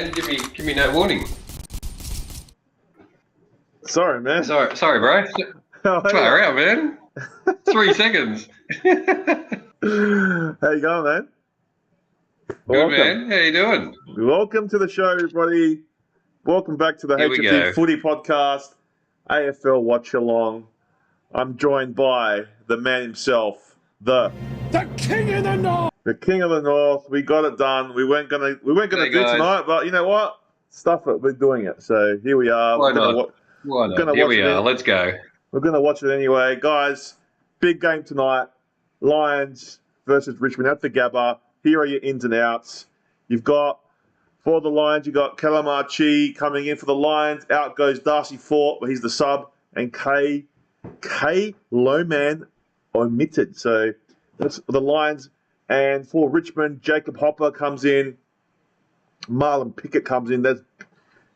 man. Give me no warning. Sorry, man. Sorry, bro. Far out, man. 3 seconds. How you going, man? Good, man. How you doing? Welcome to the show, everybody. Welcome back to the HFD Footy podcast, AFL Watch Along. I'm joined by the man himself, the King of the North. The King of the North. We got it done. We weren't gonna do tonight, but you know what? Stuff it. We're doing it. So here we are. Why not? Here we are. Let's go. We're gonna watch it anyway, guys. Big game tonight. Lions versus Richmond at the Gabba. Here are your ins and outs. You've got, for the Lions, you've got Calamachi coming in for the Lions. Out goes Darcy Fort, but he's the sub. And K Lowman omitted. So that's the Lions. And for Richmond, Jacob Hopper comes in. Marlon Pickett comes in. There's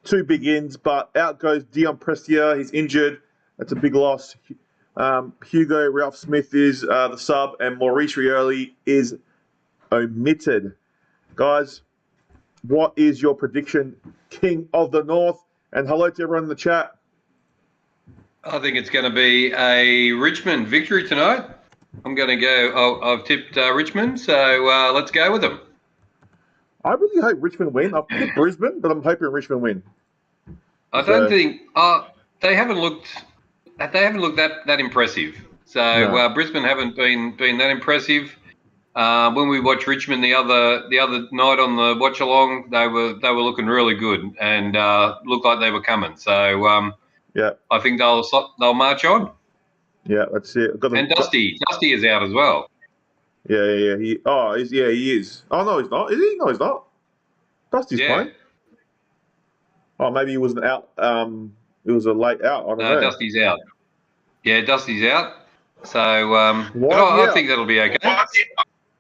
two big ins, but out goes Dion Prestia. He's injured. That's a big loss. Hugo Ralph Smith is the sub, and Maurice Rioli is omitted. Guys, what is your prediction, King of the North? And hello to everyone in the chat. I think it's going to be a Richmond victory tonight. I'm going to go. I've tipped Richmond, so let's go with them. I really hope Richmond win. I've picked Brisbane, but I'm hoping Richmond win. I don't think they haven't looked that impressive. So No. Brisbane haven't been that impressive. When we watched Richmond the other night on the watch along, they were looking really good and looked like they were coming. So yeah, I think they'll march on. Yeah, that's it. And Dusty is out as well. Yeah. He is. Oh no, he's not. Is he? No, he's not. Dusty's playing. Oh, maybe he wasn't out. It was a late out. I don't know. Dusty's out. Yeah, Dusty's out. So I think that'll be okay.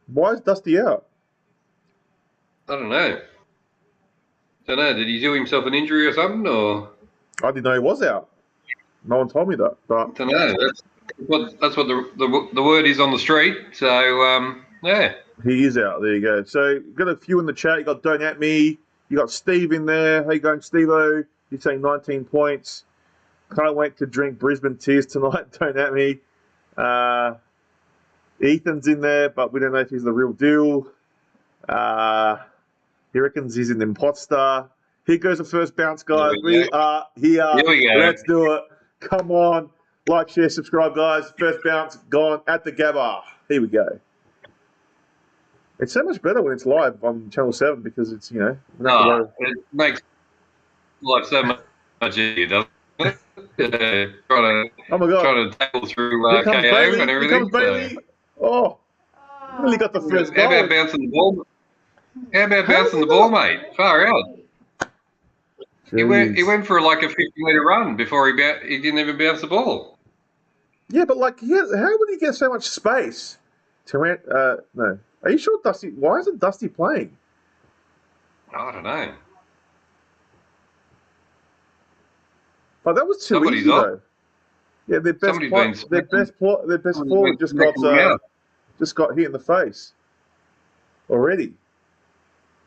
Why is Dusty out? I don't know. Did he do himself an injury or something? Or I didn't know he was out. No one told me that. But I don't know. That's what the word is on the street. So yeah. He is out. There you go. So got a few in the chat. You got Don't At Me. You got Steve in there. How you going, Steve-O? He's saying 19 points. Can't wait to drink Brisbane tears tonight. Don't At Me. Ethan's in there, but we don't know if he's the real deal. He reckons he's an imposter. Here goes the first bounce, guys. We are here. Here we go. Let's do it. Come on. Like, share, subscribe, guys. First bounce gone at the Gabba. Here we go. It's so much better when it's live on Channel 7 because it's, it makes life so much easier, doesn't it? Trying to tackle through KO Bailey. and everything. Here comes Bailey. Oh, really got the first goal. How about bouncing the ball? How about bouncing the ball, mate? Far out. He went for like a 50-metre run before he didn't even bounce the ball. Yeah, but how would he get so much space? No. Are you sure Dusty? Why isn't Dusty playing? I don't know. But that was too easy, though. Yeah, their best forward just got hit in the face already.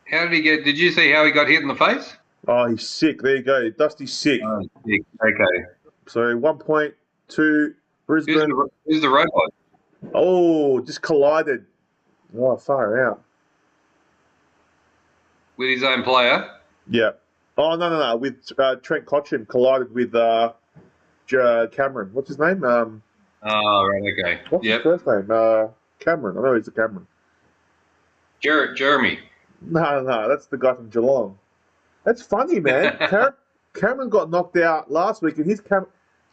How did he get? Did you see how he got hit in the face? Oh, he's sick. There you go. Dusty's sick. Oh, sick. Okay. So 1 point to Brisbane. Who's the robot? Oh, just collided. Oh, far out. With his own player? Yeah. Oh, no. With Trent Cotchin collided with Cameron. What's his name? Oh, right, okay. What's his first name? Cameron. I know he's a Cameron. Jeremy. No, that's the guy from Geelong. That's funny, man. Cameron got knocked out last week, and he's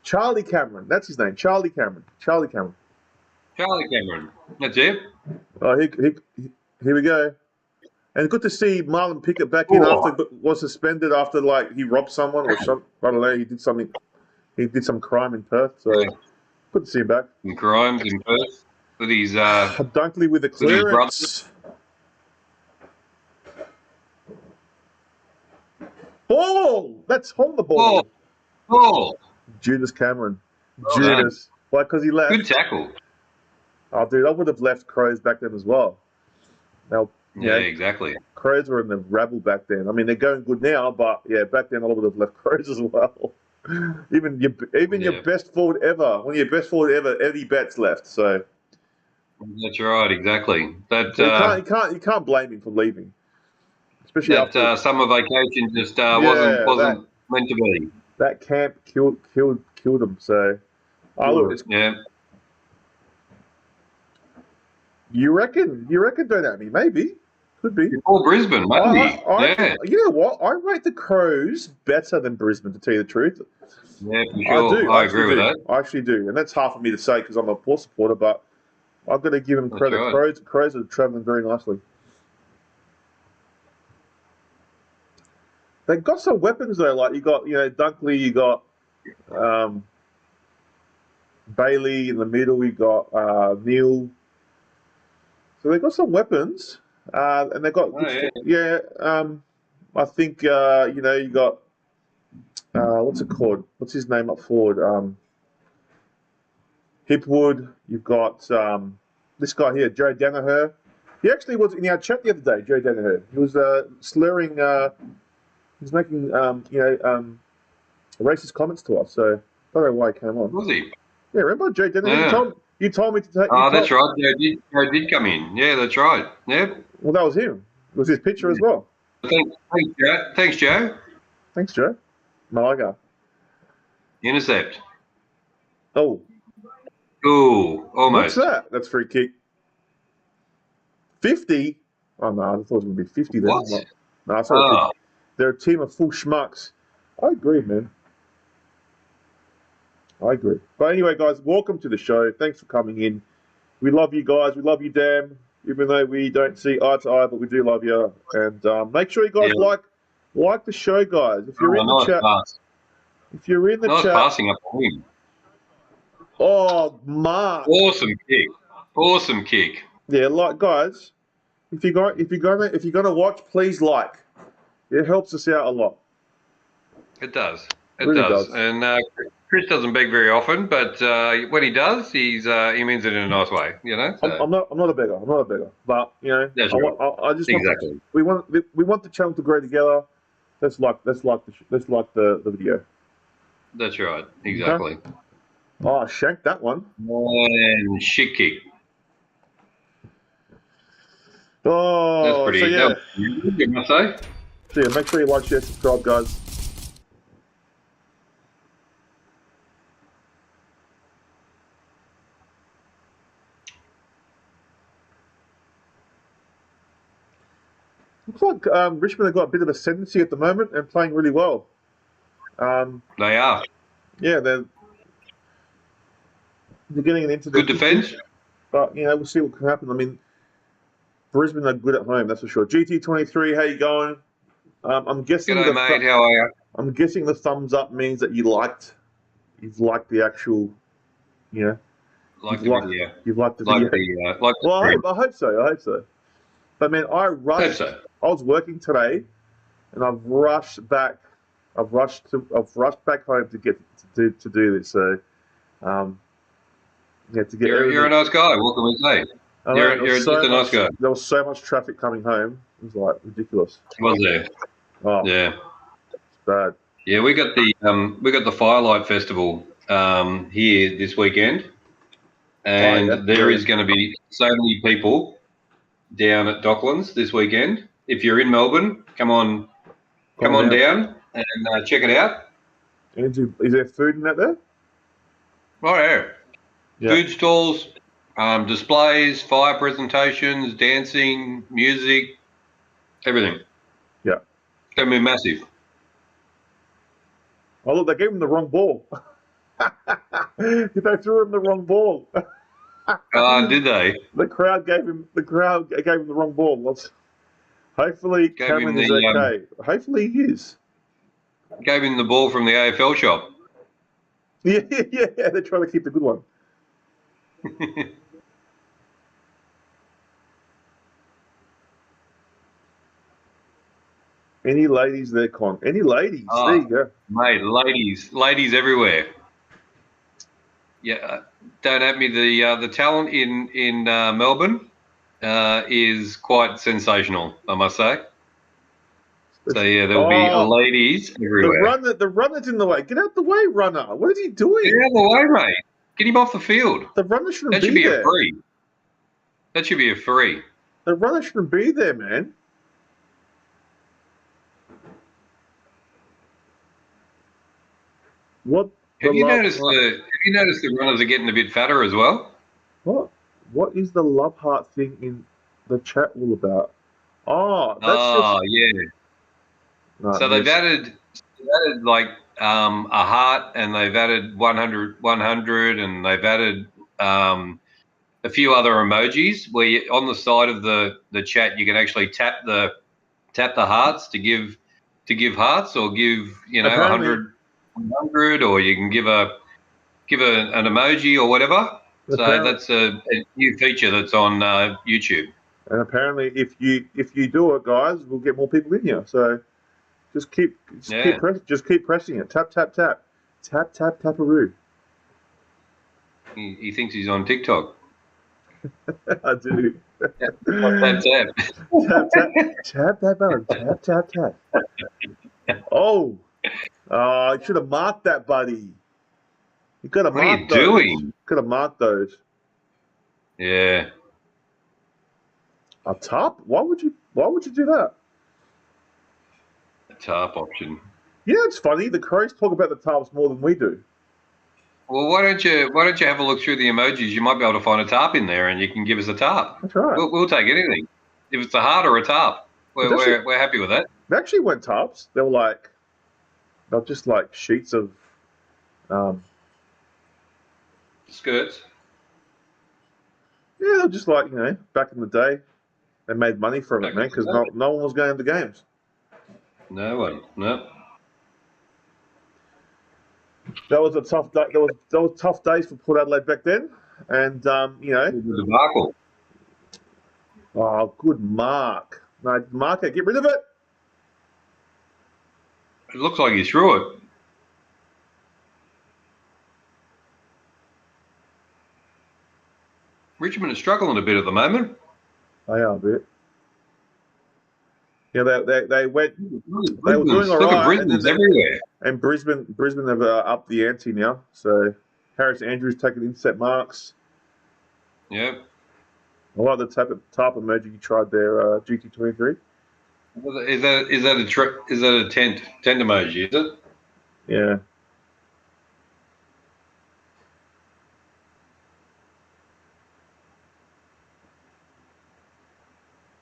Charlie Cameron. That's his name. Charlie Cameron. That's it. Oh, here we go. And good to see Marlon Pickett back in after was suspended after he robbed someone or something. I don't know. He did something. He did some crime in Perth. So good to see him back. Some crimes in Perth with his Dunkley with the clearance. Ball! Let's hold the ball. Ball. Judas Cameron. Judas. Why? Because he left. Good tackle. Oh, dude, I would have left Crows back then as well. Now, Yeah, exactly. Crows were in the rabble back then. I mean, they're going good now, but yeah, back then a lot of them have left Crows as well. even your best forward ever, one of your best forward ever, Eddie Betts left. So that's right, exactly. That so you can't blame him for leaving, especially after summer vacation just yeah, wasn't meant to be. that camp killed him. So look, Yeah. you reckon? Don't at me, maybe. Could be. Before Brisbane, maybe. Yeah. You know what? I rate the Crows better than Brisbane, to tell you the truth. Yeah, for sure. I do. I agree with that. I actually do. And that's hard for me to say because I'm a Port supporter, but I've got to give them credit. Right. Crows are travelling very nicely. They've got some weapons, though. Like, you got, Dunkley, you got Bailey in the middle, you got Neil. So they've got some weapons. And they've got, I think, you got, what's it called? What's his name up forward? Hipwood. You've got this guy here, Joe Danaher. He actually was in our chat the other day, Joe Danaher. He was slurring, he was making, racist comments to us. So I don't know why he came on. Was he? Yeah, remember Joe Danaher? Yeah. You told me to take. Oh, that's right. Joe did come in. Yeah, that's right. Yeah. Well, that was him. It was his picture as well. Thanks, Joe. Thanks, Joe. Thanks, Joe. Malaga. Intercept. Oh. Ooh, almost. What's that? That's free kick. 50? Oh, no, I thought it was going to be 50 then. What? No, I thought they're a team of full schmucks. I agree, man. I agree. But anyway, guys, welcome to the show. Thanks for coming in. We love you guys. We love you, Dan. Even though we don't see eye to eye, but we do love you. And make sure you guys like the show, guys. If you're in the chat. If you're in the chat. Passing up on him. Oh, Mark. Awesome kick. Yeah, guys, if you're gonna watch, please like. It helps us out a lot. It does. It really does. And Chris doesn't beg very often, but when he does, he means it in a nice way. So. I'm not a beggar. But That's right. I just we want the channel to grow together. Let's like the video. That's right. Exactly. Okay? Oh, I shanked that one. And shit kick. Oh, that's pretty. So yeah. You must say. So yeah, make sure you like, share, subscribe, guys. Looks like Richmond have got a bit of ascendancy at the moment and playing really well. They are. Yeah, they're getting into good defence. But we'll see what can happen. I mean, Brisbane are good at home, that's for sure. GT23, how you going? I'm guessing. G'day, mate. How are you? I'm guessing the thumbs up means that you've liked the actual, Like the video. You've liked the video. I hope so. But man, I rushed. I was working today, and I've rushed back. I've rushed back home to get to do this. So, to get. You're a nice guy. What can we say? You're just a nice guy. There was so much traffic coming home. It was like ridiculous. Was there? Oh, yeah. It's bad. Yeah, we got the Firelight Festival here this weekend, and there is going to be so many people down at Docklands this weekend. If you're in Melbourne, come on down and check it out. Is there food in that there? Oh yeah. Food stalls, displays, fire presentations, dancing, music, everything. Yeah. It's going to be massive. Oh look, they gave him the wrong ball. They threw him the wrong ball. Did they? The crowd gave him the wrong ball. Hopefully Cameron is okay. Hopefully he is. Gave him the ball from the AFL shop. Yeah, they're trying to keep the good one. Any ladies there, Con? Any ladies? There you go. Mate, ladies everywhere. Yeah, don't have me the talent in Melbourne is quite sensational, I must say. So yeah, there'll be ladies everywhere. The runner's in the way. Get out the way, runner. What is he doing? Get out of the way, mate. Get him off the field. The runner shouldn't That should be be there. a free. That should be a free. The runner shouldn't be there, man. What? Have you noticed the runners are getting a bit fatter as well? What is the love heart thing in the chat all about? Oh, yeah. No, so they've added like a heart, and they've added 100, and they've added a few other emojis where on the side of the chat you can actually tap the hearts to give hearts, or give 100, or you can give an emoji or whatever. So that's a new feature that's on YouTube. And apparently, if you do it, guys, we'll get more people in here. So just keep pressing it. Tap tap tap, tap tap taparoo. He thinks he's on TikTok. I do. Tap tap tap tap that button. Tap tap tap. Oh, you should have marked that, buddy. You could have marked those. What are you doing? Could have marked those. Yeah. A tarp? Why would you do that? A tarp option. Yeah, it's funny. The Crows talk about the tarps more than we do. Well, why don't you have a look through the emojis? You might be able to find a tarp in there, and you can give us a tarp. That's right. We'll take anything. If it's a heart or a tarp, we're happy with that. They actually weren't tarps. They were just like sheets of skirts. Yeah, they're just like, back in the day, they made money from it, man, because no one was going to the games. No one, no. That was a tough day. That was tough days for Port Adelaide back then, and The debacle. Oh, good mark. No, marker, get rid of it. It looks like he threw it. Richmond is struggling a bit at the moment. They are a bit. Yeah, they went. They were doing all right. Brisbane's everywhere. And Brisbane have upped the ante now. So Harris Andrews taking intercept marks. Yeah. I like the type emoji you tried there, GT23. Is that a tent emoji? Is it? Yeah.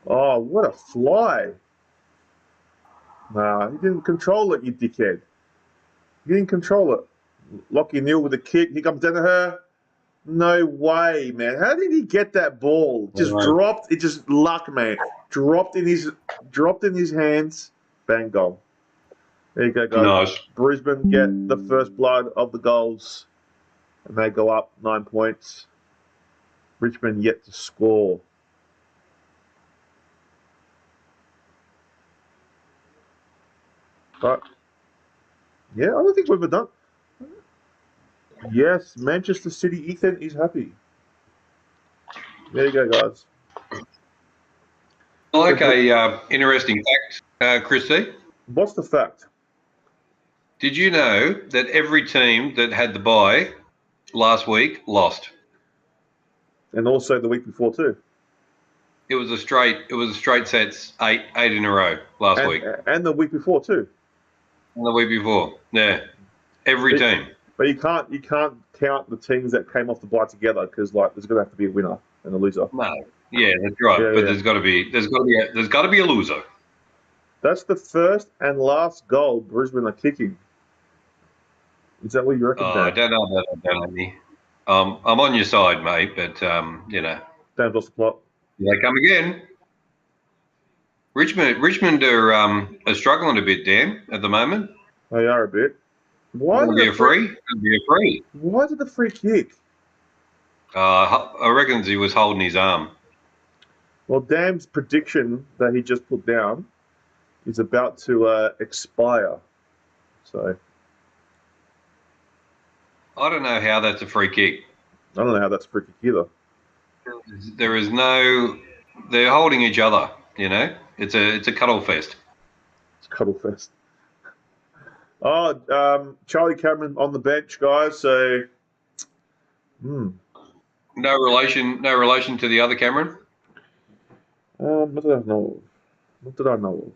Oh, what a fly! Nah, he didn't control it, you dickhead. He didn't control it. Lockie Neal with a kick. He comes down to her. No way, man. How did he get that ball? Just dropped. It just luck, man. Dropped in his hands. Bang, goal. There you go, guys. Nice. Brisbane get the first blood of the goals, and they go up 9 points. Richmond yet to score. But yeah, I don't think we've done. Yes, Manchester City. Ethan is happy. There you go, guys. I like a interesting fact, Christy. What's the fact? Did you know that every team that had the bye last week lost? And also the week before too. It was a straight sets, eight in a row last week. And the week before too. And the week before, yeah. Every team. But you can't count the teams that came off the bye together, because there's going to have to be a winner and a loser. No, yeah, that's right. Yeah, but there's got to be a loser. That's the first and last goal Brisbane are kicking. Is that what you reckon? I don't know about that, Anthony. I'm on your side, mate. But Dan's lost the plot. Here they come again. Richmond are struggling a bit, Dan, at the moment. They are a bit. Why did a free? Why did the free kick? I reckon he was holding his arm. Well, Dan's prediction that he just put down is about to expire. So I don't know how that's a free kick. I don't know how that's a free kick either. There is no they're holding each other. You know, it's a cuddle fest. It's cuddle fest. Oh, Charlie Cameron on the bench, guys. So, No relation to the other Cameron. what did I know of? What did I know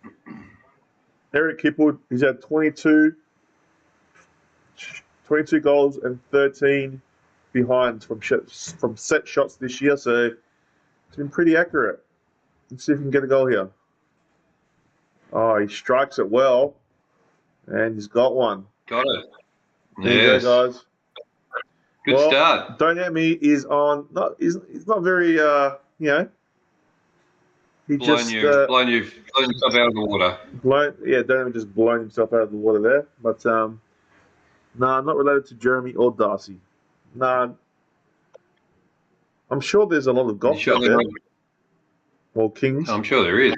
of? Eric Kipwood, he's had 22 goals and 13 behinds from set shots this year. So it's been pretty accurate. Let's see if we can get a goal here. Oh, he strikes it well, and he's got one. Got it. There you go, guys. Good start. Don't At Me is on. He's not very. He blown yourself out of the water. Don't At Me just blown himself out of the water there. But not related to Jeremy or Darcy. Nah. I'm sure there's a lot of golf out there. Well, Kings. I'm sure there is.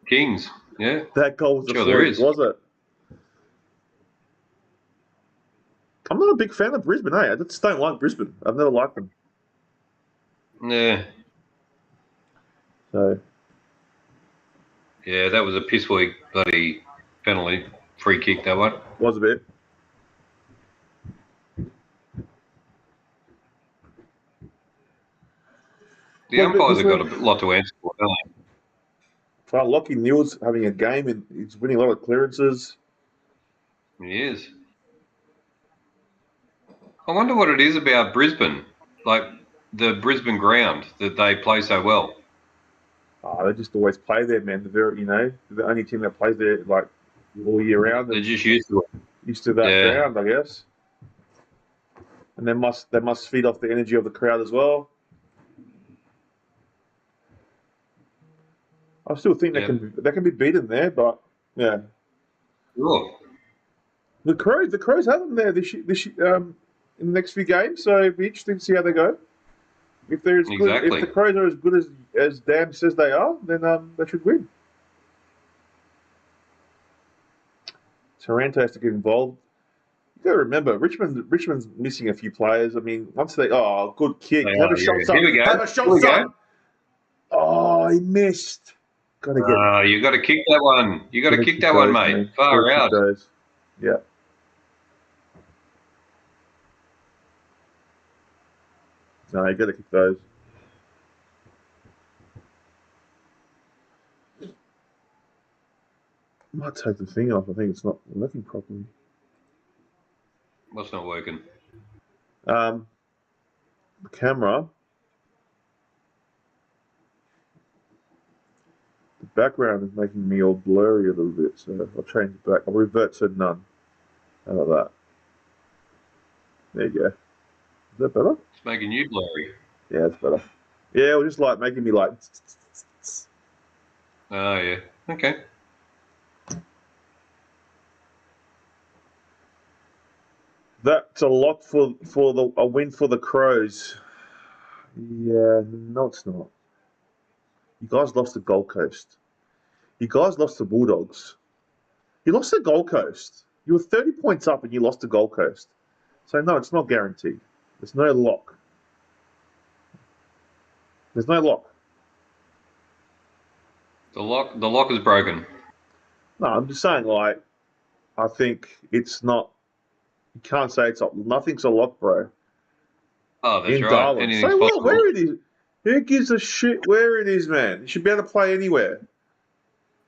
Kings, yeah. That goal was sure there is. Was it? I'm not a big fan of Brisbane, I just don't like Brisbane. I've never liked them. Yeah. So. Yeah, that was a piss weak bloody penalty free kick, that one. Was a bit. The umpires have got a lot to answer for, don't they? Well, Lockie Neal's having a game and he's winning a lot of clearances. He is. I wonder what it is about Brisbane, like the Brisbane ground, that they play so well. Oh, they just always play there, man. They're the only team that plays there like all year round. They're just used to it. Used to that ground, I guess. And they must feed off the energy of the crowd as well. I still think they can be beaten there, but yeah. Sure. The Crows have them there this in the next few games, so it'd be interesting to see how they go. If they're as good, if the Crows are as good as Dan says they are, then they should win. Taranto has to get involved. You got to remember, Richmond's missing a few players. I mean, once good kick, have a shot, son. Have a shot, son. Oh, he missed. You got to kick that one. You got to kick that one, mate. Far out. Yeah. No, you got to kick those. I might take the thing off. I think it's not working properly. What's not working? The camera. The background is making me all blurry a little bit, so I'll change it back. I'll revert to none. How about that? There you go. Is that better? It's making you blurry. Yeah, it's better. Yeah, it was just like making me like. Oh yeah. Okay. That's a lot for a win for the Crows. Yeah, no, it's not. You guys lost to Gold Coast. You guys lost to Bulldogs. You lost to Gold Coast. You were 30 points up and you lost to Gold Coast. So no, it's not guaranteed. There's no lock. There's no lock. The lock is broken. No, I'm just saying, like, I think it's not. You can't say it's nothing's a lock, bro. Oh, that's in right. Darwin. Say what? Where it is? Who gives a shit where it is, man? You should be able to play anywhere.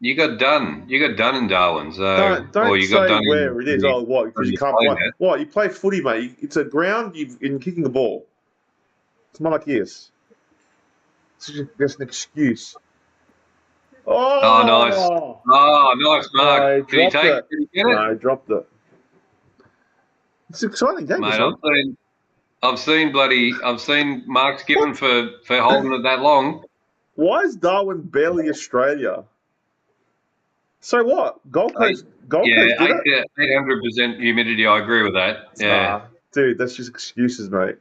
You got done. You got done in Darwin. So don't say where it is. Oh, what? Because you can't play. What? You play footy, mate. It's a ground. In kicking the ball. It's not like this. It's just an excuse. Oh, nice. Oh, nice, Mark. No, Did he take it? Did he get it? No, I dropped it. It's an exciting game, mate. I've seen marks given for holding it that long. Why is Darwin barely Australia? So what? Gold Coast. Yeah, 800% humidity. I agree with that. Yeah, dude, that's just excuses, mate.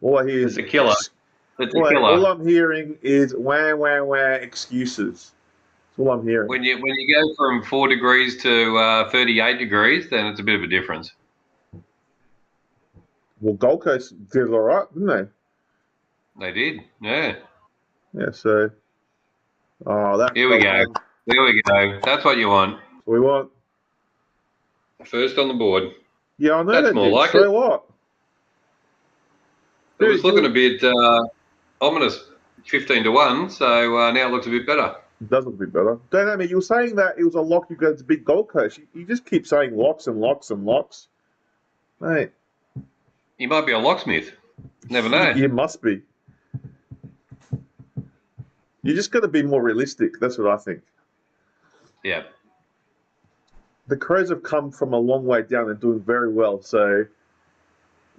All I hear is a killer. It's a killer. All I'm hearing is wah excuses. That's all I'm hearing. When you go from 4 degrees to 38 degrees, then it's a bit of a difference. Well, Gold Coast did all right, didn't they? They did, yeah. Yeah, so. Oh, that's Here we go. There we go. That's what you want. what we want. First on the board. Yeah, I know That's that more did. like So it. what? It was Dude, looking a bit ominous, 15-1. So now it looks a bit better. it does look a bit better. Don't know me. You were saying that it was a lock. You go to big Gold Coast. You just keep saying locks and locks and locks, mate. You might be a locksmith. Never know. You must be. You just got to be more realistic. That's what I think. Yeah. The Crows have come from a long way down and doing very well. So,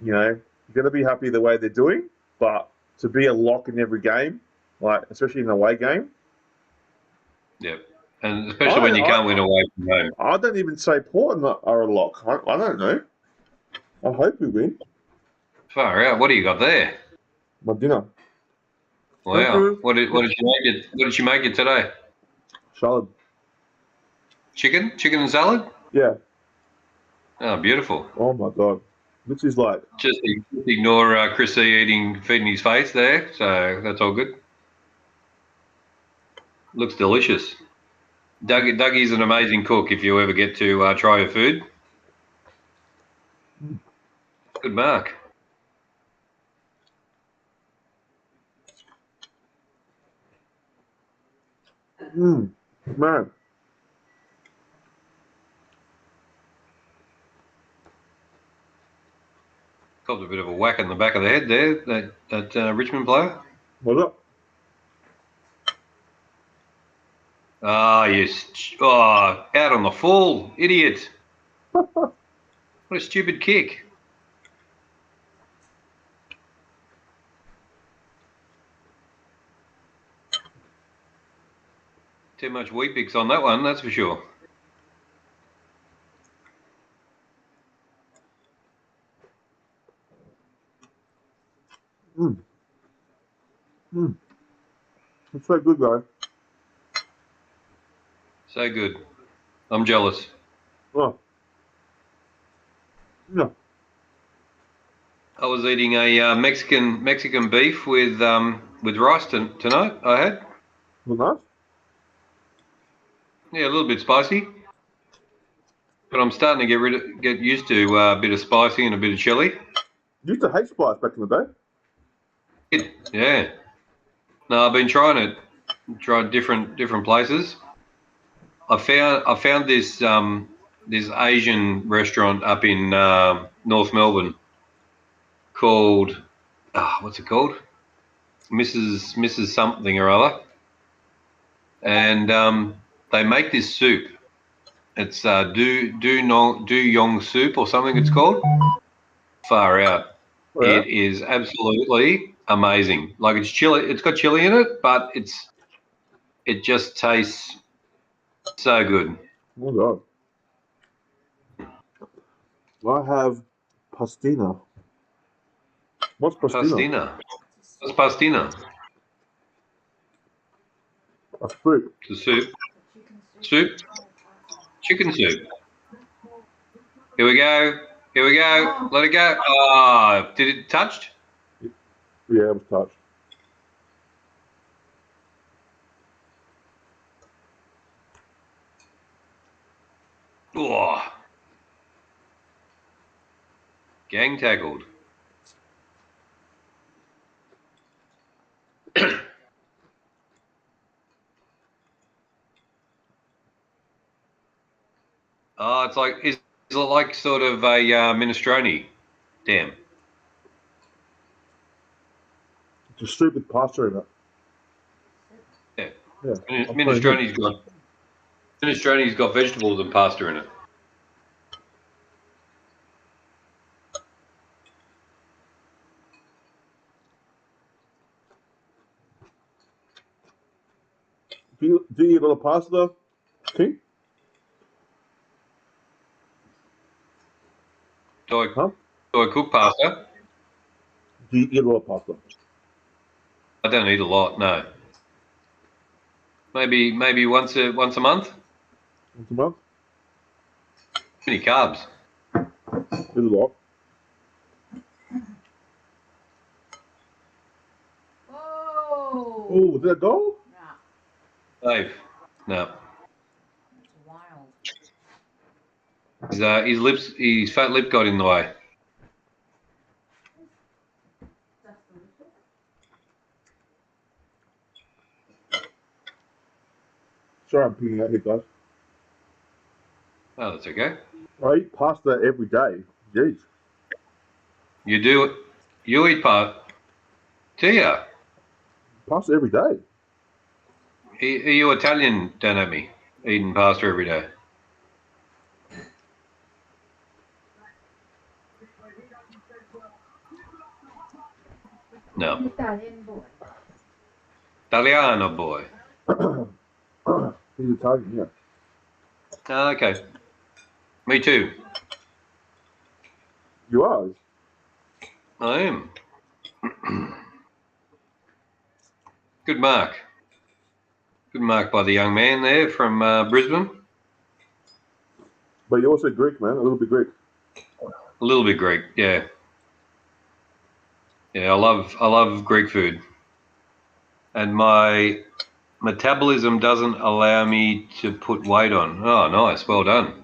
you're going to be happy the way they're doing. But to be a lock in every game, like especially in an away game, Yeah. And especially when you can't win away from home. I don't even say Port are a lock. I don't know. I hope we win. Far out. What do you got there? My dinner. Wow. What did she make it today? Salad. Chicken and salad? Yeah. Oh, beautiful. Oh my god. This is like. Just ignore Chris E feeding his face there. So that's all good. Looks delicious. Dougie's an amazing cook if you ever get to try her food. Good mark. Man. Copped a bit of a whack in the back of the head there, that Richmond player. What's up? Ah, yes. Oh, out on the full. Idiot. What a stupid kick. Too much Weet-Bix on that one, that's for sure. It's so good, guys. So good. I'm jealous. Oh. Yeah. I was eating a Mexican beef with rice tonight. I had. Well, nice. Yeah, a little bit spicy, but I'm starting to get used to a bit of spicy and a bit of chili. Used to hate spice back in the day. Yeah. No, I've been trying it. Tried different places. I found this Asian restaurant up in North Melbourne called what's it called? Mrs. something or other, and they make this soup. It's do yong soup or something. It's called. Far out. Oh, yeah? It is absolutely amazing. Like it's chili. It's got chili in it, but it just tastes so good. Oh, God. I have pastina. What's pastina? Pastina. What's pastina? A fruit. The soup. Soup. Chicken soup. Here we go. Here we go. Let it go. Oh, did it touched? Yeah, it was touched. Oh. Gang tackled. Oh, it's like, is it like sort of a minestrone? Damn. It's a soup with pasta in it. Yeah. Yeah. Minestrone's got vegetables and pasta in it. Do you eat a lot of pasta, King? Do I cook pasta? Do you eat a lot of pasta? I don't eat a lot, no. Maybe once a month. Once a month? Too many carbs. Eat a lot. Oh, was that a goal? Dave. No. Wild. His fat lip got in the way. Sorry, I'm picking out here, guys. Oh, that's okay. I eat pasta every day. Jeez. You do it. You eat pasta. Do you? Pasta every day. Are you Italian, Danami? Eating pasta every day? No. Italian boy. Italiano boy. He's Italian, yeah. Oh, okay. Me too. You are? I am. Good mark. Good mark by the young man there from Brisbane. But you're also Greek, man. A little bit Greek. A little bit Greek, yeah. Yeah, I love Greek food. And my metabolism doesn't allow me to put weight on. Oh, nice. Well done.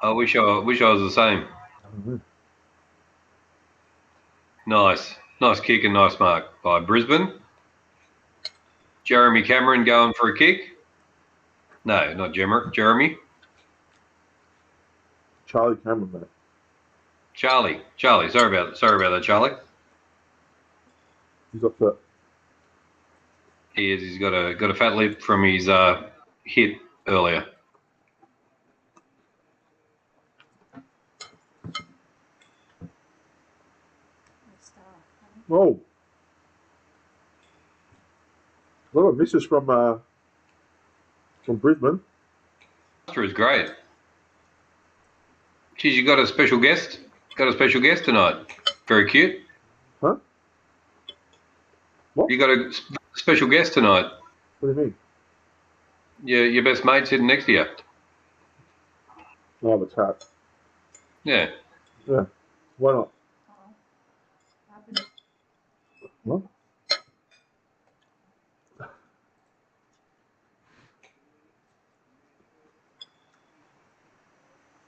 I wish I was the same. Nice. Nice kick and nice mark by Brisbane. Jeremy Cameron going for a kick. No, not Jeremy. Charlie Cameron, mate. Charlie. Sorry about that, Charlie. He's upset. He is. He's got a fat lip from his hit earlier. Oh. A lot of misses from Brisbane. Master is great. Geez, you got a special guest? Got a special guest tonight. Very cute. Huh? What? You got a special guest tonight. What do you mean? Your best mate sitting next to you. Oh, the cat. Yeah. Yeah. Why not? What?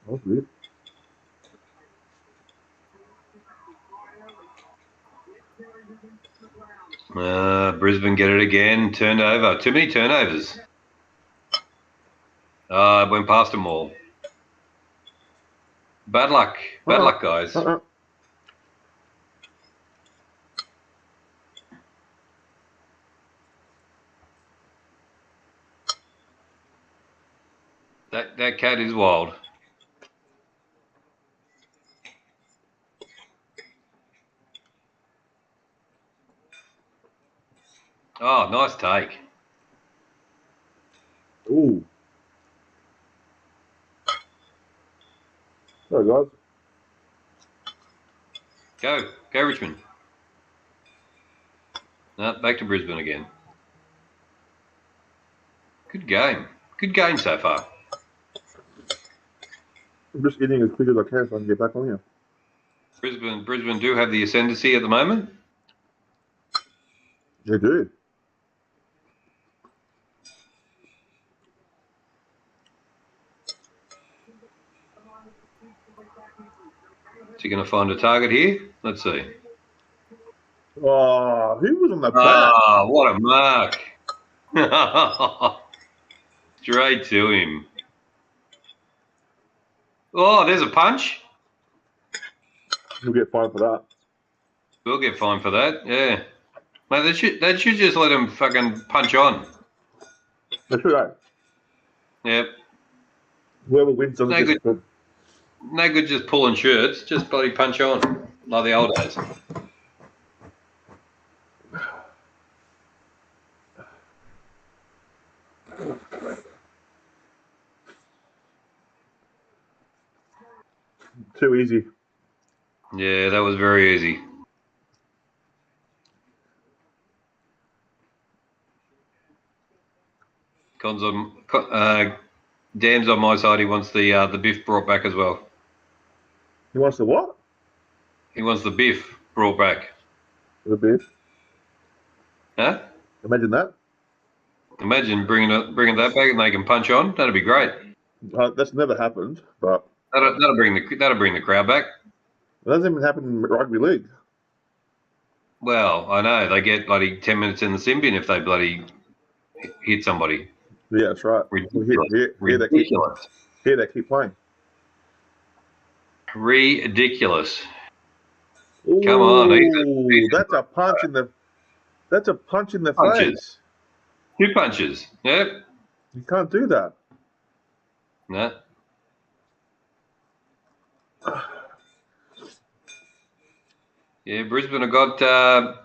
That's weird. Brisbane get it again. Turned over. Too many turnovers. Went past them all. Bad luck. Bad luck, guys. That cat is wild. Oh, nice take. Ooh. Sorry, guys. Go Richmond. No, back to Brisbane again. Good game. Good game so far. I'm just eating as quick as I can so I can get back on here. Brisbane do have the ascendancy at the moment. They do. Is he going to find a target here? Let's see. Oh, he was on the back. Ah, what a mark. Straight to him. Oh, there's a punch. You'll get fined for that. We'll get fined for that, yeah. Mate, they should just let him fucking punch on. They should, eh? Yep. Whoever wins doesn't No get good. No good just pulling shirts. Just bloody punch on, like the old days. Too easy. Yeah, that was very easy. Dam's on my side. He wants the biff brought back as well. He wants the what? He wants the biff brought back. The beef. Huh? Imagine that. Imagine bringing that back and they can punch on. That'd be great. That's never happened, but That'll bring the crowd back. it doesn't even happen in rugby league. Well, I know they get bloody 10 minutes in the sin bin if they bloody hit somebody. Yeah, that's right. Ridiculous. Here they keep playing. Ridiculous. Ooh, Come on, that's a punch in the. That's a punch in the Punches. face. 2 punches. Yep. You can't do that. No. Yeah, Brisbane have got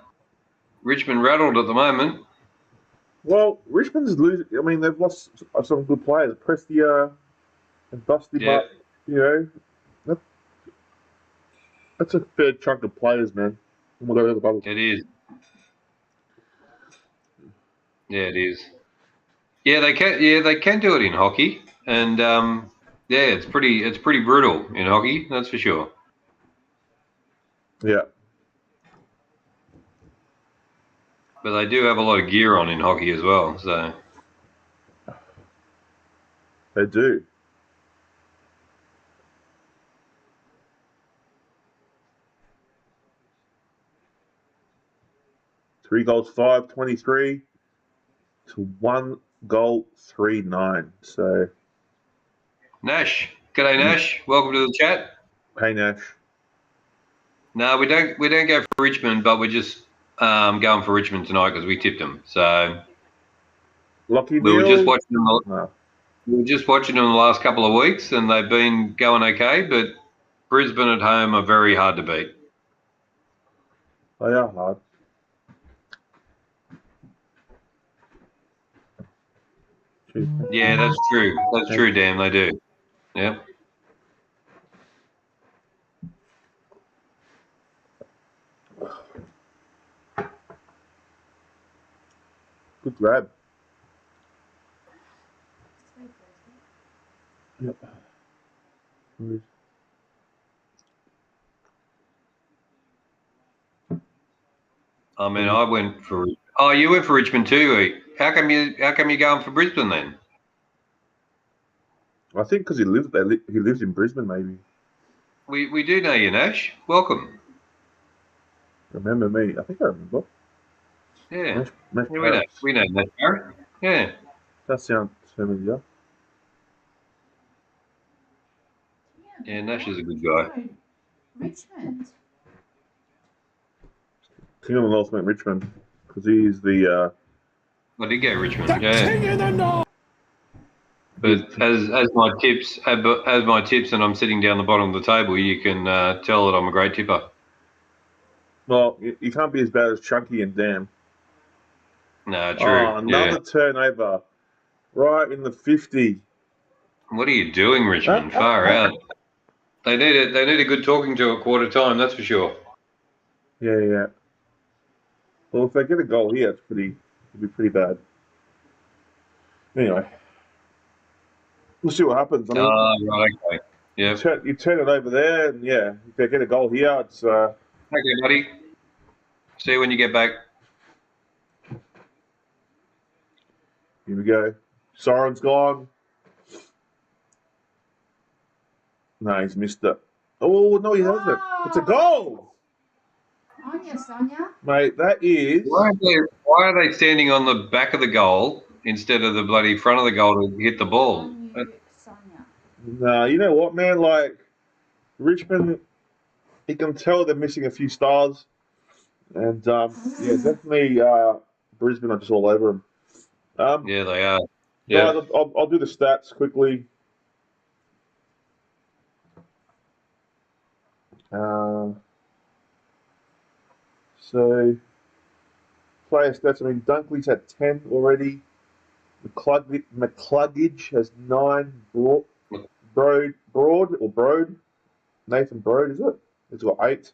Richmond rattled at the moment. Well, Richmond's losing. I mean, they've lost some good players, Prestia and Dusty, Yeah. but you know, that's a fair chunk of players, man. We'll go to the bubble. It is. Yeah, it is. Yeah, they can. Yeah, they can do it in hockey, and yeah, it's pretty brutal in hockey. That's for sure. Yeah, But they do have a lot of gear on in hockey as well. So they do. Three goals, 5-23 to 1 goal, 3-9. So, Nash, g'day Nash. Welcome to the chat. hey Nash. No, we don't go for Richmond, but we're just going for Richmond tonight because we tipped them. So Lucky we were Neil. just watching them. No. We were just watching them the last couple of weeks, and they've been going okay. But Brisbane at home are very hard to beat. They are hard. Jeez. Yeah, that's true. That's true, Dan. They do. Yeah. Good grab. Yep. I mean, I went for. Oh, you went for Richmond too. How come you're going for Brisbane then? I think because he lives in Brisbane, maybe. We do know you, Nash. Welcome. Remember me? I think I remember. Yeah. Nash Yeah, Parrots. we know Nash Barrett. Yeah. That sounds familiar. Yeah, Nash is a good guy. Richmond. King of the North went Richmond because he's the. I did go Richmond. Yeah. But as my tips, and I'm sitting down the bottom of the table, you can tell that I'm a great tipper. Well, you can't be as bad as Chunky and Dan. No, true. Oh, another turnover, right in the 50. What are you doing, Richmond? Far out. They need it. They need a good talking to at quarter time. That's for sure. Yeah. Well, if they get a goal here, it'll be pretty bad. Anyway, we'll see what happens. I mean, Right. Okay. Yeah. you turn it over there, and yeah, if they get a goal here, it's. Okay, buddy. See you when you get back. Here we go. Soren's gone. No, he's missed it. Oh, no, he hasn't. It's a goal! Anya, Sonia. Mate, that is... Why are they standing on the back of the goal instead of the bloody front of the goal to hit the ball? Sonia. No, you know what, man? Like, Richmond, you can tell they're missing a few stars. And, yeah, definitely Brisbane are just all over them. Yeah, they are. Yeah. Guys, I'll do the stats quickly. So, player stats. I mean, Dunkley's had 10 already. McCluggage has 9. Broad. Nathan Broad, is it? He's got 8.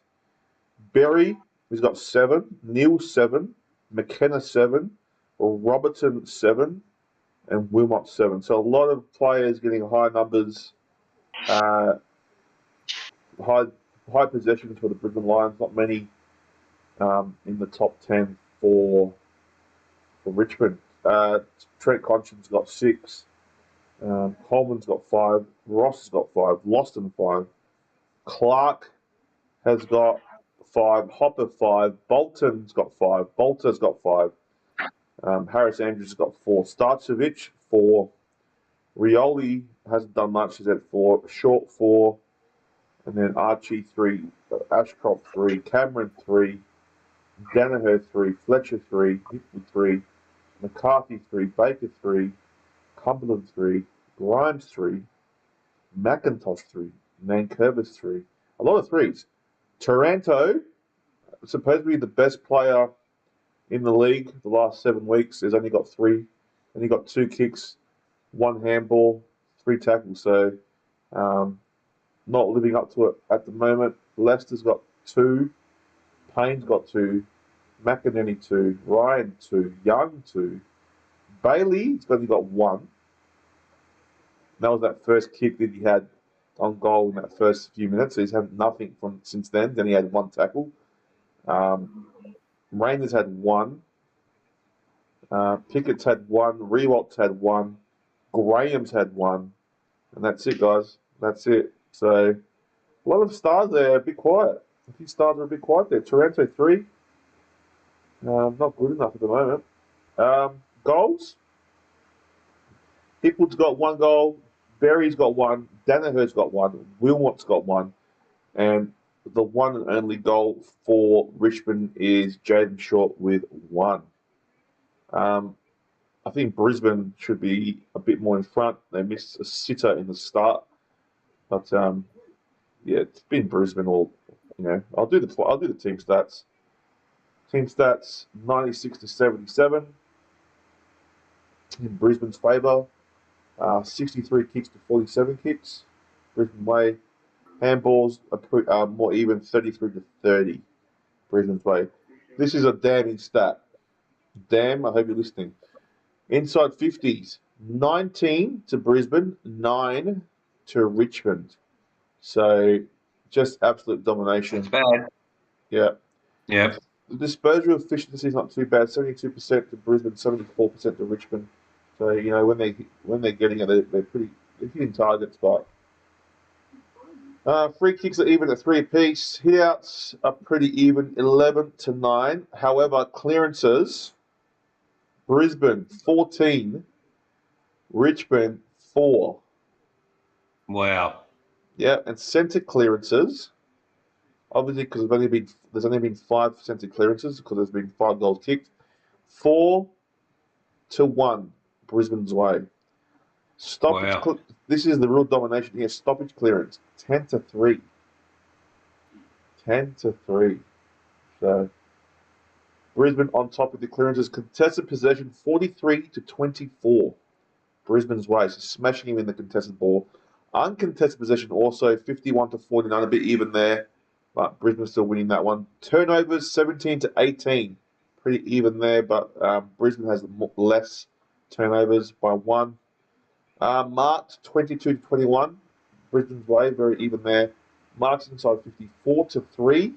Berry, he's got 7. Neil 7. McKenna 7. Robertson 7. And Wilmot 7. So a lot of players getting high numbers, high high possessions for the Brisbane Lions. Not many in the top 10 for Richmond. Trent Conscien's got 6. Coleman's got 5. Ross has got 5. Loston 5. Clark has got 5. Hopper 5. Bolton's got 5. Bolter's got 5. Harris Andrews has got 4. Starcevic 4. Rioli hasn't done much. He's at 4. Short 4. And then Archie 3. Ashcroft 3. Cameron 3. Danaher 3. Fletcher 3. Hickley 3. McCarthy 3. Baker 3. Cumberland 3. Grimes 3. McIntosh 3. Nankervis 3. A lot of 3s. Taranto, supposed to be the best player in the league the last 7 weeks, has only got 3. And he got 2 kicks, 1 handball, 3 tackles. So not living up to it at the moment. Leicester's got 2. Payne's got 2. McInerney 2. Ryan 2. Young 2. Bailey's only got 1. That was that first kick that he had on goal in that first few minutes. So he's had nothing from since then. Then he had 1 tackle. Rainer's had 1. Pickett's had 1. Rewalt's had 1. Graham's had 1. And that's it, guys. That's it. So a lot of stars there, a bit quiet. A few stars are a bit quiet there. Taranto 3. Not good enough at the moment. Goals. Hickwood's got 1 goal. Berry's got 1. Danaher's got 1. Wilmot's got 1. And the one and only goal for Richmond is Jaden Short with 1. I think Brisbane should be a bit more in front. They missed a sitter in the start. But, yeah, it's been Brisbane all, I'll do the team stats. Team stats, 96-77 in Brisbane's favour. 63 kicks to 47 kicks. Brisbane way. Handballs are more even, 33-30. Brisbane's way. This is a damning stat. Damn, I hope you're listening. Inside 50s, 19 to Brisbane, 9 to Richmond. So, just absolute domination. That's bad. Yeah. Yeah. The disposal efficiency is not too bad. 72% to Brisbane, 74% to Richmond. So when they're getting it, they're hitting targets. But free kicks are even at 3 apiece. Hitouts are pretty even, 11-9. However, clearances, Brisbane 14, Richmond 4. Wow. Yeah, and centre clearances. Obviously, because there's only been 5 centre clearances because there's been 5 goals kicked. 4-1, Brisbane's way. Stoppage. Wow. This is the real domination here. Stoppage clearance, 10-3. 10-3. So Brisbane on top of the clearances. Contested possession, 43-24. Brisbane's way, so smashing him in the contested ball. Uncontested possession also 51-49, a bit even there. But Brisbane's still winning that one. Turnovers 17-18. Pretty even there, but Brisbane has less turnovers by 1. Marks 22-21. Brisbane's way, very even there. Marks inside 54-3.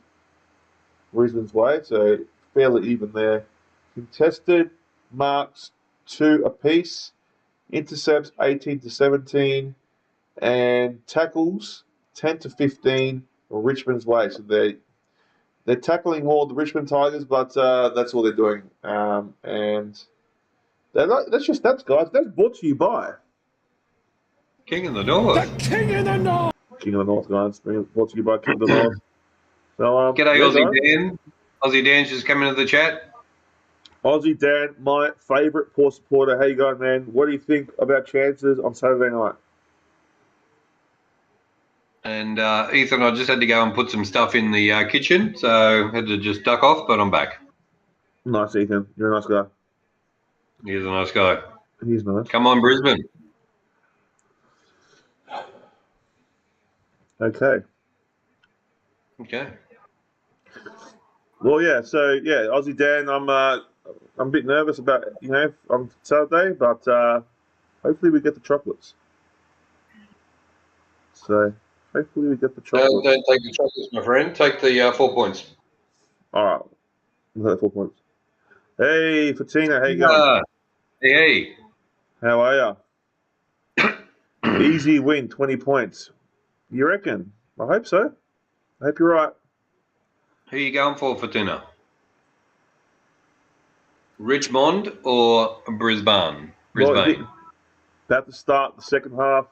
Brisbane's way, so fairly even there. Contested marks 2 apiece. Intercepts 18-17. And tackles 10-15. Richmond's way. So they're tackling more the Richmond Tigers, but that's all they're doing. And that's just stats, guys. That's brought to you by King of the North. The King of the North. King of the North, guys. Brought to you by King of the North. So, G'day, yeah, Aussie guys. Dan. Aussie Dan's just come into the chat. Aussie Dan, my favourite poor supporter. How you going, man? What do you think of our chances on Saturday night? And Ethan, I just had to go and put some stuff in the kitchen, so had to just duck off, but I'm back. Nice, Ethan. You're a nice guy. He's a nice guy. He's nice. Come on, Brisbane. Okay. Okay. Well, yeah. So, yeah, Aussie Dan, I'm a bit nervous about on Saturday, but hopefully we get the chocolates. So Hopefully we get the chocolate. Don't take the chocolates, my friend. Take the 4 points. All right. We've got 4 points. Hey, Fatina, how you going? Hey. How are you? Easy win, 20 points. You reckon? I hope so. I hope you're right. Who are you going for dinner? Richmond or Brisbane? Brisbane. Well, about to start the second half.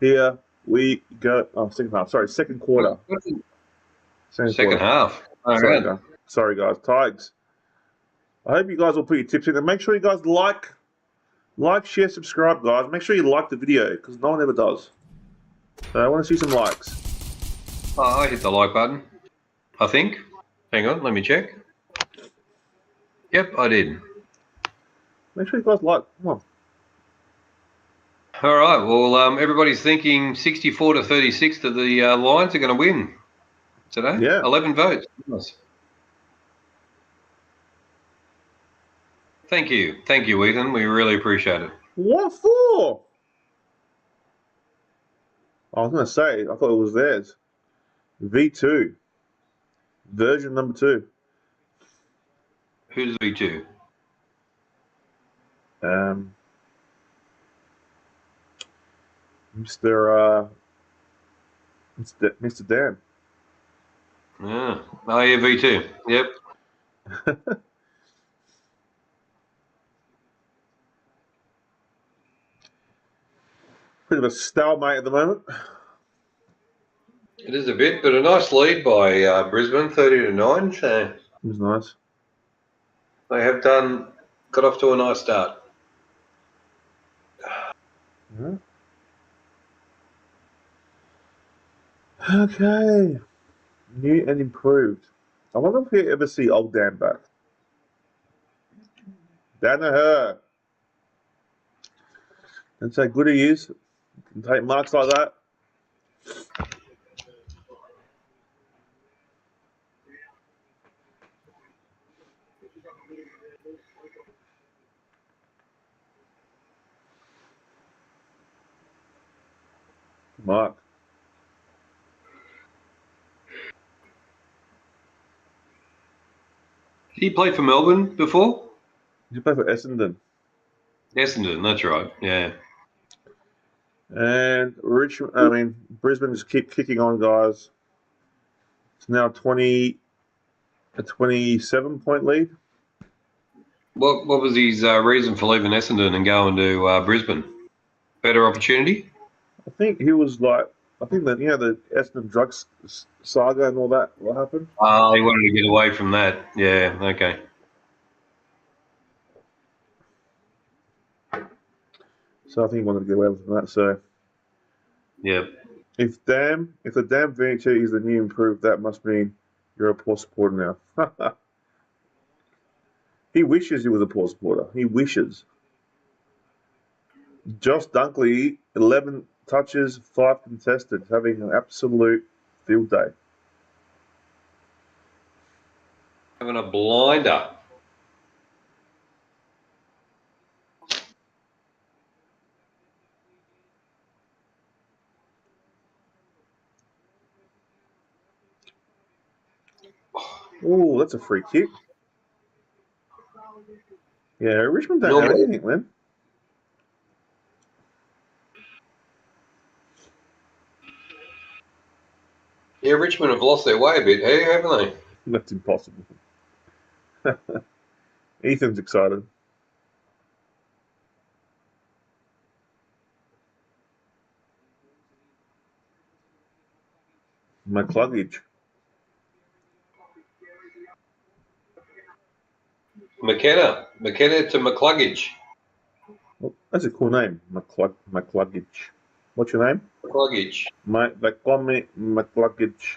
Here we go. Oh, second half. Sorry, second quarter. Second half. Sorry, guys. Tigers. I hope you guys will put your tips in. And make sure you guys like, share, subscribe, guys. Make sure you like the video because no one ever does. So I want to see some likes. Oh, I hit the like button, I think. Hang on, let me check. Yep, I did. Make sure you guys like. Come on. All right, well, everybody's thinking 64-36 that the Lions are going to win today. Yeah. 11 votes. Nice. Thank you, Ethan. We really appreciate it. What for? I was going to say, I thought it was theirs. V2. Version number 2. Who's V2? Mr. Dan. Yeah. Oh, yeah, V2. Yep. Bit of a stalemate at the moment. It is a bit, but a nice lead by Brisbane, 30-9. So It was nice. they have got off to a nice start. Yeah. Okay. New and improved. I wonder if we ever see old Dan back. Danaher. That's how good he is. Can take marks like that. Mark. Did he play for Melbourne before? Did you play for Essendon? Essendon, that's right. Yeah. And Brisbane just keep kicking on, guys. It's now a 27-point lead. What was his reason for leaving Essendon and going to Brisbane? Better opportunity? I think he was like, the Essendon drugs saga and all that. What happened? He wanted to get away from that. Yeah, okay. So I think he wanted to get away from that. So Yep. if the damn V2 is the new improved, that must mean you're a poor supporter now. He wishes he was a poor supporter. He wishes. Josh Dunkley, 11 touches, 5 contested, having an absolute field day. Having a blinder. Oh, that's a free kick. Yeah, Richmond don't have anything, man. Yeah, Richmond have lost their way a bit, haven't they? That's impossible. Ethan's excited. McCluggage. McKenna to McCluggage. Oh, that's a cool name, McCluggage. What's your name? McCluggage. They call me McCluggage.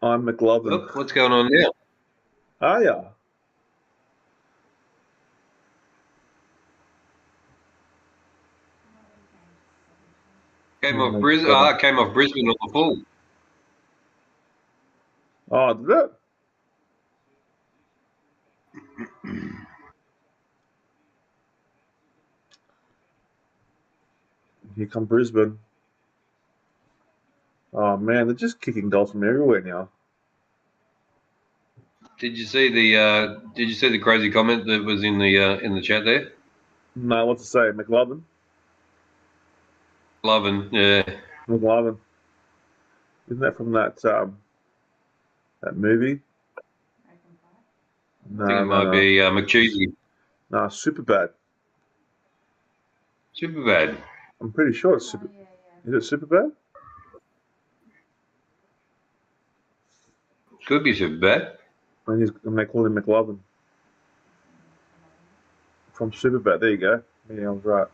I'm McLovin. Oh, what's going on now? Are ya? Came off Brisbane. Came off Brisbane on the full. Oh, did it? Here come Brisbane. Oh man, they're just kicking goals from everywhere now. Did you see the crazy comment that was in the chat there? No, what to say, McLovin? Loving, yeah. McLovin. Isn't that from that movie? No, I think it might be McCheesy. No, super bad. Super bad. I'm pretty sure it's super. Is it super bad? Could be super bad. And they call him McLovin. From Superbad. There you go. Yeah, I was right.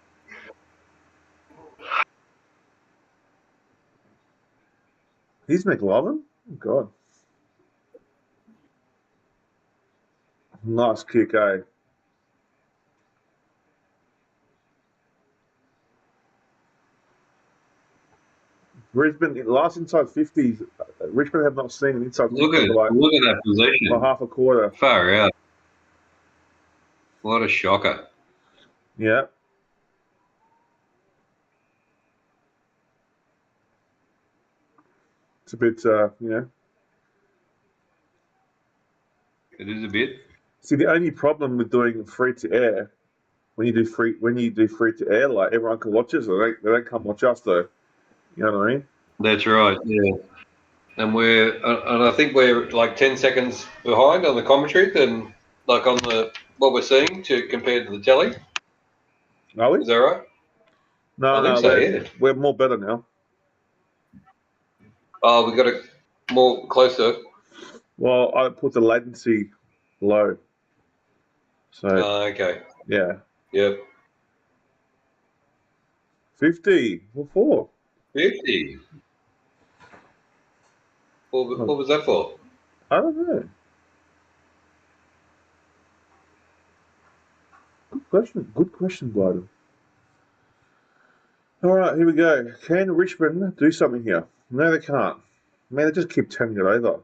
He's McLovin? Oh, God. Nice kick, eh? Brisbane, last inside 50s. Richmond have not seen an inside 50 Look at that position. For half a quarter. Far out. What a shocker. Yeah. It's a bit, It is a bit. See, the only problem with doing free to air, when you do free to air, like everyone can watch us, they don't come watch us though. You know what I mean? That's right. Yeah. And I think we're like 10 seconds behind on the commentary than like on what we're seeing compared to the telly. Are we? Is that right? No, I think so. Yeah. We're more better now. Oh, we got it more closer. Well, I put the latency low. So okay. yeah. Yep. 50. What for? 50. What was that for? I don't know. Good question, Blyden. All right, here we go. Can Richmond do something here? No, they can't. Man, they just keep turning it over.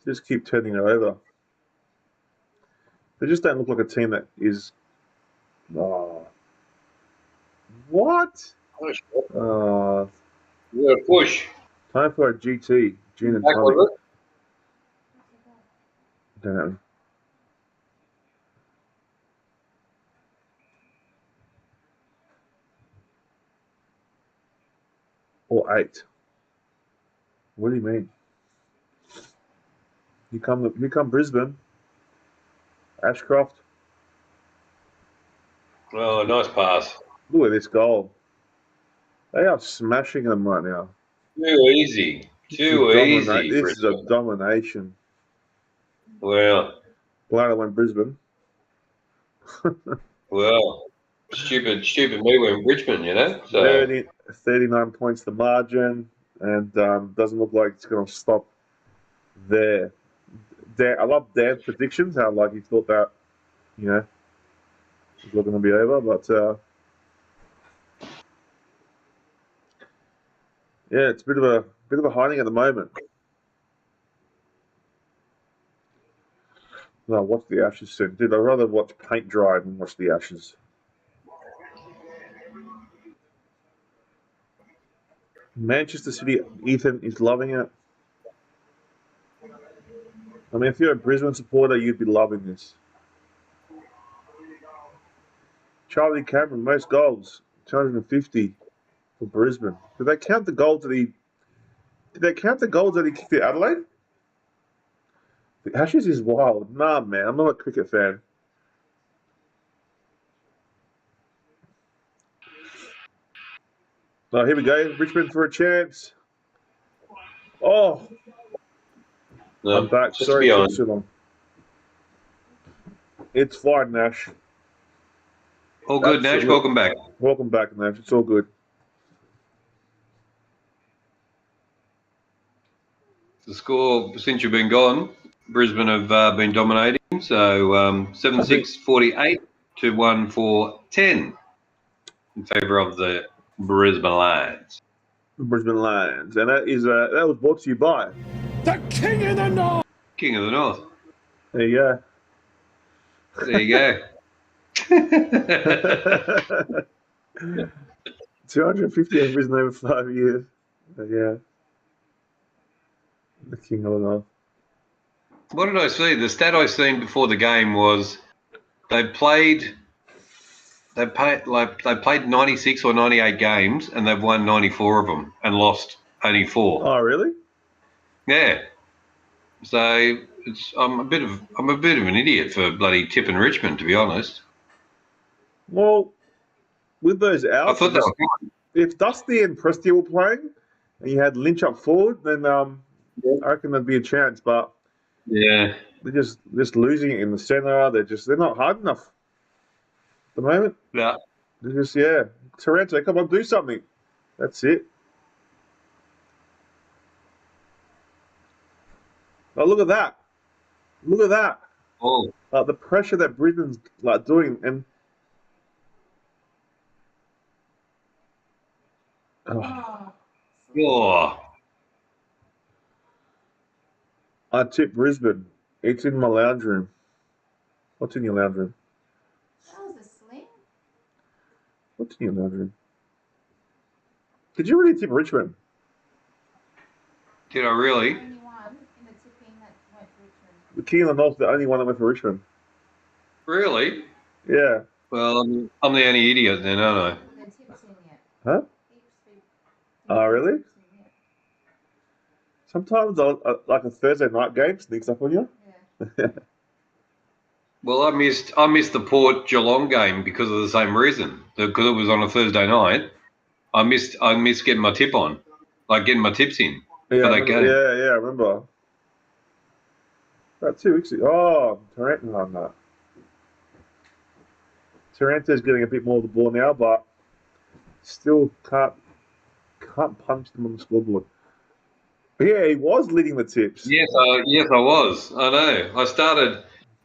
Just keep turning it over. They just don't look like a team that is. Oh. What? Push. Uh, Yeah, push. Time for a GT. Gin and tonic. Don't know. Or 8. What do you mean? Here come Brisbane. Ashcroft. Oh, nice pass. Look at this goal. They are smashing them right now. Too easy. Too easy. This is a domination. Well. Glad I went Brisbane. Well, stupid me went Richmond, you know. So 39 points the margin, and doesn't look like it's going to stop there. I love Dan's predictions. How like he thought that, you know, it's not going to be over, but yeah, it's a bit of a hiding at the moment. No, watch the Ashes soon. Dude, I'd rather watch paint dry than watch the Ashes. Manchester City, Ethan is loving it. I mean, if you're a Brisbane supporter, you'd be loving this. Charlie Cameron, most goals, 250 for Brisbane. Did they count the goals that he kicked at Adelaide? The Ashes is wild. Nah, man, I'm not a cricket fan. Oh, here we go. Richmond for a chance. Oh. No, I'm back. Sorry it took too long. It's fine, Nash. All good, absolutely. Nash. Welcome back. Welcome back, Nash. It's all good. The score since you've been gone, Brisbane have been dominating. So 7-6, 48 to 1-4-10 in favour of the Brisbane Lions. Brisbane Lions, and that was brought to you by the King of the North. King of the North. There you go. There you go. 250 in Brisbane over 5 years. Yeah. The King of the North. What did I see? The stat I seen before the game was they played 96 or 98 games and they've won 94 of them and lost only 4. Oh, really? Yeah. So I'm a bit of an idiot for bloody tipping Richmond, to be honest. Well, with those I outs, thought that was fine. if Dusty and Presti were playing and you had Lynch up forward, then I reckon there'd be a chance. But Yeah. they're just losing it in the centre. They're not hard enough at the moment. Yeah. They're just Taranto, come on, do something. That's it. Oh, look at that! Look at that! Oh. The pressure that Brisbane's doing, and Oh. I tipped Brisbane. It's in my lounge room. What's in your lounge room? That was a sling. What's in your lounge room? Did you really tip Richmond? Did I really? Only one in the tipping that went for Richmond. The King of the North's the only one that went for Richmond. Really? Yeah. Well, I'm the only idiot then, aren't I? The tips in yet. Huh? Oh, really? Sometimes like a Thursday night game sneaks up on you. Yeah. Well, I missed the Port Geelong game because of the same reason. Because it was on a Thursday night. I missed getting my tip on, like getting my tips in for that game. Yeah, I remember. About 2 weeks ago. Oh, Taranto. No. Taranto's getting a bit more of the ball now, but still can't punch them on the scoreboard. But yeah, he was leading the tips. Yes, I was. I know.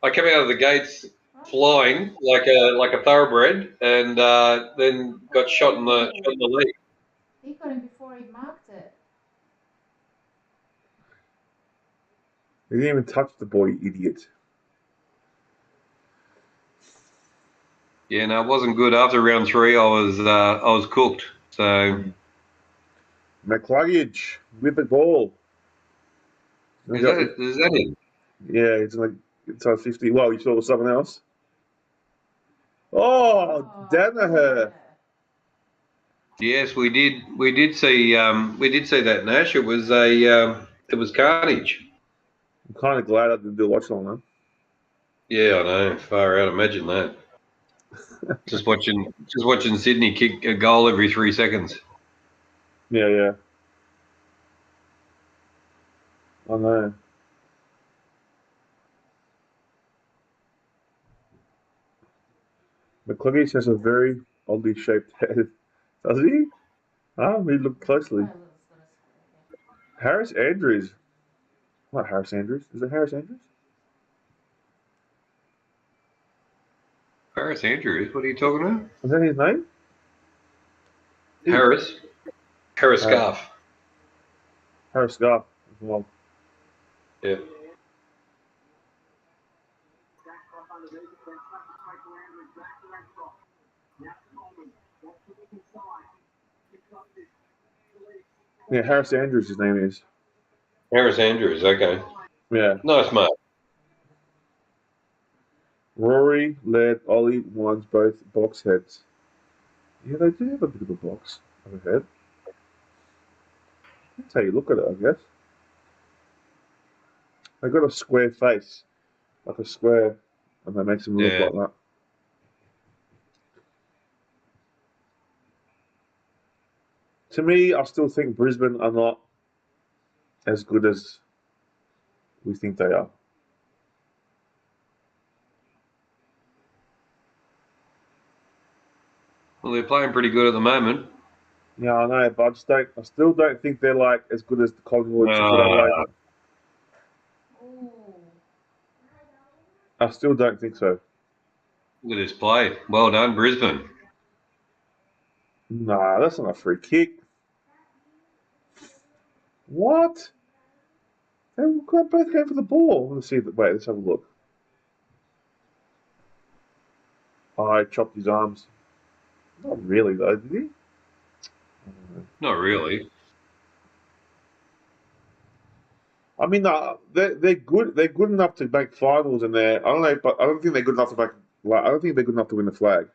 I came out of the gates flying like a thoroughbred, and then got shot in the leg. He got him before he marked it. He didn't even touch the ball, you idiot. Yeah, no, it wasn't good. After round 3, I was cooked. So McCluggage with the ball. is that it? Yeah, it's on 50. Well, you saw something else. Oh, Danaher. Yes, we did. We did see that, Nash. It was carnage. I'm kind of glad I didn't do a watch on that. Yeah, I know. Far out. Imagine that. just watching Sydney kick a goal every 3 seconds. Yeah. I know. McCluggage has a very oddly shaped head. Does he? We look closely. Harris Andrews. Not Harris Andrews. Is it Harris Andrews? Harris Andrews. What are you talking about? Is that his name? Harris Scarf. Harris Scarf as well. Yeah. Yeah, Harris Andrews, his name is. Harris Andrews. Okay. Yeah. Nice, mate. Rory led Ollie wins both box heads. Yeah, they do have a bit of a box of a head. That's how you look at it, I guess. They got a square face, like a square, and that makes them look like that. To me, I still think Brisbane are not as good as we think they are. Well, they're playing pretty good at the moment. Yeah, I know, but I still don't think they're like as good as the Collingwood. I still don't think so. Look at this play. Well done, Brisbane. Nah, that's not a free kick. What? They both going for the ball. Let's see. Wait, let's have a look. Oh, I chopped his arms. Not really, though, did he? Not really. I mean, they're good. They're good enough to make finals, and I don't know, but I don't think they're good enough to make. Like, I don't think they're good enough to win the flag.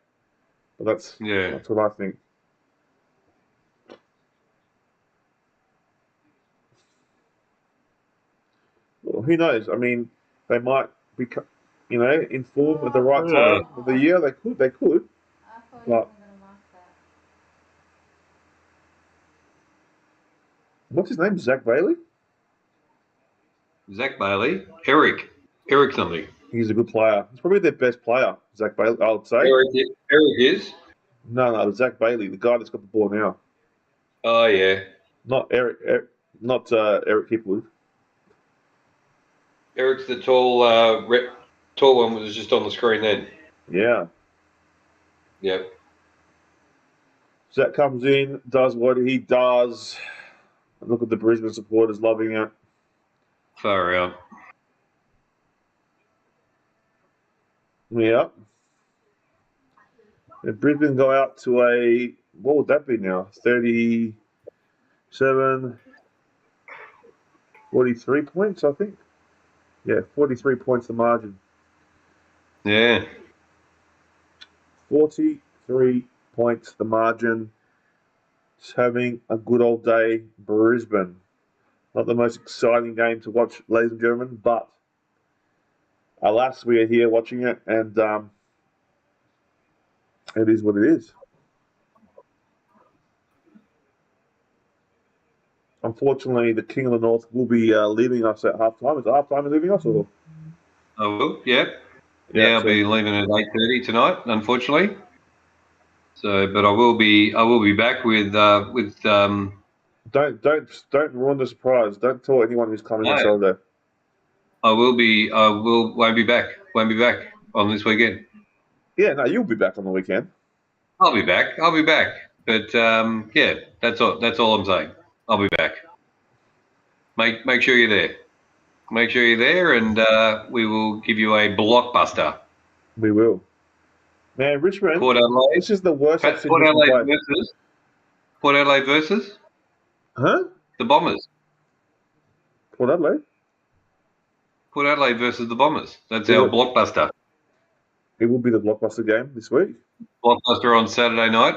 But that's what I think. Well, who knows? I mean, they might be, in form at the right time of the year. They could. I thought you But were going to mark that. what's his name? Zach Bailey. Zach Bailey. Eric something. He's a good player. He's probably their best player, Zach Bailey, I would say. Eric is? No, Zach Bailey, the guy that's got the ball now. Oh, yeah. Not Eric Hipwood. Eric's the tall one was just on the screen then. Yeah. Yep. Zach comes in, does what he does. Look at the Brisbane supporters loving it. Far out. Yeah. And Brisbane go out to what would that be now? 37, 43 points, I think. Yeah, 43 points the margin. Yeah. 43 points the margin. Just having a good old day, Brisbane. Not the most exciting game to watch, ladies and gentlemen, but alas, we are here watching it, and it is what it is. Unfortunately, the King of the North will be leaving us at halftime. Is it halftime leaving us, or? I will. Yep. Yeah, I'll be leaving at 8:30 tonight, unfortunately. So, but I will be back with. Don't ruin the surprise. Don't tell anyone who's coming on Saturday. Won't be back on this weekend. Yeah, no, you'll be back on the weekend. I'll be back. But yeah, that's all I'm saying. I'll be back. Make sure you're there. Make sure you're there, and we will give you a blockbuster. We will. Man, Richmond. Port Adelaide. This is the worst. Port Adelaide versus. Huh? The Bombers. Port Adelaide. Port Adelaide versus the Bombers. That's our blockbuster. It will be the blockbuster game this week. Blockbuster on Saturday night.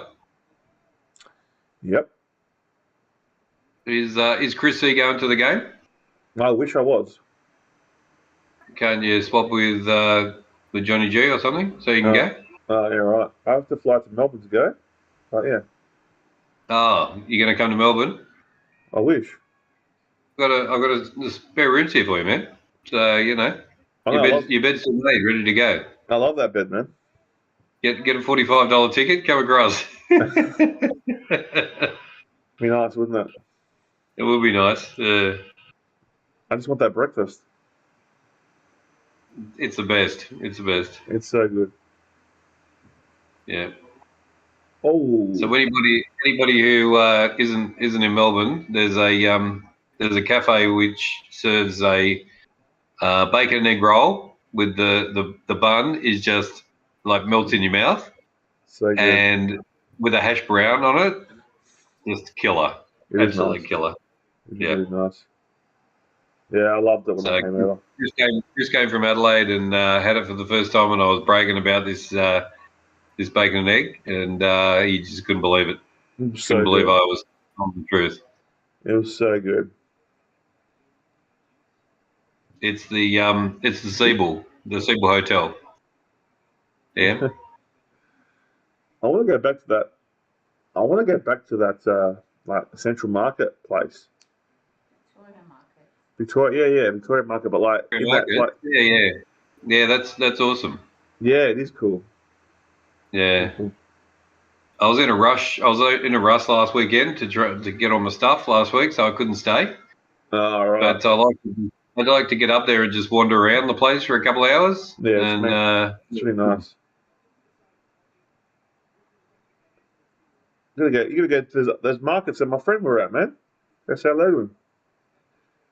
Yep. Is Chris C going to the game? I wish I was. Can't you swap with Johnny G or something so you can go? Yeah, right. I have to fly to Melbourne to go. But yeah. Oh, you're going to come to Melbourne? I wish. I've got a spare rooms here for you, man. So your bed's still made, ready to go. I love that bed, man. Get a $45 ticket, come across. Be nice, wouldn't it? It would be nice. I just want that breakfast. It's the best. It's so good. Yeah. Oh. So anybody who isn't in Melbourne, there's a cafe which serves a bacon and egg roll with the bun is just like melts in your mouth. So good. And with a hash brown on it, just killer. Absolutely nice. Killer. It's really nice. Yeah, I loved it when I came over. Chris came from Adelaide and had it for the first time, and I was bragging about this bacon and egg, and he just couldn't believe it. Couldn't believe I was telling the truth. It was so good. It's the Seabull, the Seabull Hotel. Yeah. I want to go back to that. Like Central Market place. Victoria Market, but like, that's awesome. Yeah, it is cool. Yeah, I was in a rush. Last weekend to get all my stuff last week, so I couldn't stay. Oh, right. But I I'd like to get up there and just wander around the place for a couple of hours. Yeah, And it's really nice. You gotta go to those markets that my friend were at, man. That's how hello to him.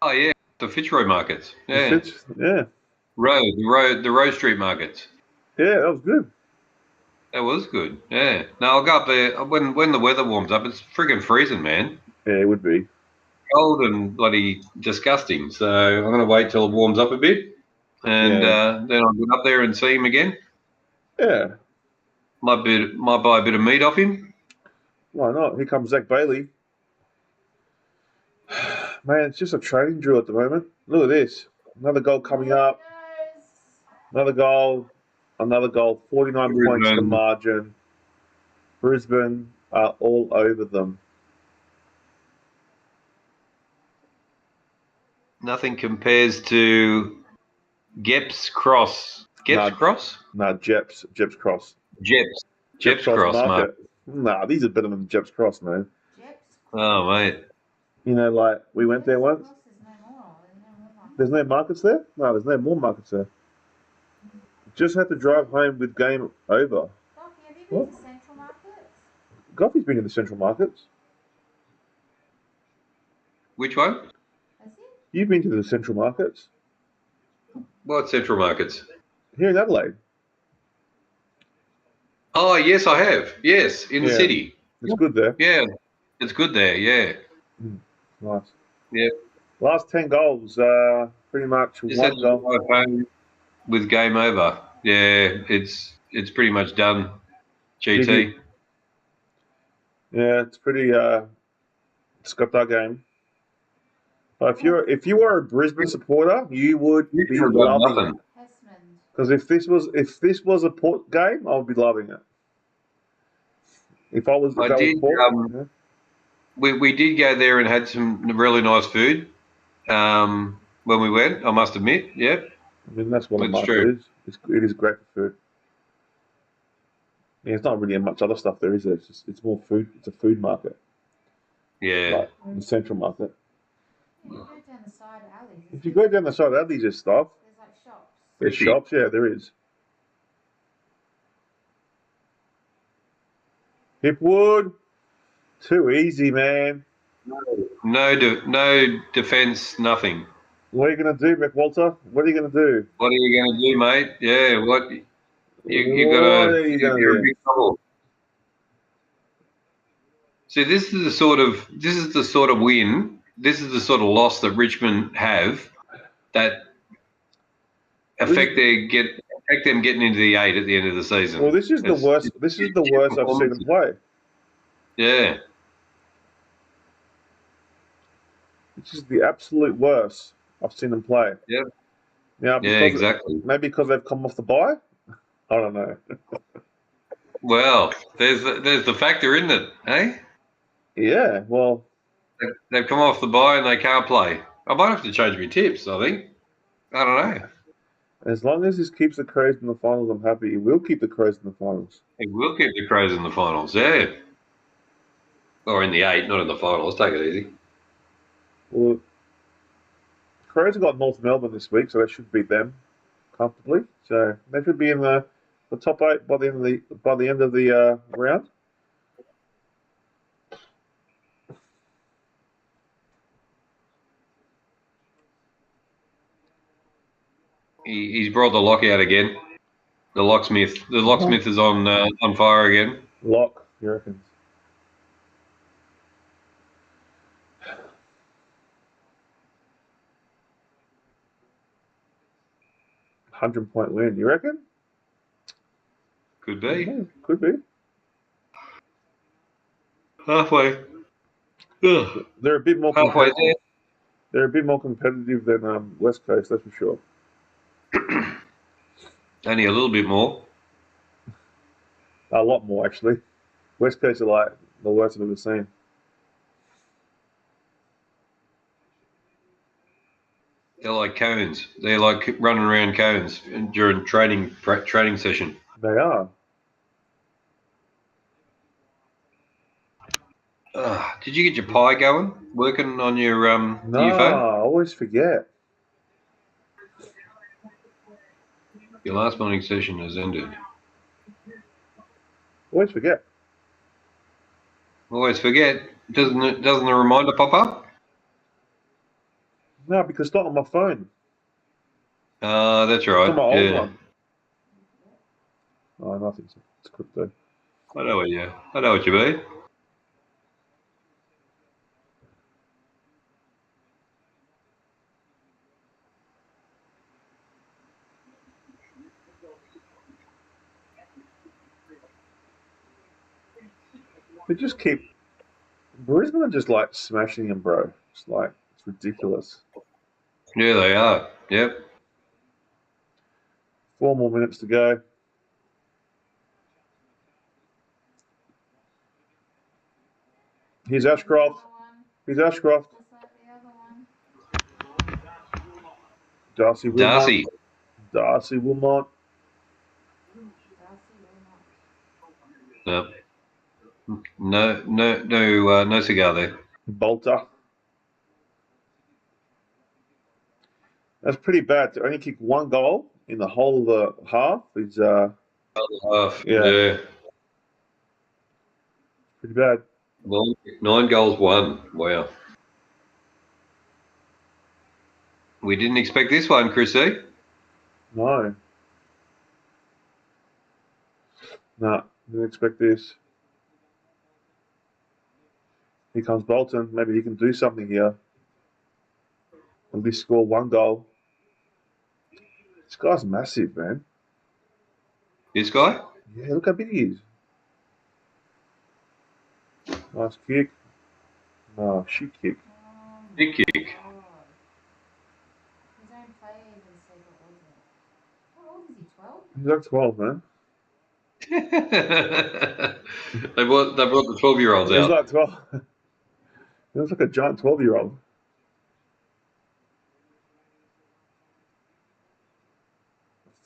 oh yeah, the Fitzroy markets. The Yeah, Fitch, yeah, the Row Street markets. yeah, that was good. That was good. Yeah. No, I'll go up there when the weather warms up. It's friggin' freezing, man. Yeah, it would be. Cold and bloody disgusting. So I'm going to wait till it warms up a bit, and Yeah, then I'll get up there and see him again. yeah. Might buy a bit of meat off him. Why not? Here comes Zach Bailey. Man, it's just a training drill at the moment. Look at this. Another goal coming up. Another goal. Another goal. 49 points the margin. Brisbane are all over them. Nothing compares to Gep's Cross. Gep's No. Cross? No, Jeps Cross. Jep's Cross, Market. Nah, these are better than Jeps Cross, man. Oh, mate. You know, like, we went there once. There's no markets there? No, there's no more markets there. Just had to drive home with game over. Have you been to Central Markets? Goffy's been in the Central Markets. Which one? Has he? You've been to the Central Markets. What Central Markets? Here in Adelaide. Oh, yes, I have. Yes, in the Yeah. city. It's good there. Yeah, it's good there, yeah. Nice. Yeah. Last 10 goals, pretty much Just had one to goal. drive home with game over. Yeah, it's pretty much done, GT. Yeah, it's pretty, it's got that game. But if you were a Brisbane supporter, you would be Richmond got loving nothing. it. Hesmond. Because if this was a Port game, I would be loving it. If that was Port, yeah. We did go there and had some really nice food when we went, I must admit. Yep. I mean, that's what a It's market true. is. It is great for food. Yeah, it's not really much other stuff there, is there? It's more food. It's a food market, Yeah. like the Central Market. Yeah, you go down the side alleys. If you go down the side of these, there's stuff. There's like shops. There's Footy. shops. Yeah, there is. Hipwood, too easy, man. No defence, nothing. What are you gonna do, McWalter? What are you gonna do? What are you going to do, mate? Yeah, what you What got are you gonna you're do? in big trouble. See, this is the sort of win. This is the sort of loss that Richmond have that affect them getting into the 8 at the end of the season. Well, this is the worst. This is the worst I've seen them play. Yeah. This is the absolute worst I've seen them play. Yeah. Now, Yeah, exactly. Maybe because they've come off the bye. I don't know. Well, there's the factor, isn't it? Eh? Yeah. Well, They've come off the bye and they can't play. I might have to change my tips, I think. I don't know. as long as this keeps the Crows in the finals, I'm happy. It will keep the Crows in the finals. It will keep the Crows in the finals, yeah. Or in the 8, not in the finals. Take it easy. Well, Crows have got North Melbourne this week, so they should beat them comfortably. So they should be in the top 8 by the end of the round. He's brought the lock out again. The locksmith is on fire again. Lock, you reckon? $100-point win, you reckon? Could be. Yeah, could be. Halfway. Ugh. They're a bit more Halfway competitive. there. They're a bit more competitive than West Coast, that's for sure. Only a little bit more. A lot more, actually. West Coast are like the worst I've ever seen. They're like cones. They're like running around cones during training session. They are. Did you get your pie going? Working on your No, your phone? I always forget. Your last morning session has ended. Always forget. Always forget. Doesn't the reminder pop up? No, because it's not on my phone. That's It's on my right. old Yeah. one. Oh, nothing. It's crypto. I know what you mean. They just keep. Brisbane are just like smashing them, bro. It's like, it's ridiculous. Yeah, they are. Yep. 4 more minutes to go. Here's Ashcroft. Here's Ashcroft. Just like the other one. Darcy Wilmot. Darcy. Darcy Wilmot. Darcy Wilmot. No. No cigar there. Bolter. That's pretty bad. To only kick 1 goal in the whole of the half is Yeah. pretty bad. 9 goals, 1. Wow. We didn't expect this one, Chrissy. No. No, didn't expect this. Here comes Bolton. Maybe he can do something here. At least score 1 goal. This guy's massive, man. This guy? Yeah, look how big he is. Nice kick. No, shit kick. Big kick. God. His own player even said what was it? How old is he? 12? He's like 12, man. they brought the 12-year-olds He's out. like 12. He looks like a giant 12-year-old.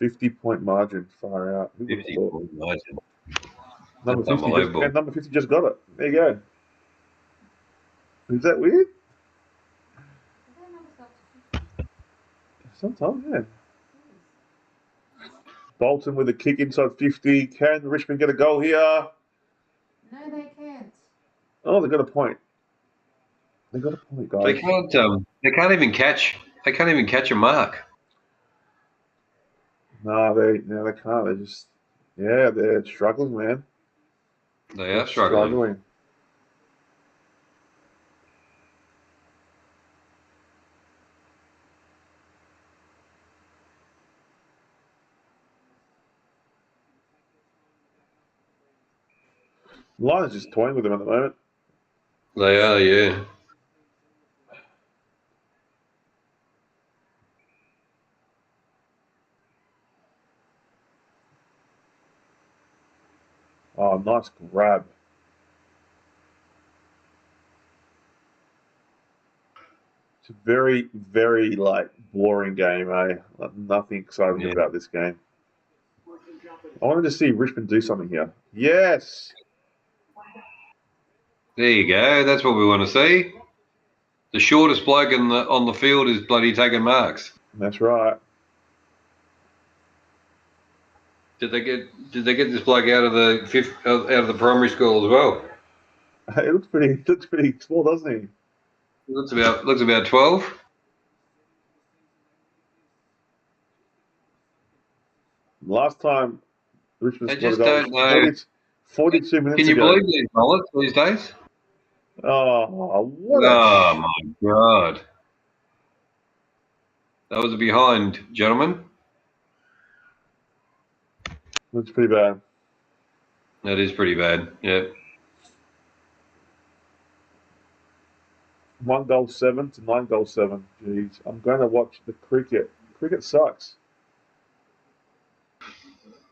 $50-point margin, far out. 50-point margin. Number That's 50 just, and number 50 just got it. There you go. Is that weird? That number's got to 50. Sometimes, yeah. Bolton with a kick inside 50. Can Richmond get a goal here? No, they can't. Oh, they got a point. They got a point, guys. They can't. They can't even catch. They can't even catch a mark. No, they can't. They just, yeah, they're struggling, man. They are struggling. Lions just toying with them at the moment. They are, yeah. Oh, nice grab. It's a very, very, like, boring game, eh? Like, nothing exciting about this game. I wanted to see Richmond do something here. Yes! There you go. That's what we want to see. The shortest bloke on the field is bloody taking marks. That's right. Did they get this bloke out of the primary school as well? It looks pretty small, doesn't he? Looks about 12. Last time Richmond I scored a just goal don't know. 42 minutes Can you ago. believe these bullets these days? Oh, what Oh my God! That was a behind, gentlemen. That's pretty bad. That is pretty bad. Yeah. 1 goal 7 to 9 goal 7. Jeez, I'm going to watch the cricket. Cricket sucks.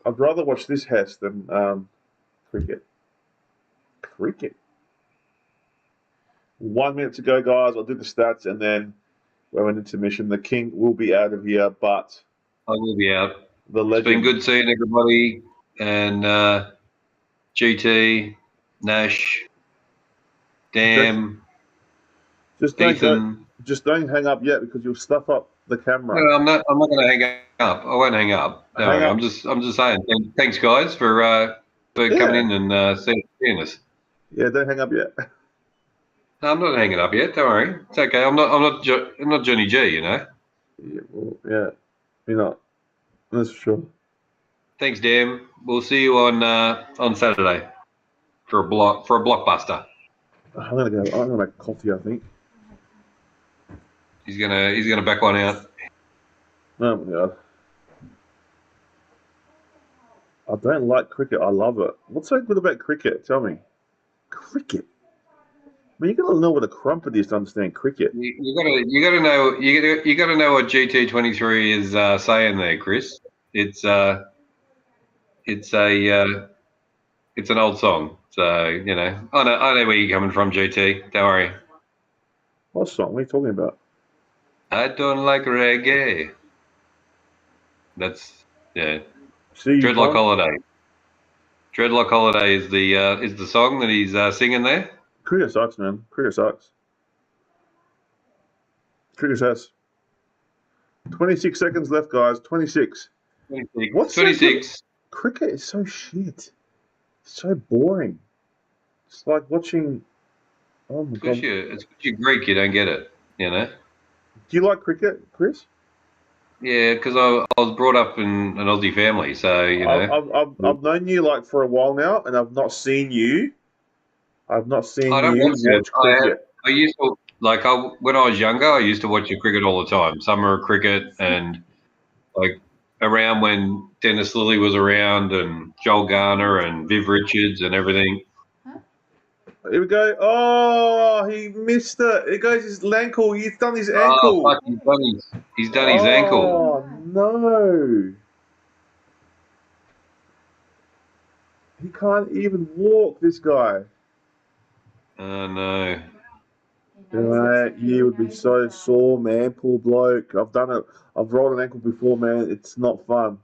I'd rather watch this Hess than cricket. Cricket. 1 minute to go, guys. I'll do the stats and then we went into mission. The King will be out of here, but I will be out. the It's legend. been good seeing everybody, and GT, Nash, Dam, Just don't Ethan. just don't hang up yet because you'll stuff up the camera. No, I'm not. I'm not going to hang up. I won't hang up. Don't Hang worry. up. I'm just saying. Thanks, guys, for coming in and seeing us. Yeah, don't hang up yet. No, I'm not hanging up yet. Don't worry. It's okay. I'm not Johnny G. You know. Yeah, well, yeah, you're not. That's for sure. Thanks, Dan. We'll see you on Saturday for a blockbuster. I'm gonna make coffee, I think. He's gonna back one out. Oh my god. I don't like cricket. I love it. What's so good about cricket? Tell me. Cricket. I mean, you gotta know what a crumpet is to understand cricket. You gotta know what GT23 is saying there, Chris. It's it's an old song, so you know. I know where you're coming from, GT. Don't worry. What song? What are you talking about? I don't like reggae. That's yeah. See you, Dreadlock Tom? Holiday. Dreadlock Holiday is the song that he's singing there. Cricket sucks, man. Cricket sucks. Cricket sucks. 26 seconds left, guys. 26. 26. What's 26. Cricket is so shit. It's so boring. It's like watching. Oh my god. It's because you're Greek, you don't get it, you know? Do you like cricket, Chris? Yeah, because I was brought up in an Aussie family, so, you know. I've known you like for a while now, and I've not seen you. I've not seen I don't you watch it. watch cricket. I used to, like, when I was younger, I used to watch the cricket all the time. Summer cricket and, like, around when Dennis Lilly was around and Joel Garner and Viv Richards and everything. Here we go. Oh, he missed it. It goes his ankle. He's done his ankle. Oh, fuck, he's done his ankle. Oh, no. He can't even walk, this guy. Oh, no. You would be so sore, man. Poor bloke. I've done it. I've rolled an ankle before, man. It's not fun.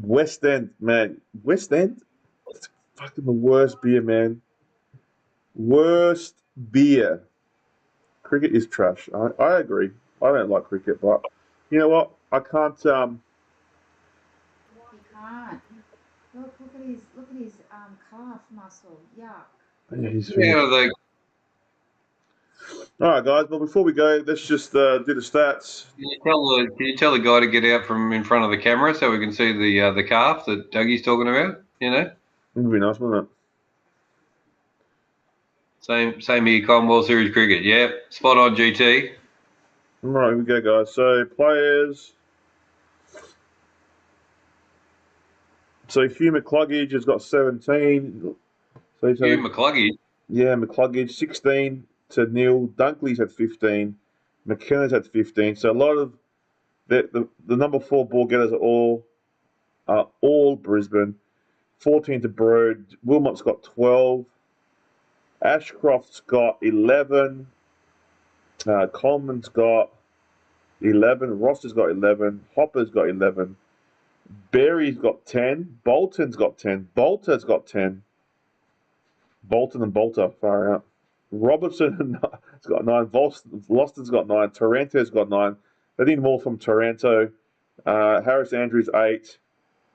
West End, man. West End? It's fucking the worst beer, man. Worst beer. Cricket is trash. I agree. I don't like cricket, but you know what? I can't. He can't. Look at his calf muscle. Yuck. Yeah, he's Yeah, All right, guys. Well, before we go, let's just do the stats. can you tell the guy to get out from in front of the camera so we can see the calf that Dougie's talking about? You know, It would be nice, wouldn't it? same here. Commonwealth Series cricket. Yeah, spot on, GT. All right, here we go, guys. So players. So Hugh McCluggage has got 17. So he's Hugh McCluggage. Yeah, McCluggage 16 to nil. Dunkley's had 15. McKenna's had 15. So a lot of the number 4 ball getters are all Brisbane. 14 to Broad. Wilmot's got 12. Ashcroft's got 11. Coleman's got 11. Ross's got 11. Hopper's got 11. Berry's got 10. Bolton's got 10. Bolter's got 10. Bolton and Bolter, far out. Robertson has got 9. Loston's got 9. Taranto's got 9. They need more from Taranto. Harris Andrews 8.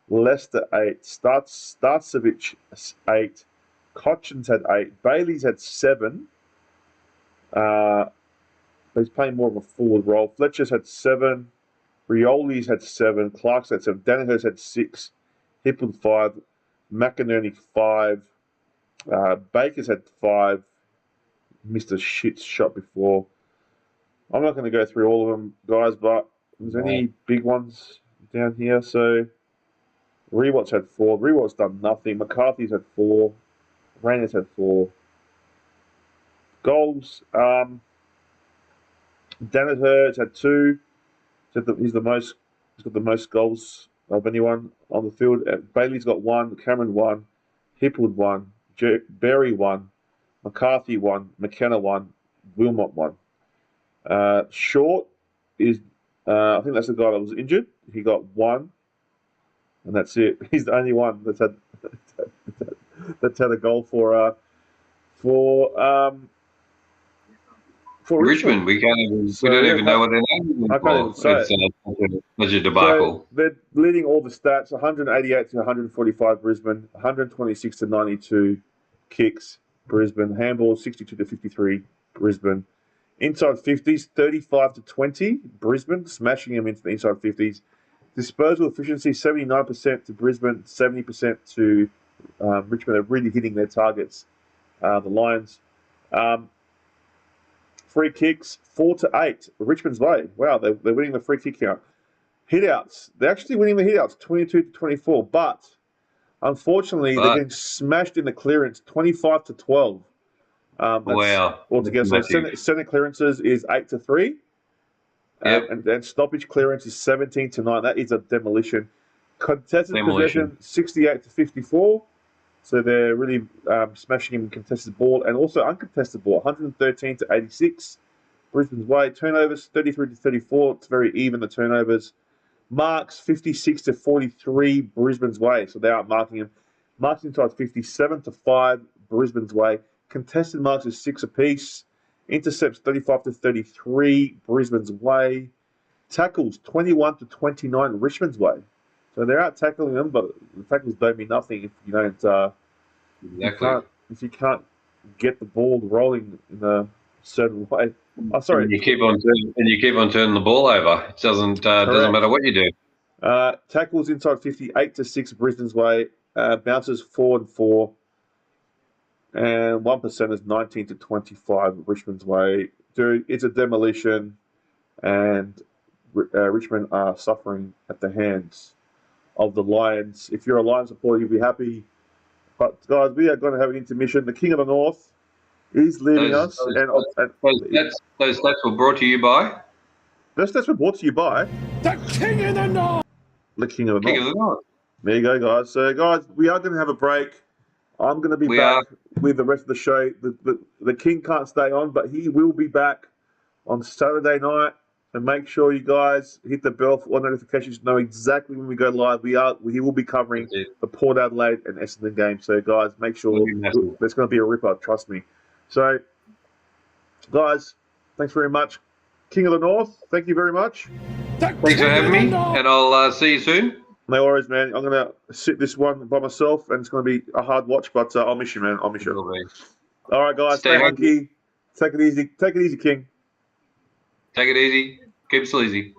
Leicester 8. Starcevic 8. Cochin's had 8. Bailey's had 7. But he's playing more of a forward role. Fletcher's had 7. Rioli's had 7. Clark's had 7. Danaher's had 6. Hipple 5. McInerney 5. Baker's had 5. Missed a shit shot before. I'm not going to go through all of them, guys, but there's any big ones down here. So Rewatt's had 4. Rewatt's done nothing. McCarthy's had 4. Rainer's had 4. Goals. Danaher's had 2. He's got the most goals of anyone on the field. Bailey's got 1. Cameron 1. Hipwood 1. Berry 1. McCarthy 1. McKenna 1. Wilmot 1. Short is, I think that's the guy that was injured. He got 1, and that's it. He's the only one that's had a goal for For Richmond, we don't even know what their name is. I can't even say it's such a debacle. So they're leading all the stats: 188 to 145 Brisbane, 126 to 92 kicks Brisbane, handball 62 to 53 Brisbane, inside 50s 35 to 20 Brisbane, smashing them into the inside 50s. Disposal efficiency 79% to Brisbane, 70% to Richmond. They're really hitting their targets. The Lions. Free kicks 4 to 8 Richmond's way. Wow, they're winning the free kick count. Hitouts, they're actually winning the hitouts 22 to 24, but unfortunately they're getting smashed in the clearance 25 to 12. Wow. Altogether, so center clearances is 8 to 3. Yep. And stoppage clearance is 17 to 9. That is a demolition. Contested possession 68 to 54. So they're really smashing him in contested ball and also uncontested ball, 113 to 86. Brisbane's way. Turnovers, 33 to 34. It's very even, the turnovers. Marks, 56 to 43, Brisbane's way. So they are marking him. Marks inside 57 to 5, Brisbane's way. Contested marks is 6 apiece. Intercepts, 35 to 33, Brisbane's way. Tackles, 21 to 29, Richmond's way. So they're out tackling them, but the tackles don't mean nothing if you don't. If you can't get the ball rolling in a certain way. Oh, sorry. And you keep on turning the ball over. It doesn't matter what you do. Tackles inside 58 to 6, Brisbane's way. Bounces 4 and 4, and 1% is 19 to 25, Richmond's way. Dude, it's a demolition, and Richmond are suffering at the hands of the Lions. If you're a Lions supporter, you'll be happy. But guys, we are going to have an intermission. The King of the North is leaving us. Those stats were brought to you by? Those stats were brought to you by The King of the North. The King of the King of the North. There you go, guys. So, guys, we are going to have a break. I'm going to be back with the rest of the show. The King can't stay on, but he will be back on Saturday night. And make sure you guys hit the bell for all notifications to know exactly when we go live. He will be covering the Port Adelaide and Essendon game. So, guys, make sure there's going to be a ripper. Trust me. So, guys, thanks very much. King of the North, thank you very much. Thanks for having me, and I'll see you soon. No worries, man. I'm going to sit this one by myself, and it's going to be a hard watch, but I'll miss you, man. I'll miss you. All right, guys, stay hunky. Take it easy. Take it easy, King. Take it easy. Keep it sleazy.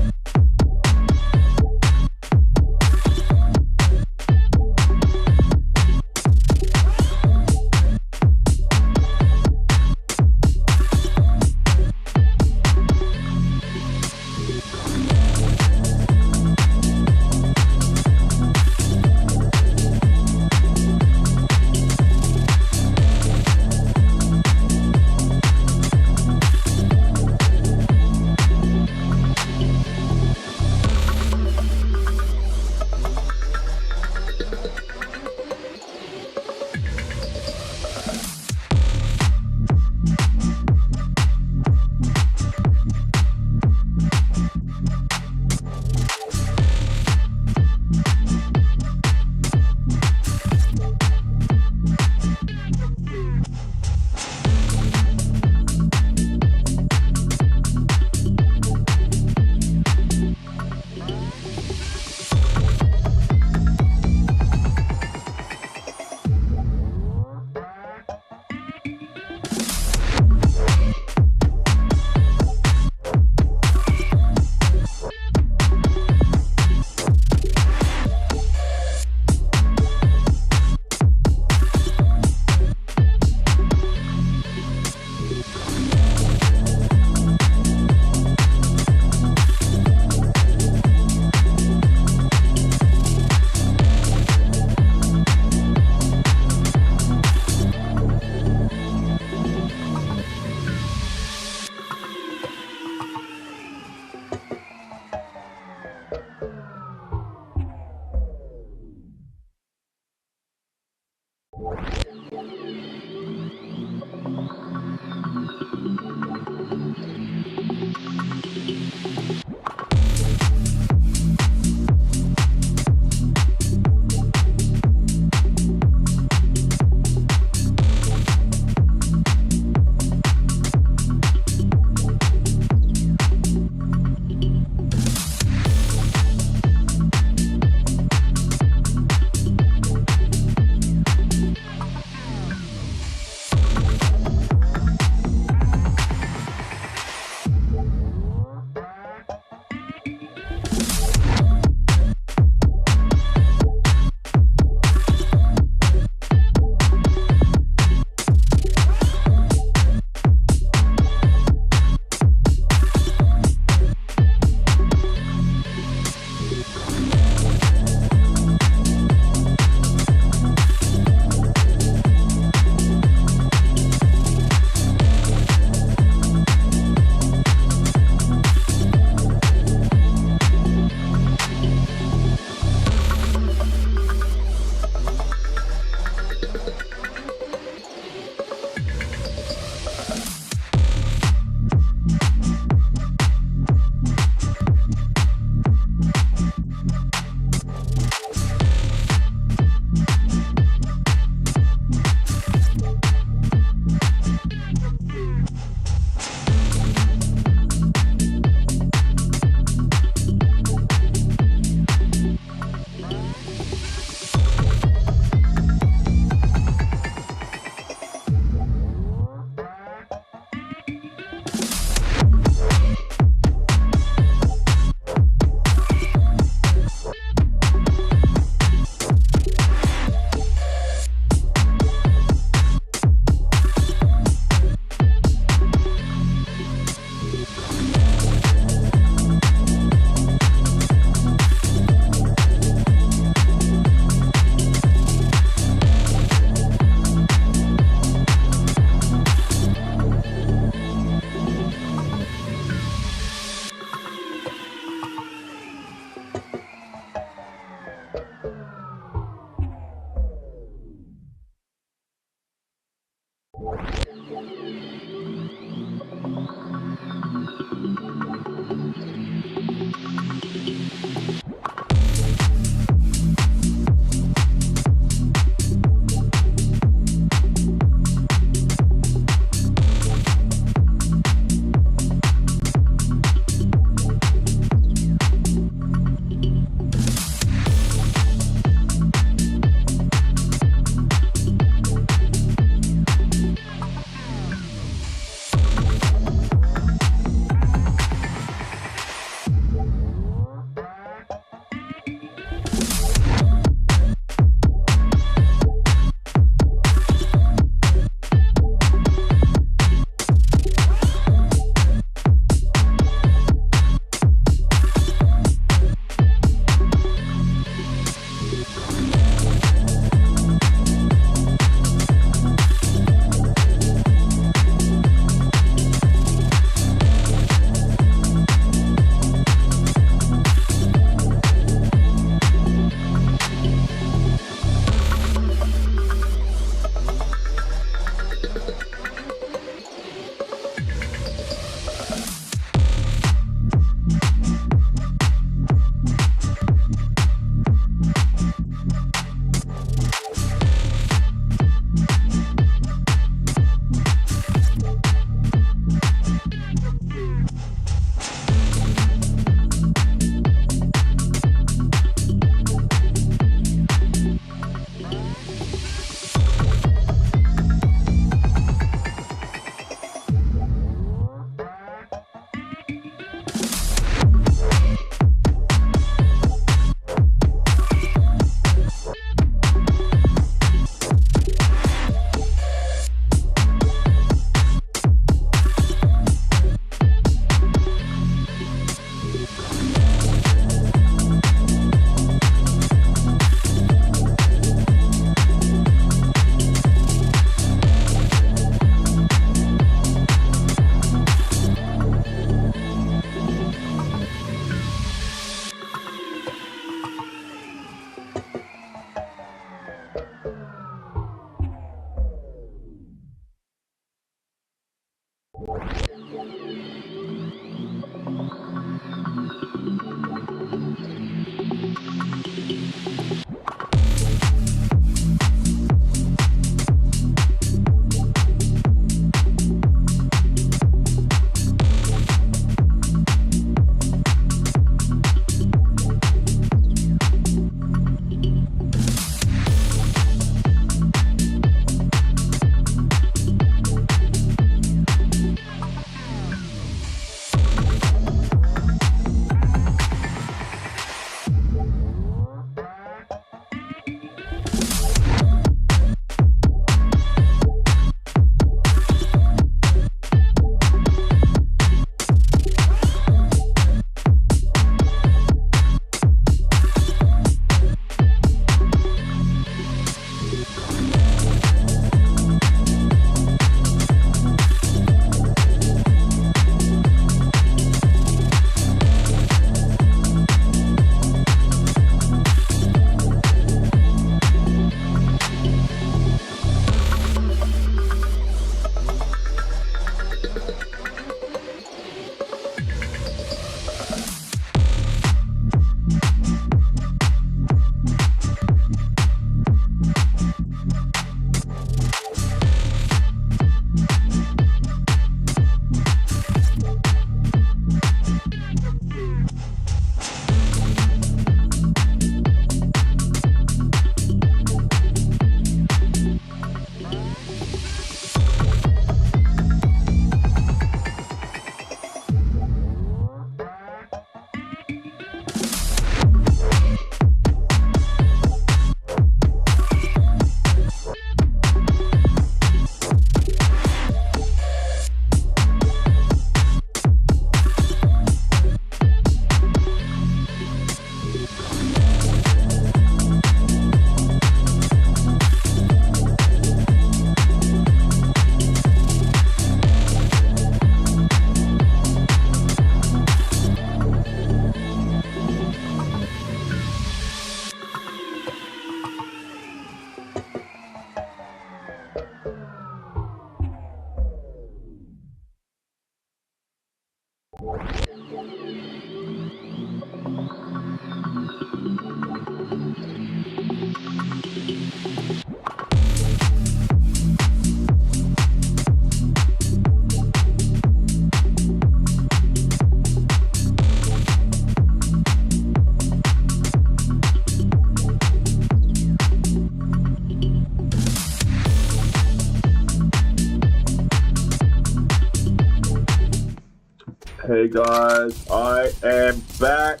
Hey guys, I am back.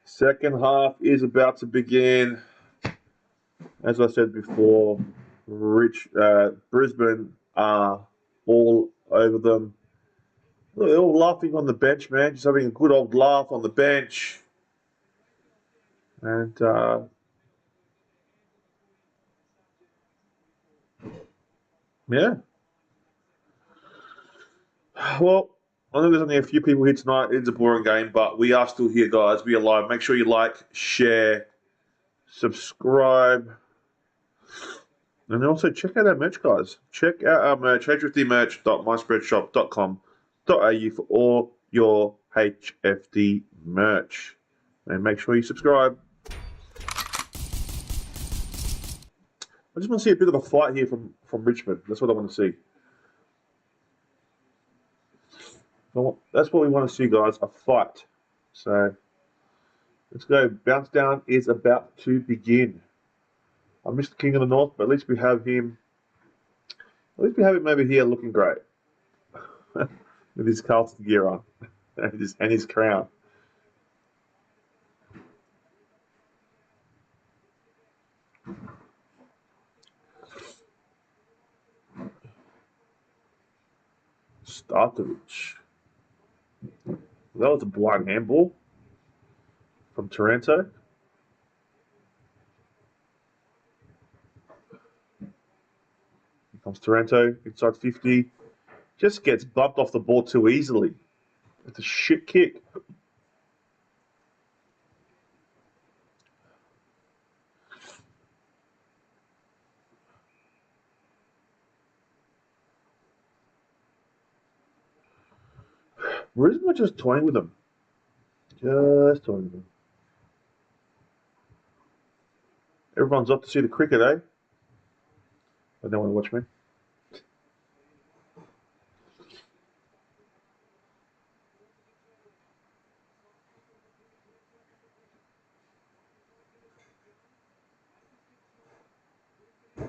Second half is about to begin. As I said before, Brisbane are all over them. Look, they're all laughing on the bench, man. Just having a good old laugh on the bench. And yeah. Well, I know there's only a few people here tonight. It's a boring game, but we are still here, guys. We are live. Make sure you like, share, subscribe. And also check out our merch, guys. Check out our merch, hfdmerch.myspreadshop.com.au for all your HFD merch. And make sure you subscribe. I just want to see a bit of a fight here from Richmond. That's what I want to see. That's what we want to see, guys, a fight. So let's go. Bounce down is about to begin. I missed the King of the North, but at least we have him. At least we have him over here looking great. With his Carlton gear on. and his crown. Startovich. That was a blind handball from Taranto. Here comes Taranto, inside 50. Just gets bumped off the ball too easily. It's a shit kick. Brisbane are just toying with them. Just toying with them. Everyone's off to see the cricket, eh? They don't want to watch me.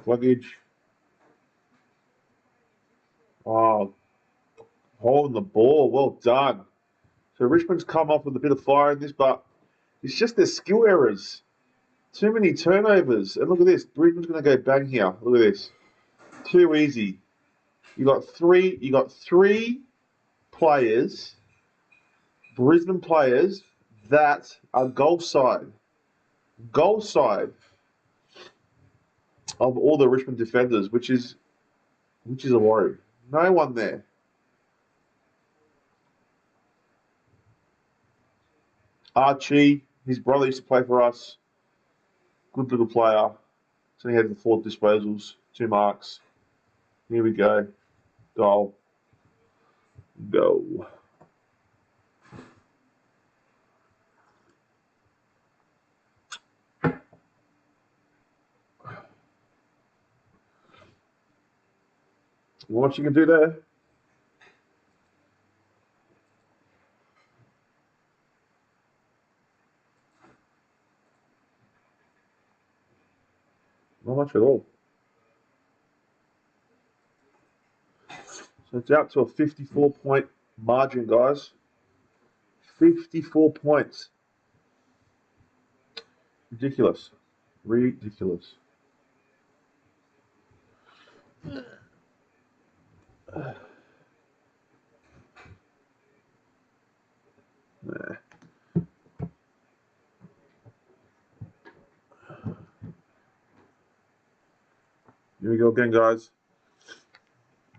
Luggage. Oh, holding the ball. Well done. So Richmond's come off with a bit of fire in this, but it's just their skill errors. Too many turnovers. And look at this. Brisbane's going to go bang here. Look at this. Too easy. You got three players, Brisbane players, that are goal side of all the Richmond defenders, which is a worry. No one there. Archie, his brother used to play for us. Good little player. So he had the 4 disposals, 2 marks. Here we go. Goal. Go. What you can do there? Not much at all. So it's out to a 54-point margin, guys. 54 points. Ridiculous. Ridiculous. Nah. Here we go again, guys.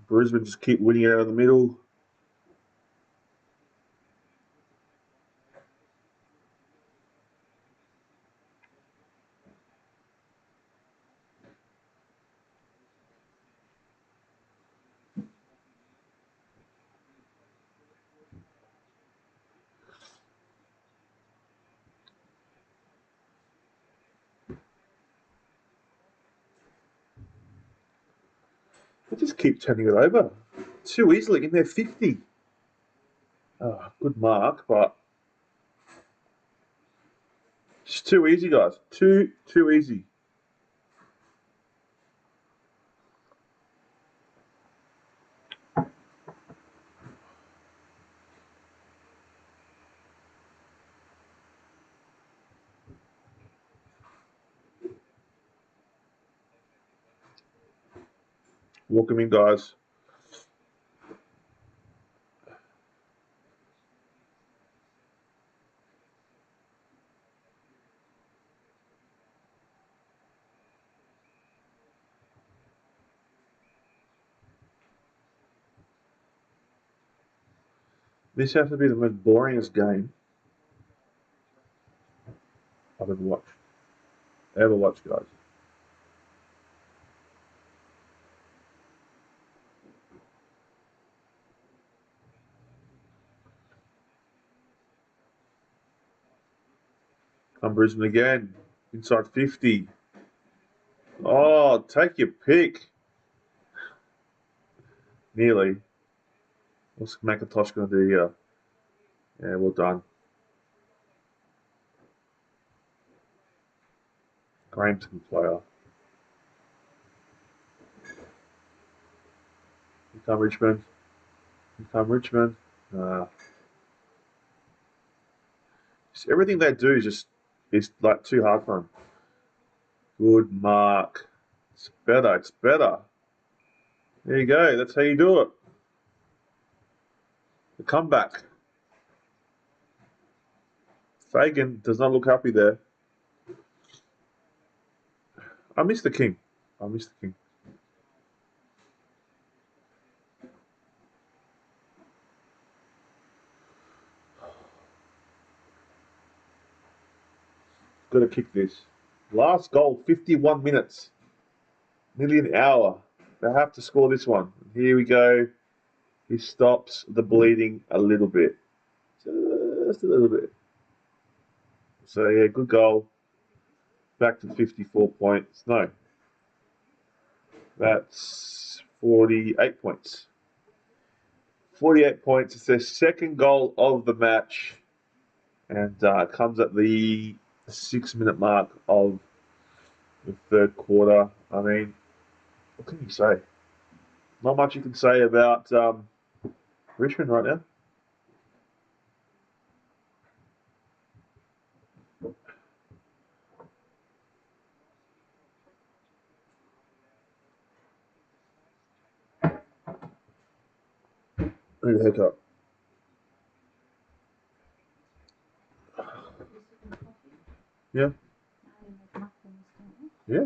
Brisbane just keep winning it out of the middle. They just keep turning it over too easily in their 50. Oh, good mark, but it's too easy, guys. Too easy. Walk them in, guys. This has to be the most boringest game I've ever watched, guys. Come Brisbane again. Inside 50. Oh, take your pick. Nearly. What's McIntosh going to do here? Yeah, well done. Graham's good player. Here come Richmond. Here come Richmond. Everything they do is like too hard for them. Good mark. It's better. It's better. There you go. That's how you do it. The comeback. Fagan does not look happy there. I miss the king. I miss the king. Got to kick this. Last goal, 51 minutes. Nearly an hour. They have to score this one. Here we go. He stops the bleeding a little bit. Just a little bit. So, yeah, good goal. Back to 54 points. No. That's 48 points. 48 points. It's their second goal of the match. And comes at the 6-minute mark of the third quarter. I mean, what can you say? Not much you can say about Richmond right now. I need a haircut. Yeah. Yeah.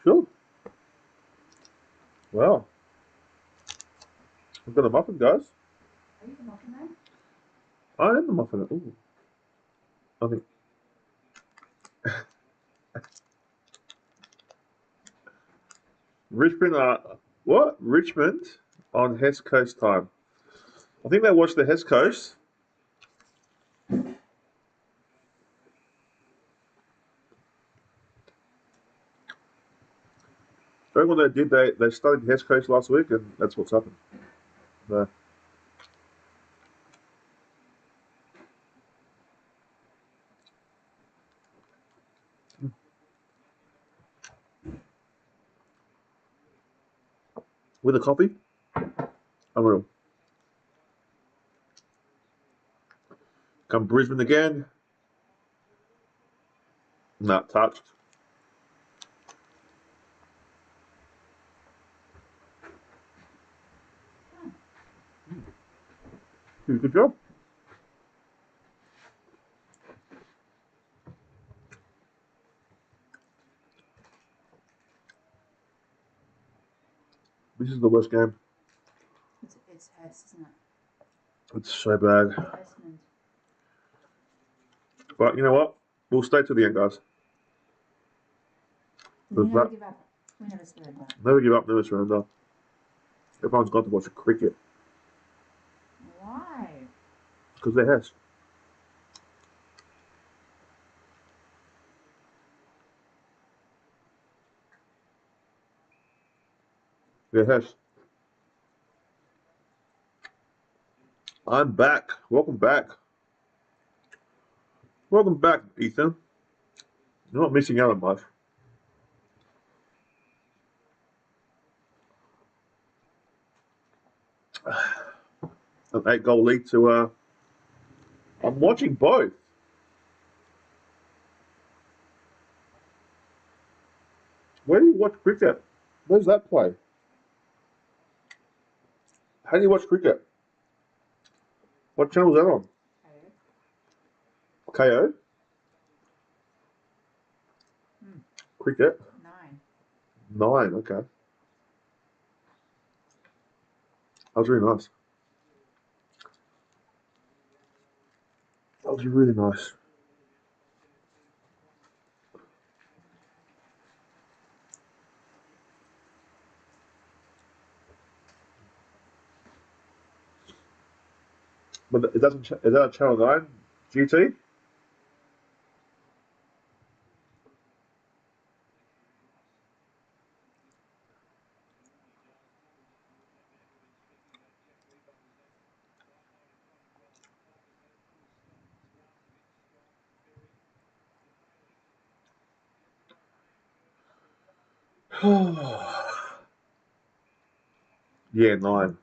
Sure. Wow. I've got a muffin, guys. Are you the muffin man? I am the muffin. Ooh. I think. Richmond what? Richmond on Hess Coast time. I think they watched the Hess Coast. I think what they did, they studied Hess Coast last week, and that's what's happened. So, with a coffee, unreal. Come Brisbane again. Not touched. Good job. This is the worst game. It's Hess, isn't it? It's so bad. Hessman. But you know what? We'll stay to the end, guys. We Does never that- give up. We never surrender. Never give up, never surrender. Everyone's got to watch the cricket Why? because they're Hess. They're Hess. I'm back. Welcome back. Welcome back, Ethan. You're not missing out on much. An 8-goal lead to. I'm watching both. Where do you watch cricket? Where's that play? How do you watch cricket? What channel is that on? KO? Cricket? 9, okay. That was really nice. That was really nice. But it doesn't. Is that a Channel 9 GT? Yeah, 9.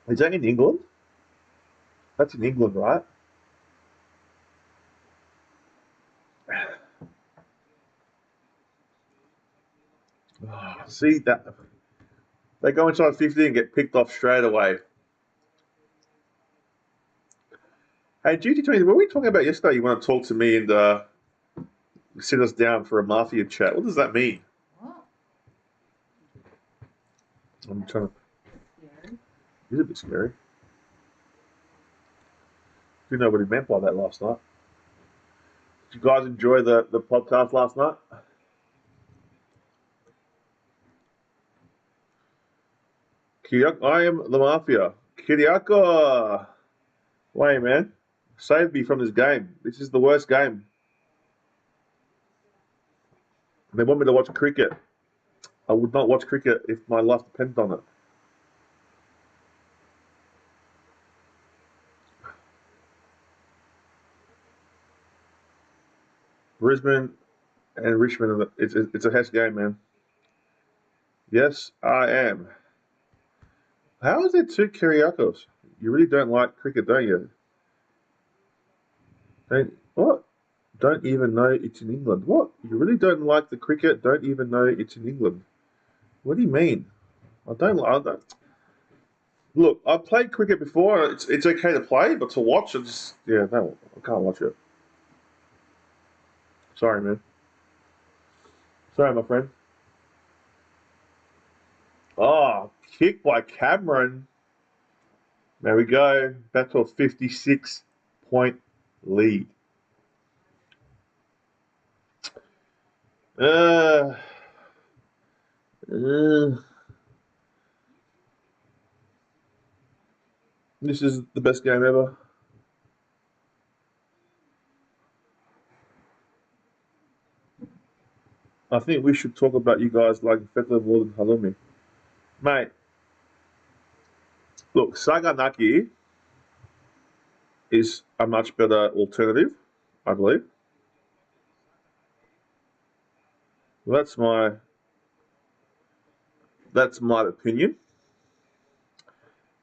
Is that in England? That's in England, right? See that they go inside 50 and get picked off straight away. Hey, GT20, what were we talking about yesterday? You want to talk to me and sit us down for a mafia chat? What does that mean? What? I'm trying to. Scary. It's a bit scary. Didn't know what he meant by that last night. Did you guys enjoy the podcast last night? Kiriako, I am the Mafia. Kiriako! Wait, man. Save me from this game. This is the worst game. They want me to watch cricket. I would not watch cricket if my life depended on it. Brisbane and Richmond, it's a Hess game, man. Yes, I am. How is there two Kiriakos? You really don't like cricket, don't you? What? Don't even know it's in England. What? You really don't like the cricket? Don't even know it's in England. What do you mean? I don't. Look, I've played cricket before. It's okay to play, but to watch, no, I can't watch it. Sorry, man. Sorry, my friend. Oh, kick by Cameron. There we go. Back to a 56-point lead. This is the best game ever. I think we should talk about you guys like Feta more than Halloumi. Mate, look, Saganaki is a much better alternative, I believe. That's my opinion.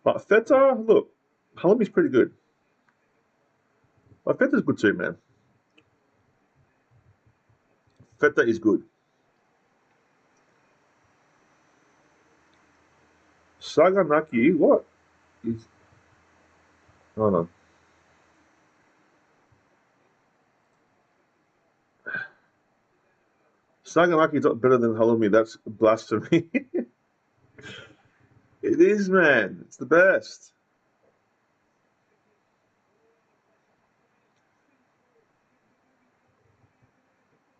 But Feta, look, Halloumi's pretty good. But Feta's good too, man. Feta is good. Saganaki, what is... Hold on. Saganaki's not better than Halloumi. That's blasphemy. It is, man. It's the best.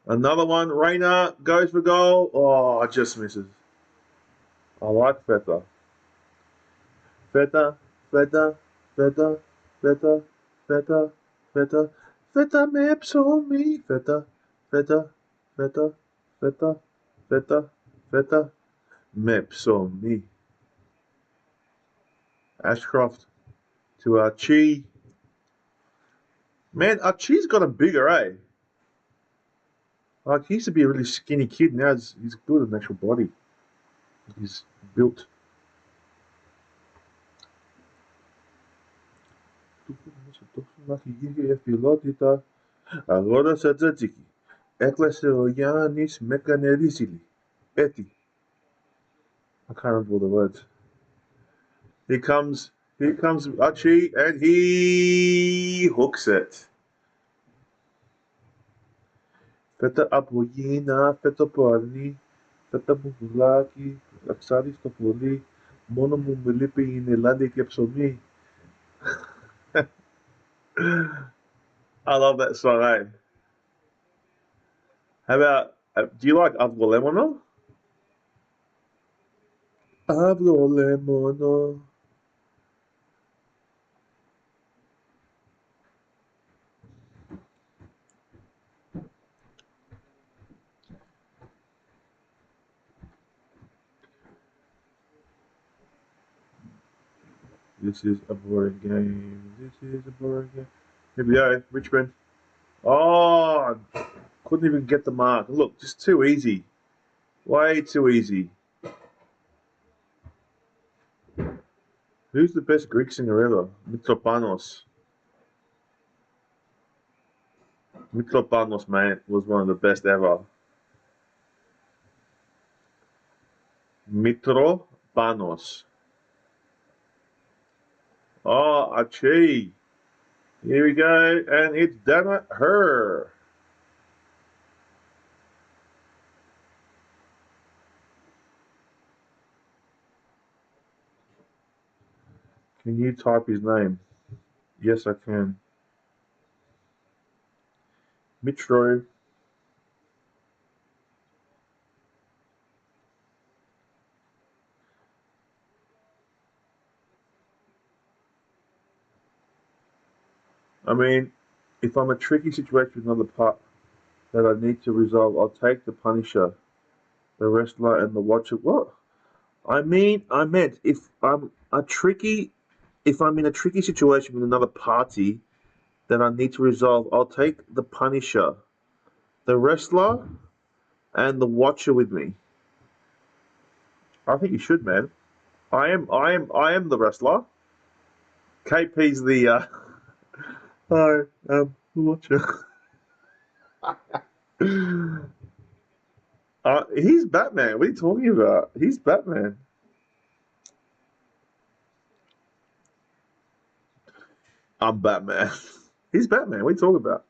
Another one. Reina goes for goal. Oh, just misses. I like Feta. Feta, Feta, Feta, Feta, Feta, Feta, Feta maps on me. Feta, Feta, Feta, Feta, Feta, Feta, maps on me. Ashcroft to Archie. Man, Archie's gotten bigger, eh? Like, he used to be a really skinny kid. Now he's good in actual body. He's built. Agora Sadzadziki. Έκλασε ο Γιάννης με κανερίσιλη. Eti. I can't remember all the words. Here comes Archie, and he hooks it. Φέτα από Γίνα, φέτα από Αρνή, φέτα από βουλάκι, λαξάρι στο πολύ, μόνο μου με λείπει η Ελλάδια και ψωμί. I love that song, eh? How about, do you like Avgolemono? Avgolemono. This is a boring game. This is a boring game. Here we go, Richmond. Oh, couldn't even get the mark. Look, just too easy. Way too easy. Who's the best Greek singer ever? Mitropanos. Mitropanos, man, was one of the best ever. Mitropanos. Oh, Archie. Here we go, and it's Dana Her. Can you type his name? Yes, I can. Mitro. I mean, if I'm a tricky situation with another part that I need to resolve, I'll take the Punisher, the wrestler, and the watcher. What? I meant if I'm in a tricky situation with another party that I need to resolve, I'll take the Punisher, the wrestler, and the watcher with me. I think you should, man. I am the wrestler. KP's the the watcher. He's Batman. What are you talking about? He's Batman. I'm Batman. He's Batman. What are you talking about?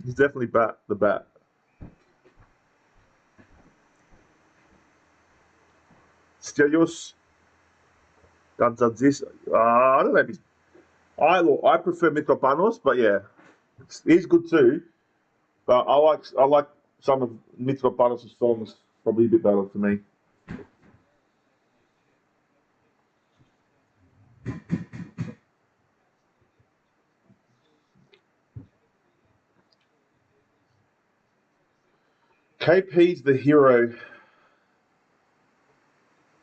He's definitely the Bat. Stelios. I don't know if he's. I prefer Mitropanos, but yeah, he's good too. But I like some of Mitropanos' songs probably a bit better for me. KP's the hero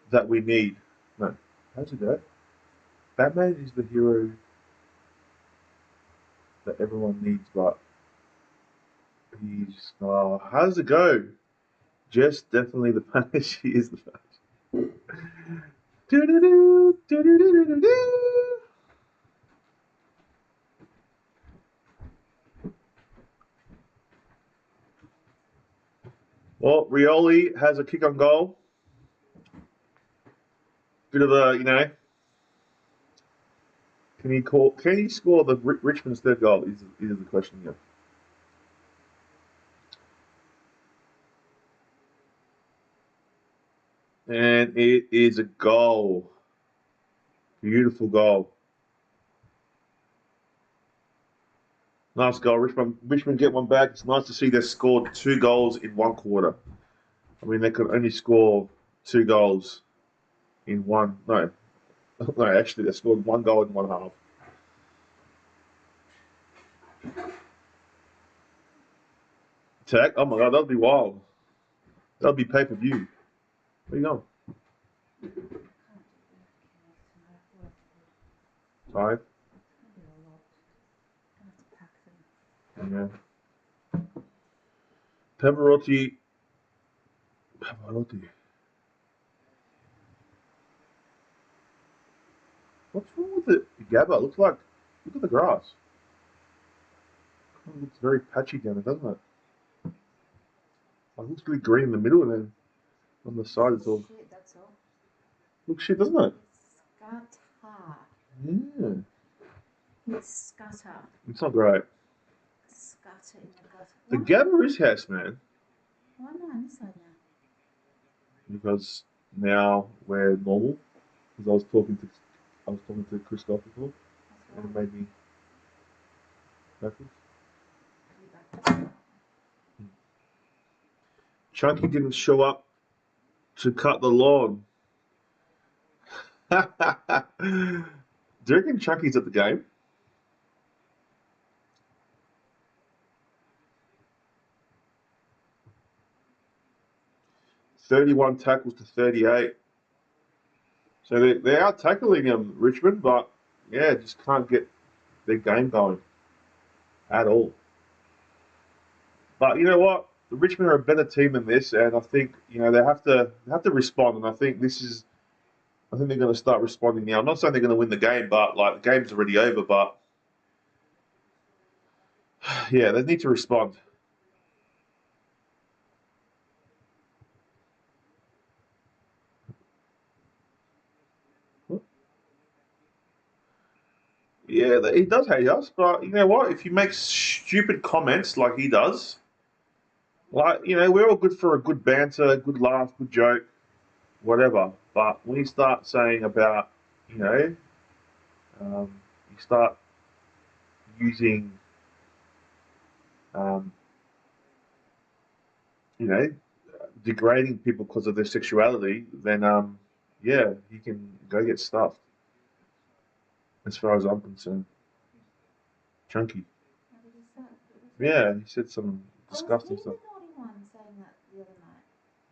that we need. No, how's it go? Batman is the hero that everyone needs, but he's. How does it go? Jess definitely the Punish. He is the Punish. Do-do-do, do-do-do-do-do. Well, Rioli has a kick on goal. Bit of a, can he score the Richmond's third goal? Is the question here. And it is a goal. Beautiful goal. Nice goal. Richmond get one back. It's nice to see they scored 2 goals in 1 quarter. I mean, they could only score 2 goals in one. No, actually, they scored 1 goal in 1 half. Tag? Oh my god, that'd be wild. That'd be pay-per-view. Where you going? Tired? Yeah. Pavarotti. What's wrong with the Gabba? Look at the grass. It looks very patchy down there, doesn't it? It looks really green in the middle and then on the side it's all. Shit, that's all. Looks shit, doesn't it? Scatter. Yeah. It's scatter. It's not great. Scatter in the gutter. The Gabba is house, man. Why am I on this side now? Because now we're normal. Because I was talking to Christoph before, and it made me backwards. Chunky didn't show up to cut the lawn. Do you reckon Chunky's at the game? "31 tackles to 38. So they are tackling Richmond, but yeah, just can't get their game going at all. But you know what? The Richmond are a better team than this, and I think they have to respond. And I think they're going to start responding now. I'm not saying they're going to win the game, but like the game's already over. But yeah, they need to respond. Yeah, he does hate us, but you know what? If you make stupid comments like he does, we're all good for a good banter, good laugh, good joke, whatever. But when you start saying about, you start using, degrading people because of their sexuality, then, yeah, you can go get stuffed. as far as I'm concerned. Chunky. How did he say? Yeah, he said some disgusting Was he stuff the naughty one saying that the other night?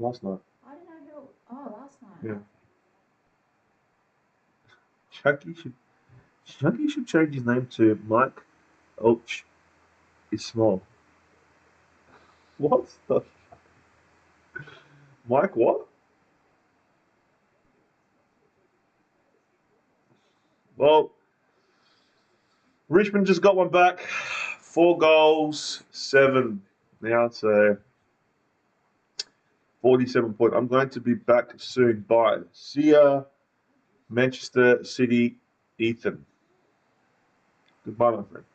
last night. I don't know who. Oh, last night. Yeah. Chunky should change his name to Mike Oach is small. What the? Mike what? Well, Richmond just got one back. 4 goals, 7 now, so 47 points. I'm going to be back soon. Bye. See ya, Manchester City, Ethan. Goodbye, my friend.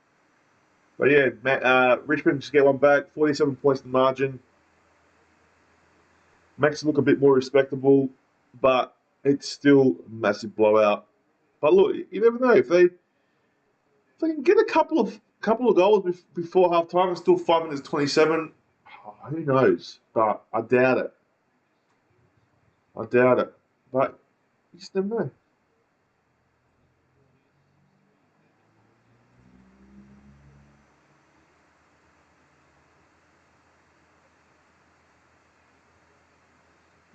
But yeah, Richmond just get one back. 47 points in the margin. Makes it look a bit more respectable, but it's still a massive blowout. But look, you never know if they can get a couple of goals before half time and still 5 minutes 27. Oh, who knows? But I doubt it. But you just never know.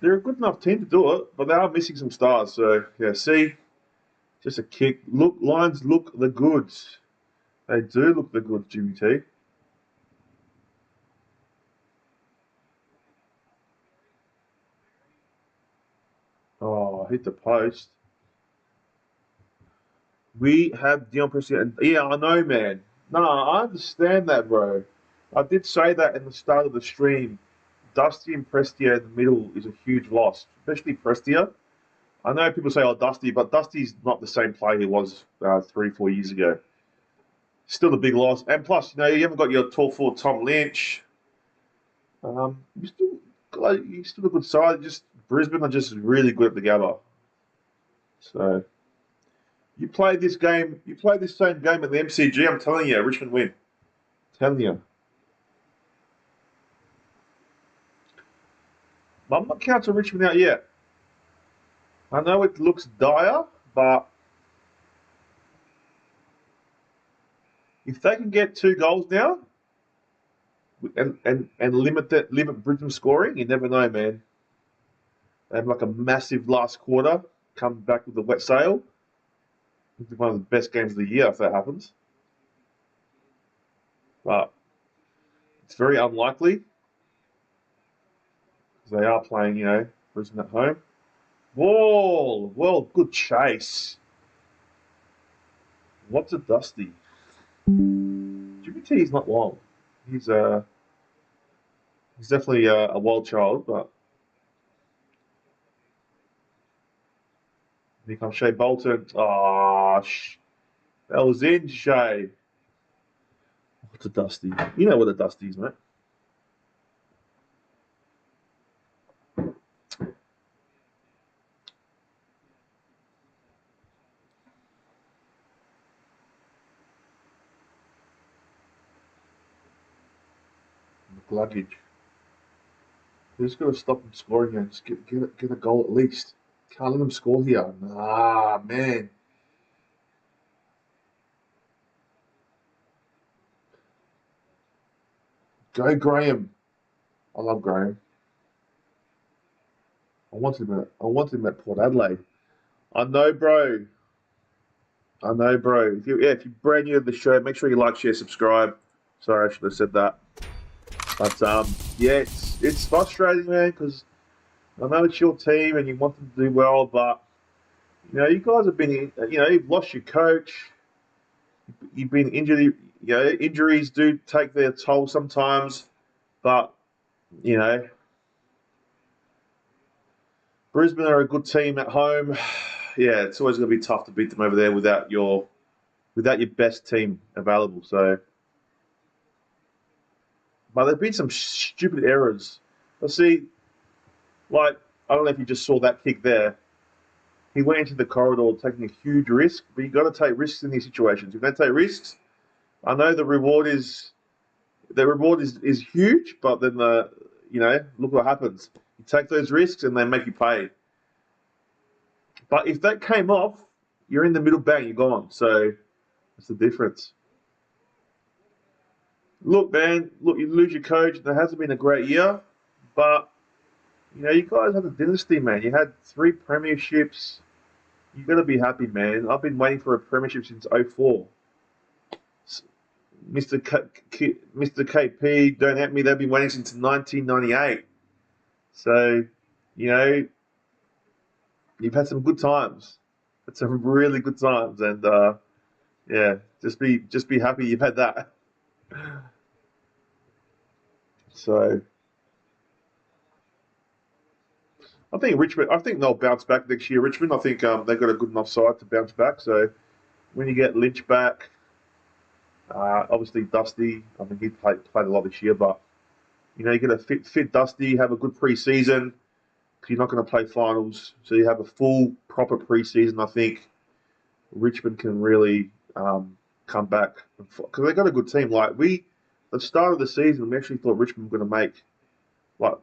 They're a good enough team to do it, but they are missing some stars. So yeah, see, just a kick. Look, Lions look the goods. They do look the goods, GBT. Oh, hit the post. We have Dion Prestia. Yeah, I know, man. No, I understand that, bro. I did say that in the start of the stream. Dusty and Prestia in the middle is a huge loss, especially Prestia. I know people say, oh, Dusty, but Dusty's not the same player he was 3-4 years ago. Still a big loss. And plus, you haven't got your tall forward Tom Lynch. You still a good side. Just Brisbane are just really good at the Gabba. So you play this same game at the MCG. I'm telling you, Richmond win. Telling you. But I'm not counting Richmond out yet. I know it looks dire, but if they can get 2 goals now and limit Brisbane scoring, you never know, man. They have like a massive last quarter, come back with a wet sail. It'll be one of the best games of the year if that happens. But it's very unlikely because they are playing, Brisbane at home. Whoa! Well, good chase. What's a Dusty? GBT is not long. He's definitely a wild child, but here comes Shea Bolton. Oh, that was in, Shea. What's a Dusty? You know what a Dusty is, mate. Luggage. They're just going to stop them scoring here. Just get a goal at least. Can't let them score here. Nah, man. Go, Graham. I love Graham. I wanted him at Port Adelaide. I know, bro. If you're brand new to the show, make sure you like, share, subscribe. Sorry, I should have said that. But yeah, it's frustrating, man, because I know it's your team and you want them to do well, but you guys have been, you've lost your coach. You've been injured. Injuries do take their toll sometimes, but Brisbane are a good team at home. Yeah, it's always going to be tough to beat them over there without your best team available. So, but there've been some stupid errors. Let's see, I don't know if you just saw that kick there. He went into the corridor taking a huge risk, but you've got to take risks in these situations. If you don't take risks, I know the reward is huge, but then look what happens. You take those risks and they make you pay. But if that came off, you're in the middle, bang, you're gone. So that's the difference. Look, man, you lose your coach. There hasn't been a great year, but you guys had a dynasty, man. You had 3 premierships. You got to be happy, man. I've been waiting for a premiership since '04. Mr. KP, don't at me. They've been waiting since 1998. So, you've had some good times. Had some really good times, and yeah, just be happy you've had that. So, I think they'll bounce back next year. Richmond, I think they've got a good enough side to bounce back. So, when you get Lynch back, obviously Dusty. I mean, he played a lot this year, but you get a fit Dusty, have a good pre-season. You're not going to play finals, so you have a full, proper pre-season. I think Richmond can really come back because they got a good team. Like at the start of the season, we actually thought Richmond were going to make, like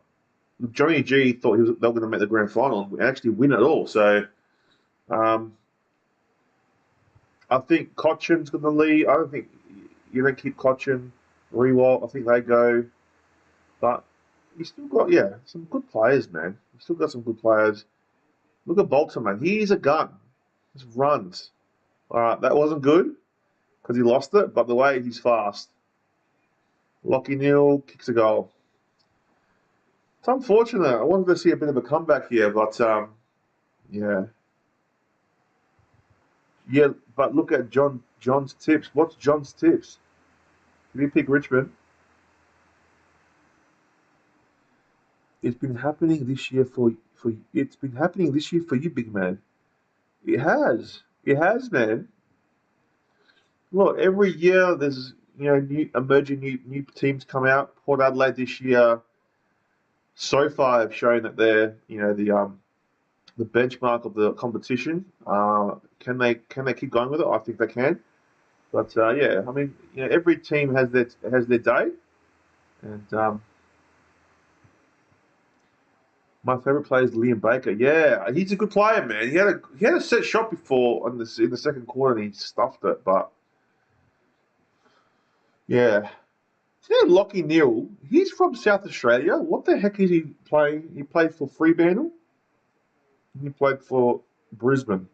Johnny G thought they were going to make the grand final and actually win it all. So I think Cochin's going to lead. I don't think you don't keep Cochin, Rewalt. I think they go, but you still got some good players, man. You still got some good players. Look at Bolton, man. He's a gun. Just runs. All right, that wasn't good because he lost it, but the way he's fast. Lockie Neal kicks a goal. It's unfortunate. I wanted to see a bit of a comeback here, but yeah. Yeah, but look at John's tips. What's John's tips? Did he pick Richmond? It's been happening this year for it's been happening this year for you, big man. It has. It has, man. Look, every year there's new emerging new teams come out. Port Adelaide this year so far have shown that they're the benchmark of the competition. Can they keep going with it? I think they can. But yeah, I mean, every team has their day, and my favorite player is Liam Baker. Yeah, he's a good player, man. He had a set shot before in the second quarter and he stuffed it, but yeah. Lockie Neal, he's from South Australia. What the heck is he playing? He played for Fremantle. He played for Brisbane.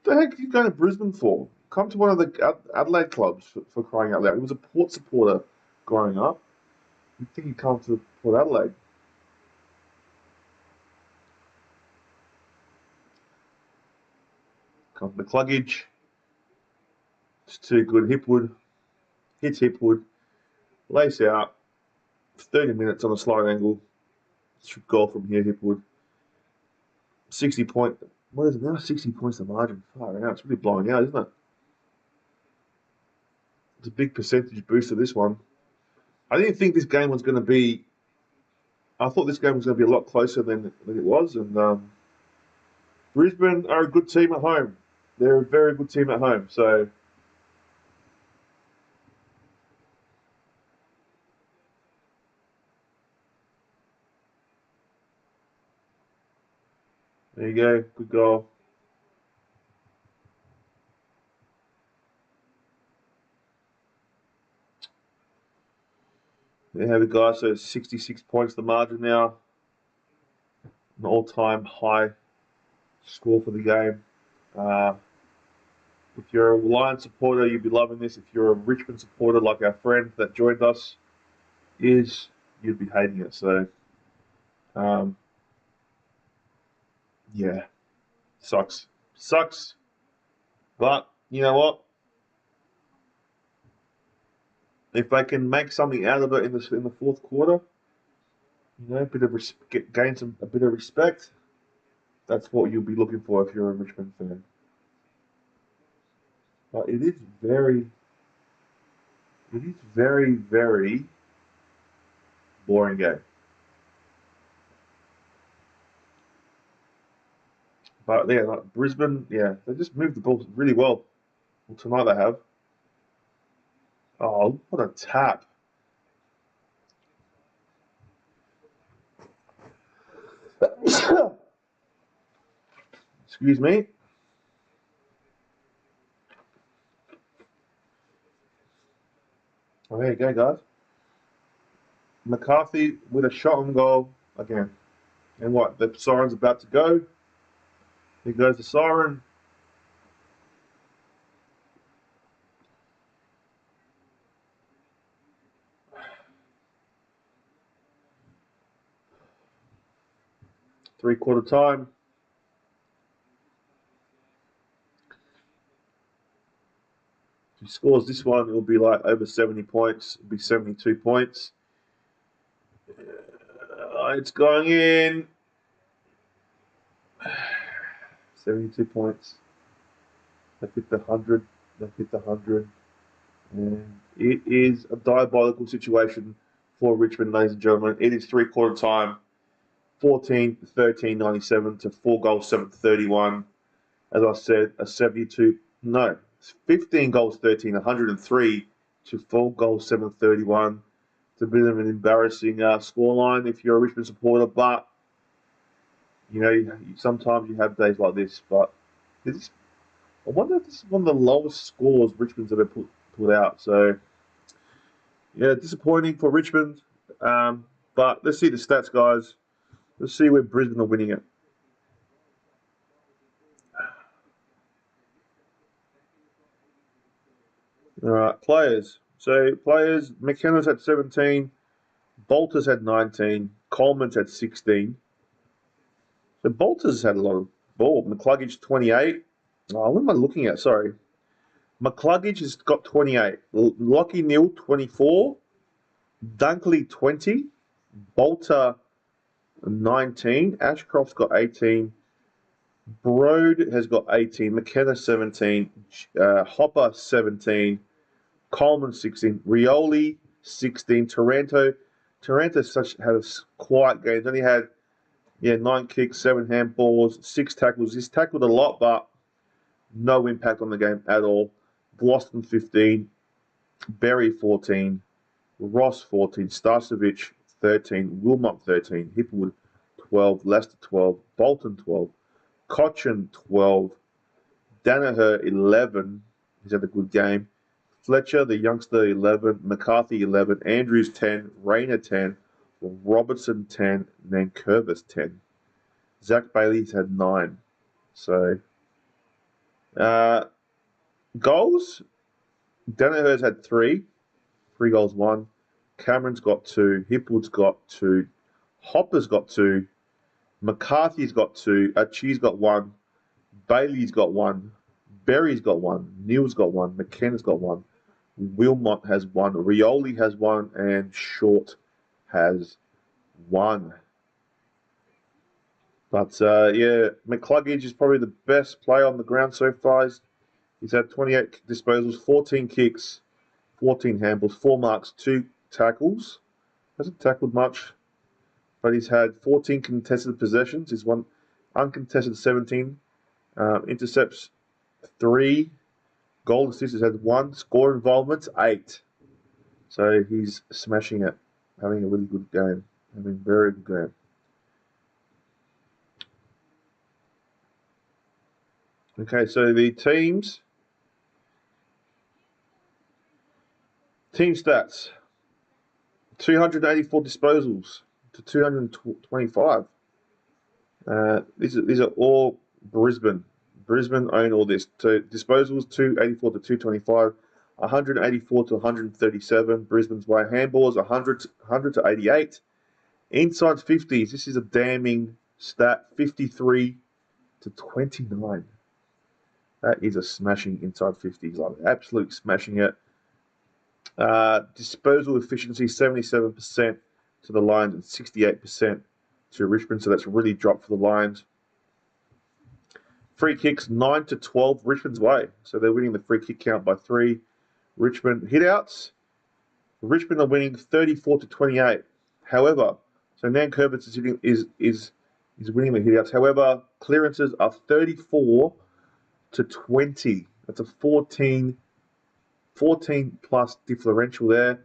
What the heck are you going to Brisbane for? Come to one of the Adelaide clubs for crying out loud. He was a Port supporter growing up. You'd think he'd come to Port Adelaide. Comes McCluggage. It's too good. Hipwood. Hits Hipwood. Lace out. 30 minutes on a slight angle. Should goal from here, Hipwood. 60 point. What is it now? 60 points the margin. Far out. It's really blowing out, isn't it? It's a big percentage boost to this one. I didn't think this game was going to be. I thought this game was going to be a lot closer than it was. And Brisbane are a good team at home. They're a very good team at home. So. There you go. Good goal. There you have it, guys. So 66 points the margin now. An all-time high score for the game. If you're a Lions supporter, you'll be loving this. If you're a Richmond supporter, like our friend that joined us is, you'd be hating it. So, yeah, sucks. But you know what? If they can make something out of it in the fourth quarter, a bit of gain a bit of respect. That's what you'll be looking for if you're a Richmond fan. But it is very, very boring game. But yeah, like Brisbane, yeah, they just moved the ball really well. Well, tonight they have. Oh, what a tap. Excuse me. there you go, guys. McCarthy with a shot on goal again. And what? The siren's about to go. Here goes the siren. Three-quarter time. If he scores this one, it'll be like over 70 points. It'll be 72 points. It's going in. 72 points. They've hit the 100. They've hit the 100. And it is a diabolical situation for Richmond, ladies and gentlemen. It is three-quarter time. 14-13-97 to 4 goals, 7-31. As I said, 15 goals, 13, 103 to 4 goals, 7-31. It's a bit of an embarrassing scoreline if you're a Richmond supporter, but you know, sometimes you have days like this. But I wonder if this is one of the lowest scores Richmond's ever put out. So yeah, disappointing for Richmond. But let's see the stats, guys. Let's see where Brisbane are winning it. All right, players. So players, McKenna's had 17, Bolter's had 19, Coleman's had 16. So Bolter's had a lot of ball. McCluggage 28. Oh, what am I looking at? Sorry. McCluggage has got 28. Lockie Neal 24. Dunkley 20. Bolter 19. Ashcroft's got 18. Broad has got 18. McKenna 17. Hopper 17. Coleman 16. Rioli 16. Taranto had a quiet game. He's only had 9 kicks, 7 handballs, 6 tackles. He's tackled a lot, but no impact on the game at all. Gloston 15. Berry 14. Ross 14. Starcevic 13. Wilmot 13. Hipwood 12. Lester 12. Bolton 12. Cochin 12. Danaher 11. He's had a good game. Fletcher, the youngster, 11. McCarthy 11. Andrews 10. Rayner 10. Robertson 10. Nankervis 10. Zach Bailey's had 9. So goals. Danaher's had 3. 3 goals, 1. Cameron's got 2. Hipwood's got 2. Hopper's got 2. McCarthy's got 2. Achi's got 1. Bailey's got 1. Berry's got 1. Neal's got 1. McKenna's got 1. Wilmot has 1. Rioli has 1. And Short has 1. But, McCluggage is probably the best player on the ground so far. He's had 28 disposals, 14 kicks, 14 handballs, 4 marks, 2 tackles. Hasn't tackled much, but he's had 14 contested possessions. He's won uncontested 17. Intercepts 3. Goal assists has had 1. Score involvements 8. So he's smashing it, having a really good game, having a very good game. Okay, so the team stats: 284 disposals to 225. These are all Brisbane. Brisbane own all this. So disposals 284 to 225, 184 to 137. Brisbane's way. Handballs 100 to 88. Inside 50s. This is a damning stat. 53 to 29. That is a smashing inside 50s. Like absolute smashing it. Disposal efficiency 77% to the Lions and 68% to Richmond. So that's really dropped for the Lions. Free kicks 9 to 12 Richmond's way. So they're winning the free kick count by 3. Richmond hitouts. Richmond are winning 34 to 28. However, so Nankervis is winning the hitouts. However, clearances are 34 to 20. That's a 14 plus differential there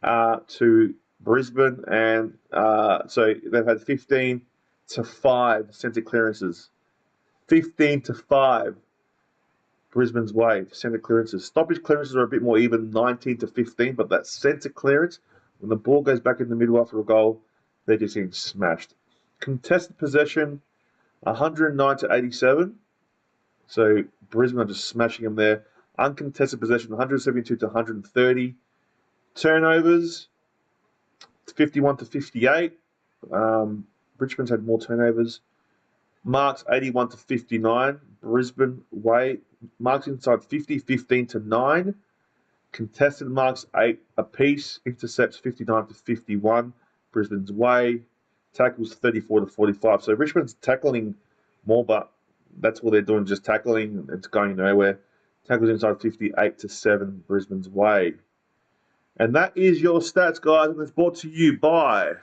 to Brisbane, and so they've had 15 to 5 centre clearances. 15 to 5. Brisbane's way. Centre clearances. Stoppage clearances are a bit more even, 19 to 15, but that centre clearance, when the ball goes back in the middle after a goal, they're just getting smashed. Contested possession, 109 to 87. So Brisbane are just smashing them there. Uncontested possession, 172 to 130. Turnovers, 51 to 58. Richmond's had more turnovers. Marks, 81 to 59. Brisbane way. Marks inside 50, 15 to 9. Contested marks, 8 apiece. Intercepts, 59 to 51. Brisbane's way. Tackles, 34 to 45. So Richmond's tackling more, but that's what they're doing, just tackling. It's going nowhere. Tackles inside 58 to 7. Brisbane's way. And that is your stats, guys, and it's brought to you by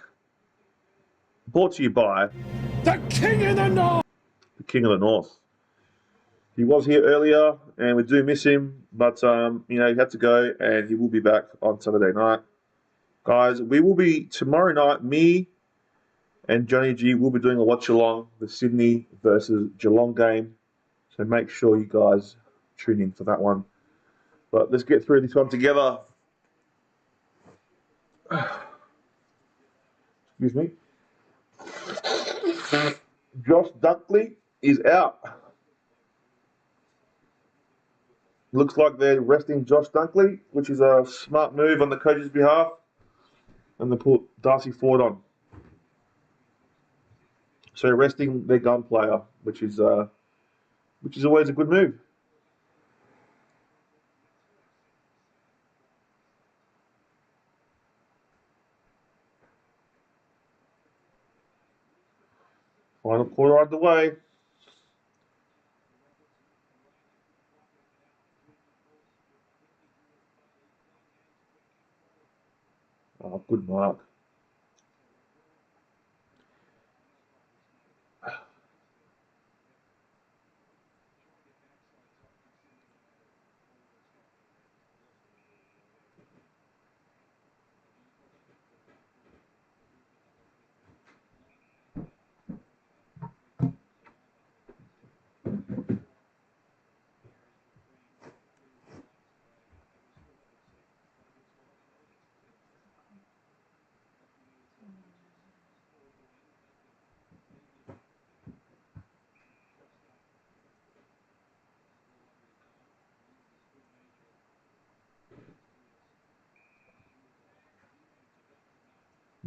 The King of the North. the King of the North. He was here earlier, and we do miss him, but he had to go, and he will be back on Saturday night. Guys, we will be tomorrow night. Me and Johnny G will be doing a watch along the Sydney versus Geelong game, so make sure you guys tune in for that one. But let's get through this one together. Excuse me. Josh Dunkley is out. Looks like they're resting Josh Dunkley, which is a smart move on the coach's behalf. And they put Darcy Ford on. So resting their gun player, which is always a good move. Final quarter underway. Oh, good mark.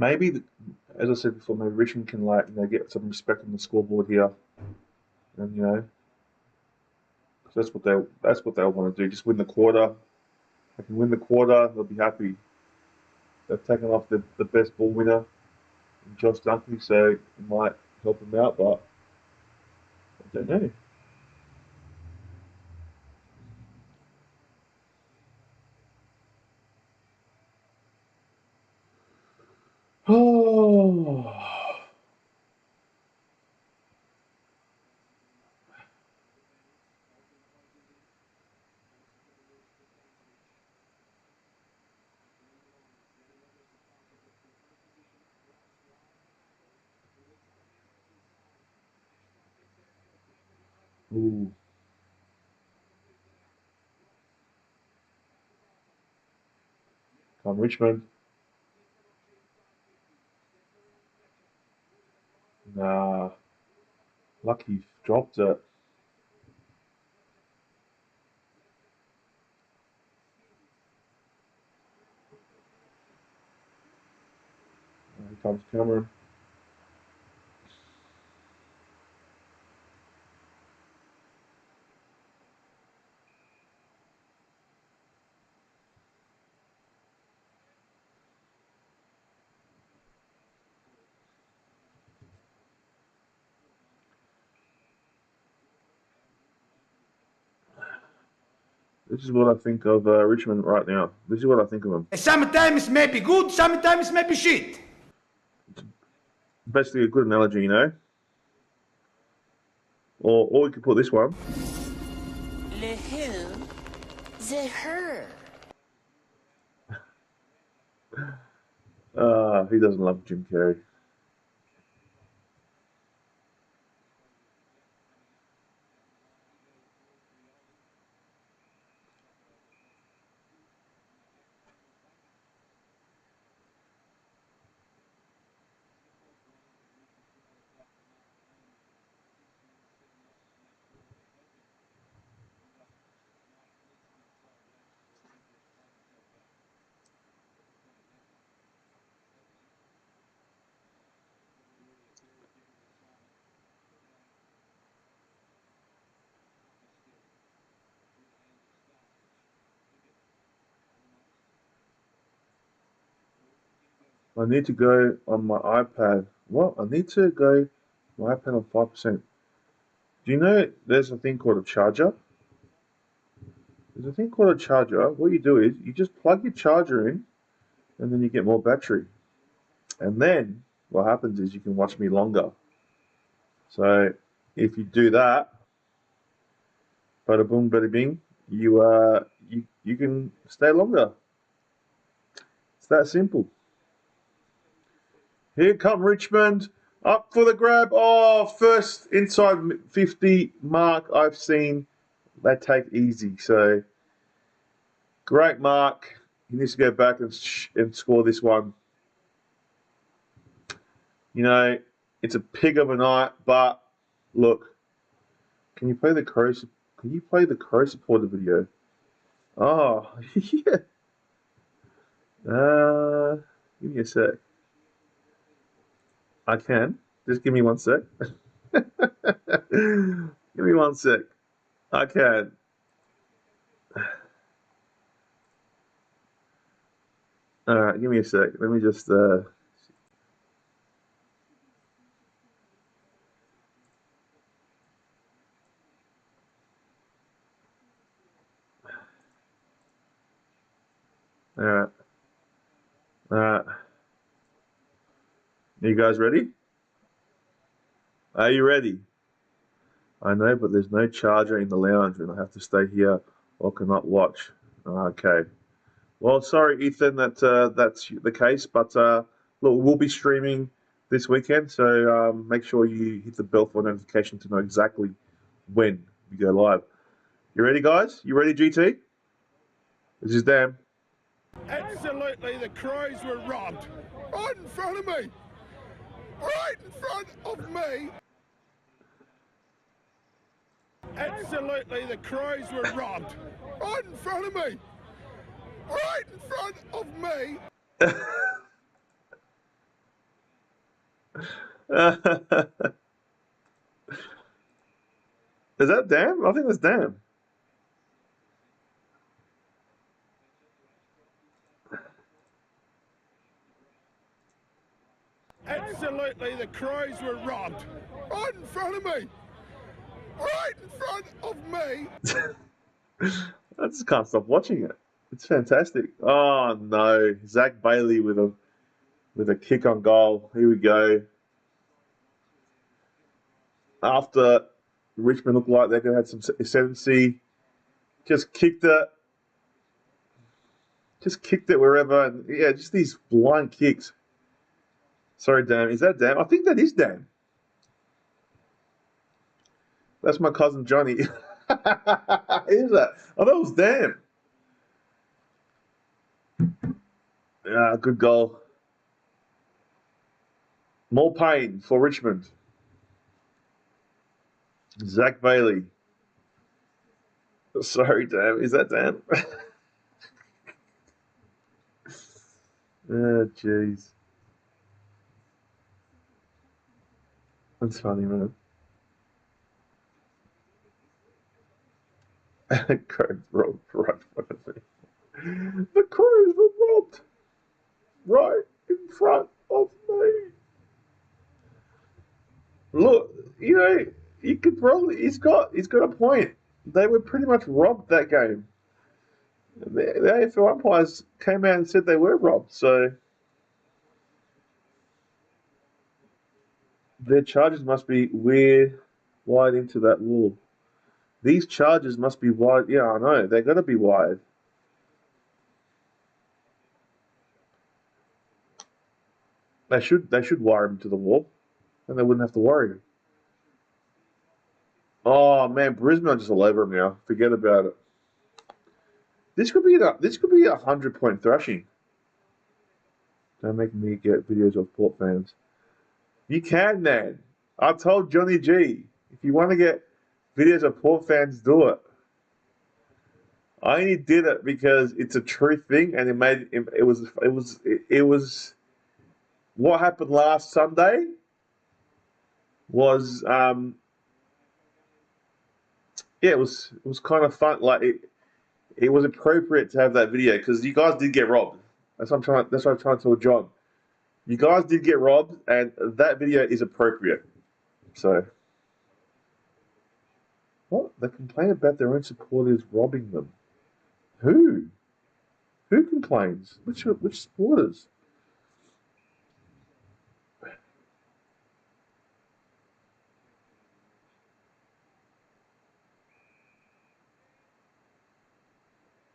Maybe, as I said before, maybe Richmond can get some respect on the scoreboard here, and because that's what they'll want to do. Just win the quarter. They can win the quarter, they'll be happy. They've taken off the best ball winner, Josh Dunkley, so it might help them out, but I don't know. Oh. Ooh. Come Richmond. Nah. Lucky dropped it. Here comes Cameron. This is what I think of Richmond right now. This is what I think of them. Sometimes maybe good, sometimes maybe shit. Basically a good analogy, Or we could put this one. Le who? The her. Who doesn't love Jim Carrey? I need to go on my iPad. What? I need to go my iPad on 5%. Do you know there's a thing called a charger? There's a thing called a charger. What you do is you just plug your charger in and then you get more battery. And then what happens is you can watch me longer. So if you do that, bada boom, bada bing, you can stay longer. It's that simple. Here come Richmond, up for the grab. Oh, first inside 50 mark I've seen. They take easy. So great mark. He needs to go back and score this one. You know, it's a pig of a night, but look, can you play the Crow supporter video? Oh, yeah. Give me a sec. I can. Just give me 1 sec. Give me 1 sec. I can. All right, give me a sec. Let me just. All right. All right. You guys ready? Are you ready? I know, but there's no charger in the lounge and I have to stay here or cannot watch. Okay. Well, sorry, Ethan, that's the case, but look, we'll be streaming this weekend, so make sure you hit the bell for notification to know exactly when we go live. You ready, guys? You ready, GT? This is Dan. Absolutely, the Crows were robbed. Right in front of me. Right in front of me. Absolutely, the Crows were robbed. Right in front of me. Right in front of me. Is that Dan? I think that's Dan. Absolutely, the Crows were robbed. Right in front of me. Right in front of me. I just can't stop watching it. It's fantastic. Oh no, Zach Bailey with a kick on goal. Here we go. After Richmond looked like they could have some ascendancy, just kicked it wherever, and yeah, just these blind kicks. Sorry, Dan. Is that Dan? I think that is Dan. That's my cousin Johnny. Is that? I thought it was Dan. Yeah, good goal. More pain for Richmond. Zach Bailey. Sorry, Dan. Is that Dan? Oh, jeez. That's funny, man. Crows robbed right in front of me. The Crows were robbed right in front of me. Look, you know, you could probably he's got a point. They were pretty much robbed that game. The AFL umpires came out and said they were robbed, so their charges must be wide into that wall. These charges must be wide. Yeah, I know. They're going to be wide. They should wire him to the wall, and they wouldn't have to worry. Oh man, Brisbane are just all over him now. Forget about it. This could be a 100-point thrashing. Don't make me get videos of Port fans. You can, man. I told Johnny G, if you want to get videos of Port fans, do it. I only did it because it's a true thing, and it was what happened last Sunday was yeah, it was kind of fun. Like it was appropriate to have that video because you guys did get robbed. That's what I'm trying to tell John. You guys did get robbed, and that video is appropriate. So, what? They complain about their own supporters robbing them. Who? Who complains? Which supporters?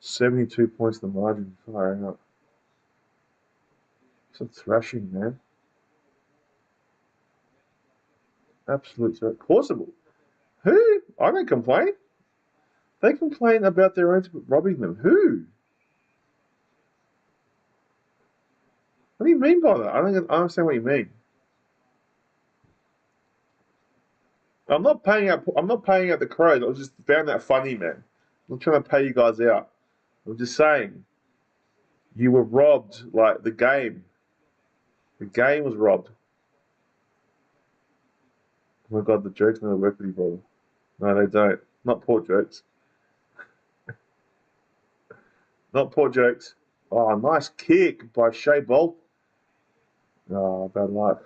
$72 points the margin. Fire out. It's a thrashing, man. Absolute possible. Who? I don't complain. They complain about their own robbing them. Who? What do you mean by that? I don't understand what you mean. I'm not paying out the Crows. I was just found that funny, man. I'm not trying to pay you guys out. I'm just saying, you were robbed. Like the game was robbed. Oh my God, the jokes never work with you, brother. No, they don't. Not poor jokes. Not poor jokes. Oh, nice kick by Shea Bolt. Oh, bad luck.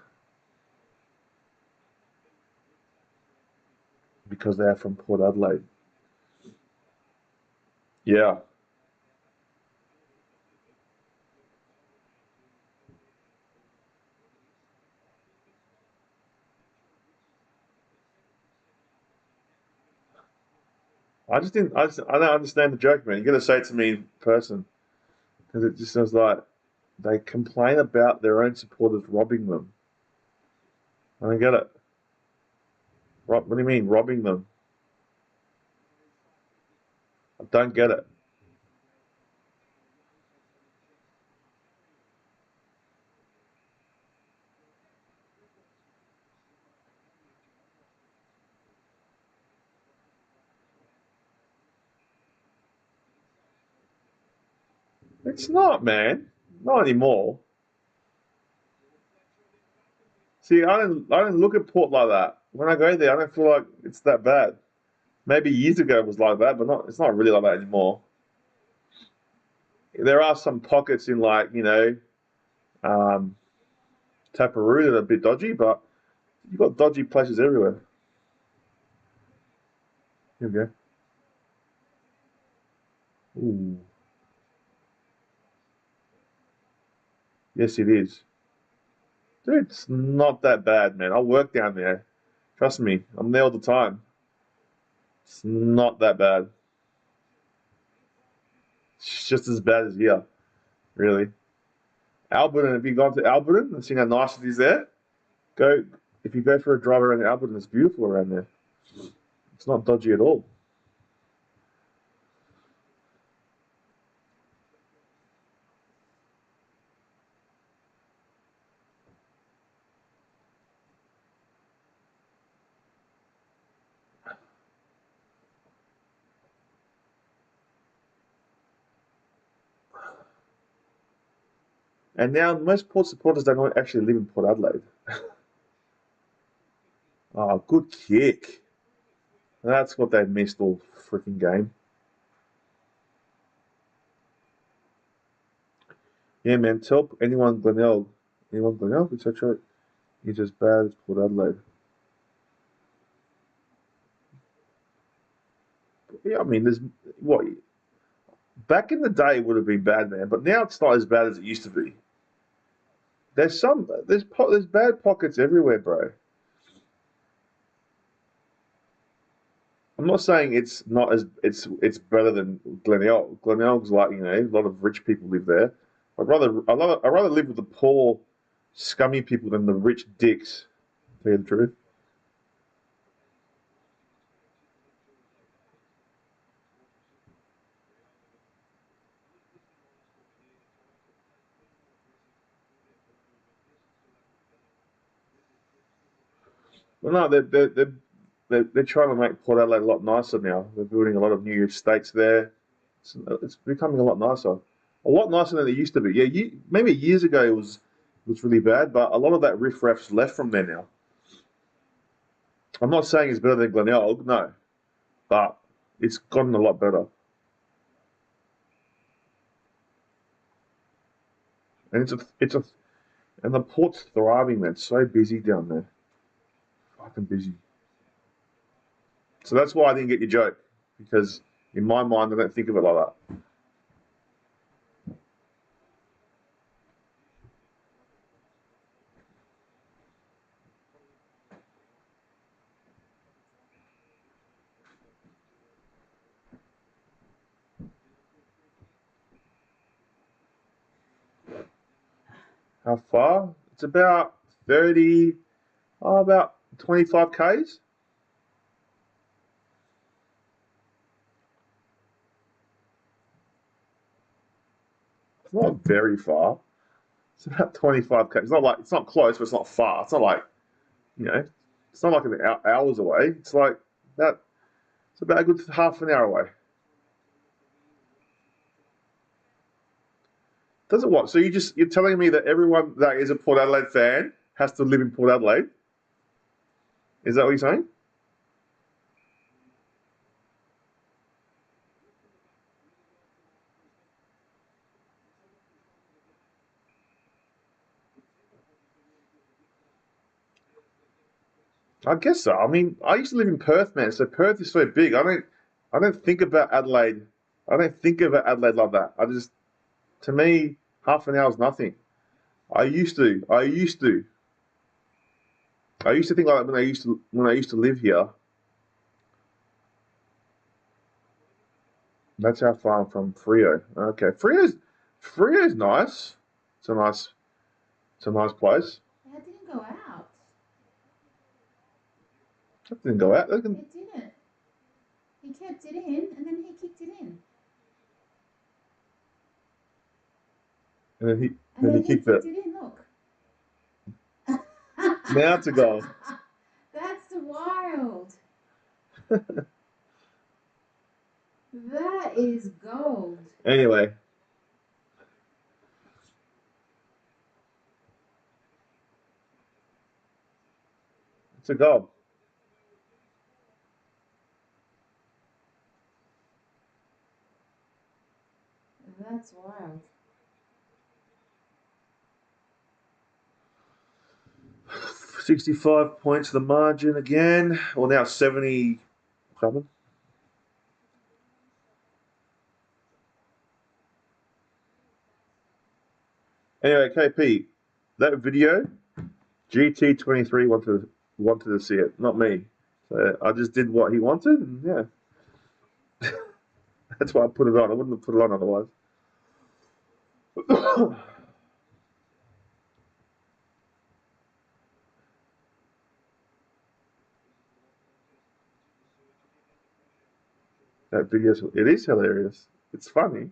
Because they are from Port Adelaide. Yeah. I don't understand the joke, man. You got to say it to me in person. Because it just sounds like they complain about their own supporters robbing them. I don't get it. What do you mean, robbing them? I don't get it. It's not, man. Not anymore. See, I don't look at Port like that. When I go there, I don't feel like it's that bad. Maybe years ago it was like that, but it's not really like that anymore. There are some pockets in Taparoo that are a bit dodgy, but you've got dodgy places everywhere. Here we go. Ooh. Yes, it is. Dude, it's not that bad, man. I work down there. Trust me, I'm there all the time. It's not that bad. It's just as bad as here, really. Alberton, have you gone to Alberton and seen how nice it is there? If you go for a drive around Alberton, it's beautiful around there. It's not dodgy at all. And now most Port supporters don't actually live in Port Adelaide. Oh, good kick. That's what they missed all freaking game. Yeah, man, tell anyone Glenelg, etc. He's as bad as Port Adelaide. Yeah, I mean, back in the day it would have been bad, man, but now it's not as bad as it used to be. There's bad pockets everywhere, bro. I'm not saying it's not as it's better than Glenelg. Glenelg's like, a lot of rich people live there. I'd rather live with the poor, scummy people than the rich dicks. To tell you the truth. Well, no, they're trying to make Port Adelaide a lot nicer now. They're building a lot of new estates there. It's becoming a lot nicer than it used to be. Yeah, maybe years ago it was really bad, but a lot of that riffraff's left from there now. I'm not saying it's better than Glenelg, no, but it's gotten a lot better. And And the port's thriving, man. So busy down there. Fucking busy. So that's why I didn't get your joke. Because in my mind, I don't think of it like that. How far? It's about 25 Ks. It's not very far. It's about 25 Ks. It's not close, but it's not far. It's not like, it's not like an hours away. It's like it's about a good half an hour away. Does it what? So you're telling me that everyone that is a Port Adelaide fan has to live in Port Adelaide? Is that what you're saying? I guess so. I mean, I used to live in Perth, man. So Perth is so big. I don't think about Adelaide. I don't think about Adelaide like that. To me, half an hour is nothing. I used to think like that when I used to live here. That's how far I'm from Freo. Okay, Freo's nice. It's a nice place. That didn't go out. That didn't go out. It didn't. He kept it in, and then he kicked it in. And then he kicked it it. in, look. Now it's a goal. That's wild. That is gold. Anyway. It's a goal. That's wild. 65 points the margin again. Well, now 77. Anyway, KP, that video, GT23 wanted to see it, not me. So I just did what he wanted, and yeah. That's why I put it on. I wouldn't have put it on otherwise. That video, it is hilarious. It's funny.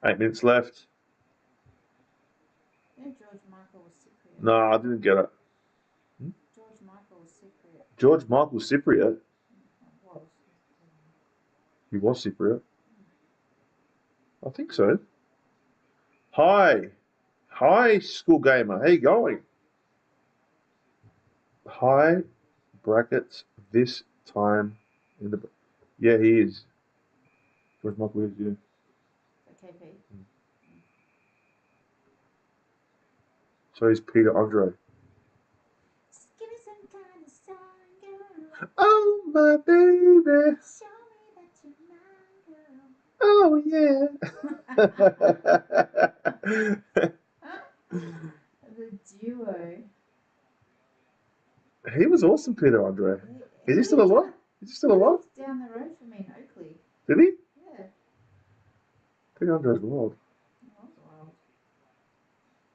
Eight minutes left. Yeah, George Michael was Cypriot. No, I didn't get it. George Michael was Cypriot. George Michael Cypriot. Was. He was Cypriot. I think so. Hi, school gamer. How you going? Hi, brackets. This time in the. Yeah, he is. George Michael is. Yeah. KP. So he's Peter Andre. Just give me some kind of sign, girl. Oh my baby. Show me that you're mine, girl. Oh yeah. The duo. He was awesome, Peter Andre. Is he still alive? Is he still alive? Down the road from me in Oakley. Did he? Yeah. Peter Andre's wild. That was wild.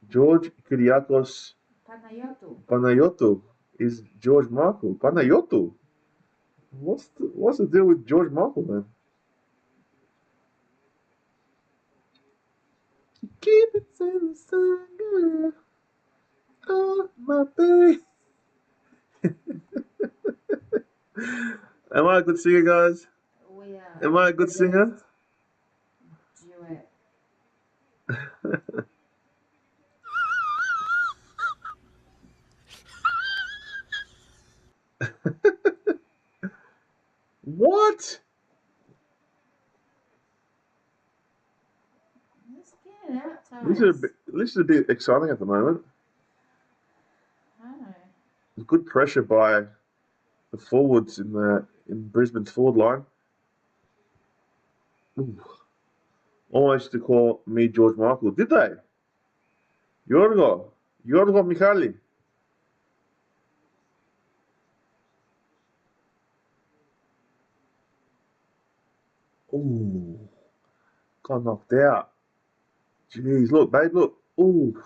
George Kyriakos Panayotou. is George Michael. Panayotou. What's the deal with George Michael then? Keep it in the sun, girl. Oh my baby. Am I a good singer, guys? We are. Am I a good singer? Duet. This is a bit exciting at the moment. Oh. There's good pressure by the forwards in Brisbane's forward line. Ooh. Almost to call me George Michael. Did they? Yorgo Mikhali. Ooh. Got knocked out. Jeez, look, babe, look. Ooh.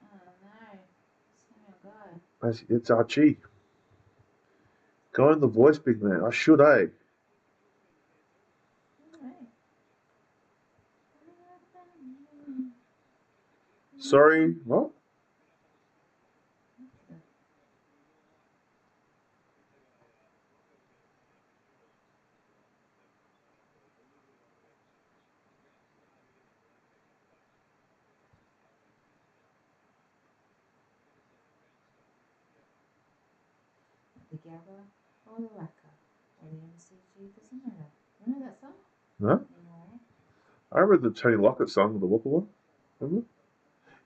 Oh no. It's not It's Archie. Go in the voice, big man. I should, eh? Sorry, what? The Gabba or the Lacquer or the MCG doesn't matter. Remember that song? No? No. I remember the Tony Lockett song with the Whopper one. Remember?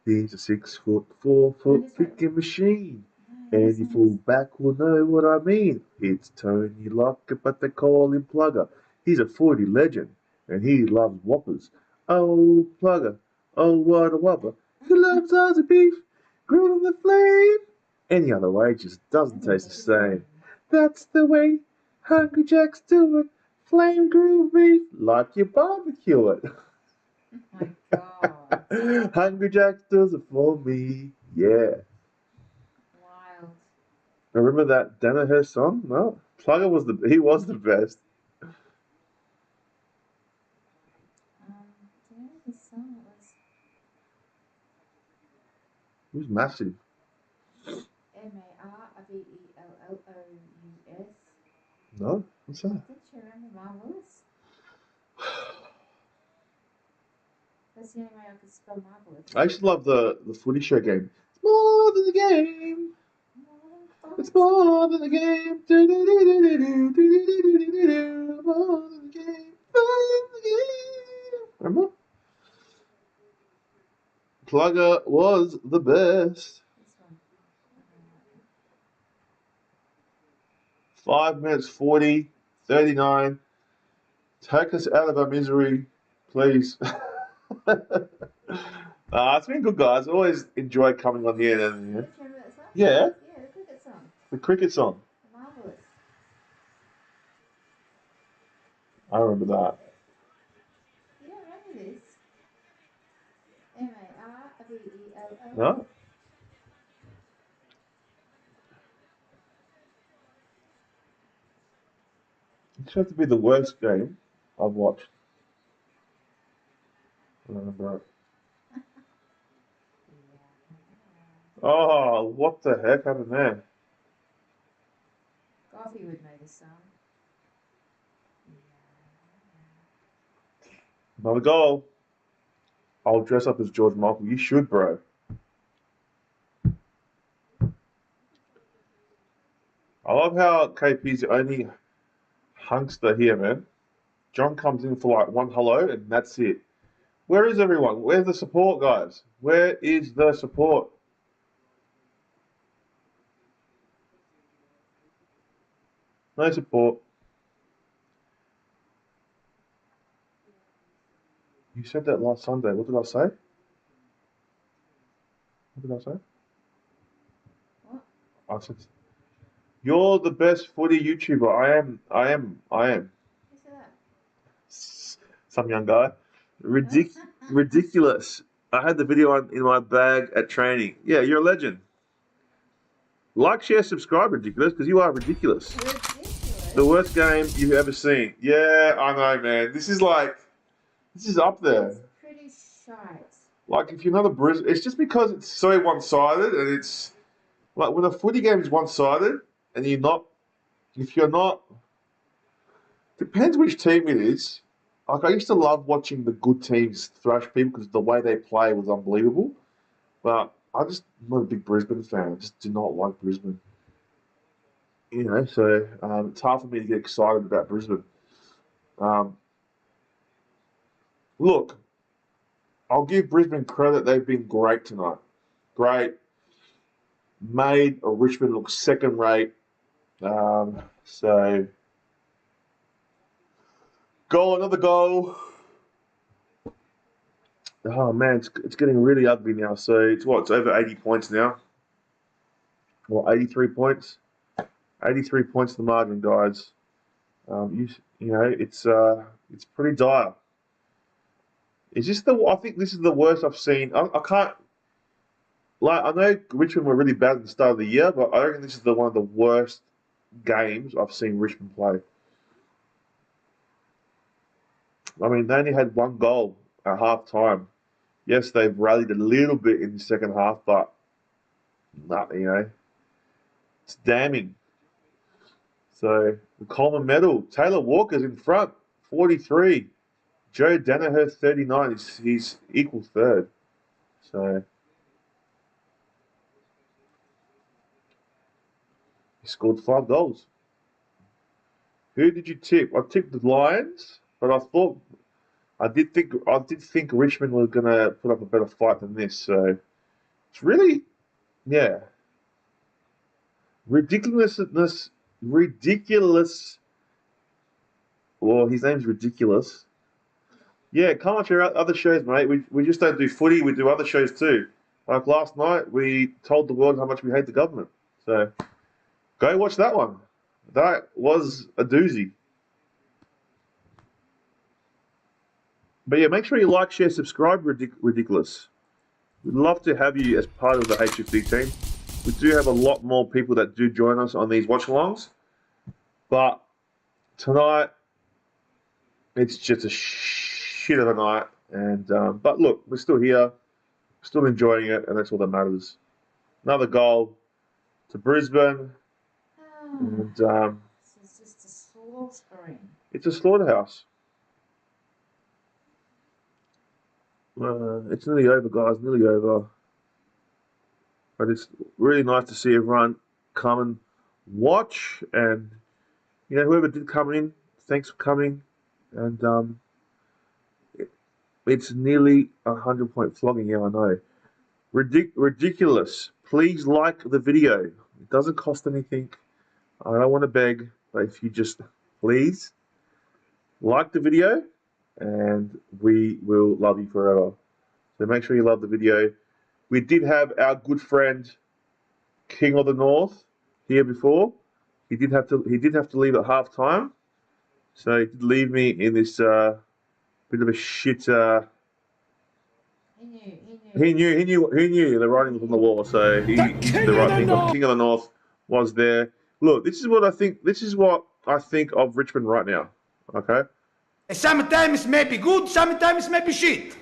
He's a 6'4" kicking machine. Any fullback will know what I mean. It's Tony Lockett, but they call him Plugger. He's a Footy legend, and he loves Whoppers. Oh, Plugger, oh, what a whopper. He loves Aussie beef, grilled on the flame. Any other way just doesn't taste the same. That's the way Hungry Jack's do it. Flame grilled beef, like you barbecue it. Oh my God. Hungry Jack's does it for me, yeah. Wild. Remember that Danaher song? No, Plugger was he was the best. Do you know this song? He was massive. Marvellous. No, what's that? Didn't you remember Marvellous? That's the only way I could spell Marvellous. I used to love the Footy show game. It's more than the game. It's more than the game. More than the game. Remember? Plugger was the best. This one. 5 minutes 40, 39. Take us out of our misery, please. It's been good, guys. I always enjoy coming on here. Do you remember that song? Yeah, Yeah, the cricket song. the cricket song. Marvellous. I remember that. You don't remember this? Marvellous. No? It have to be the worst game I've watched. I don't remember it. Oh, what the heck happened there? Coffee would know this song. Another goal. I'll dress up as George Michael. You should, bro. I love how KP's the only hunkster here, man. John comes in for like one hello and that's it. Where is everyone? Where's the support, guys? Where is the support? No support. You said that last Sunday. What did I say? What did I say? What? I said, you're the best footy YouTuber. I am. Who said that? Some young guy. Ridiculous. I had the video in my bag at training. Yeah, you're a legend. Like, share, subscribe, ridiculous, because you are ridiculous. Ridiculous. The worst game you've ever seen. Yeah, I know, man. This is up there. It's pretty shite. Like, if you're not a Brisbane, it's just because it's so one-sided, and it's like when a footy game is one-sided, and if you're not, depends which team it is. Like, I used to love watching the good teams thrash people because the way they play was unbelievable. But I'm not a big Brisbane fan. I just do not like Brisbane. You know, so it's hard for me to get excited about Brisbane. look, I'll give Brisbane credit. They've been great tonight. Great. Made Richmond look second rate. So, another goal. Oh man, it's getting really ugly now. So it's over 80 points now. Or 83 points. 83 points the margin, guys. You know, it's pretty dire. I think this is the worst I've seen. I can't. Like, I know Richmond were really bad at the start of the year, but I reckon this is one of the worst games I've seen Richmond play. I mean, they only had one goal at half time. Yes, they've rallied a little bit in the second half, but you know, it's damning. So, the Coleman medal, Taylor Walker's in front, 43. Joe Danaher, 39. He's equal third. So, he scored 5 goals. Who did you tip? I tipped the Lions, but I did think Richmond was gonna put up a better fight than this. So it's really, yeah, ridiculous. Well, his name's Ridiculous. Yeah, come watch our other shows, mate. We just don't do footy. We do other shows too. Like last night, we told the world how much we hate the government. So go watch that one. That was a doozy. But yeah, make sure you like, share, subscribe, Ridiculous. We'd love to have you as part of the HFD team. We do have a lot more people that do join us on these watch-alongs. But tonight, it's just a shit of a night. And but look, we're still here, still enjoying it, and that's all that matters. Another goal to Brisbane. And This is just a slaughtering. it's a slaughterhouse. It's nearly over, guys. Nearly over. But it's really nice to see everyone come and watch. And, you know, whoever did come in, thanks for coming. And it's nearly 100-point flogging. Yeah, I know. Ridiculous. Please like the video. It doesn't cost anything. I don't want to beg, but if you just please like the video, and we will love you forever. So make sure you love the video. We did have our good friend King of the North here before. He did have to leave at half time, so he did leave me in this bit of a shit. He knew the writing was on the wall, so he did the right thing. But King of the North was there. Look, this is what I think. This is what I think of Richmond right now. Okay. Sometimes maybe good, sometimes maybe shit.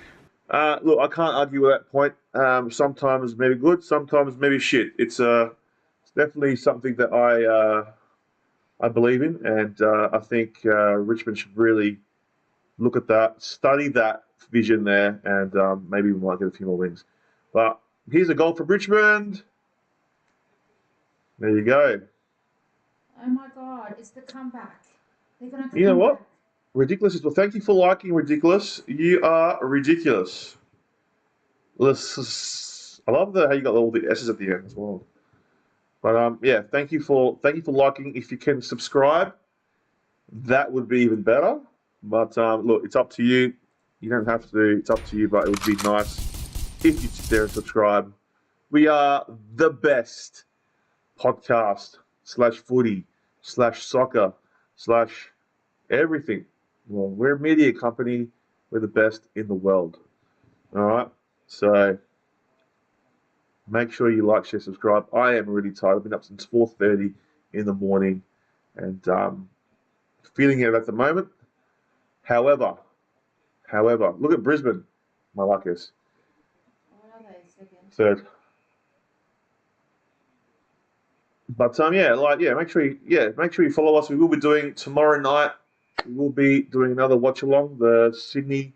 Look, I can't argue with that point. Sometimes maybe good, sometimes maybe shit. It's definitely something that I believe in, and I think Richmond should really look at that, study that vision there, and maybe we might get a few more wins. But here's a goal for Richmond. There you go. Oh my God, it's the comeback. They're going to come You know what? back. Ridiculous as well. Thank you for liking Ridiculous. You are ridiculous. I love how you got all the S's at the end as well. But yeah, thank you for liking. If you can subscribe, that would be even better. But look, it's up to you. You don't have to. It's up to you. But it would be nice if you sit there and subscribe. We are the best podcast / footy / soccer / everything. Well, we're a media company. We're the best in the world. All right. So make sure you like, share, subscribe. I am really tired. I've been up since 4:30 in the morning, and feeling it at the moment. However, look at Brisbane. My luck is What are they? Second. third. But make sure you follow us. We will be doing tomorrow night. We will be doing another watch along, the Sydney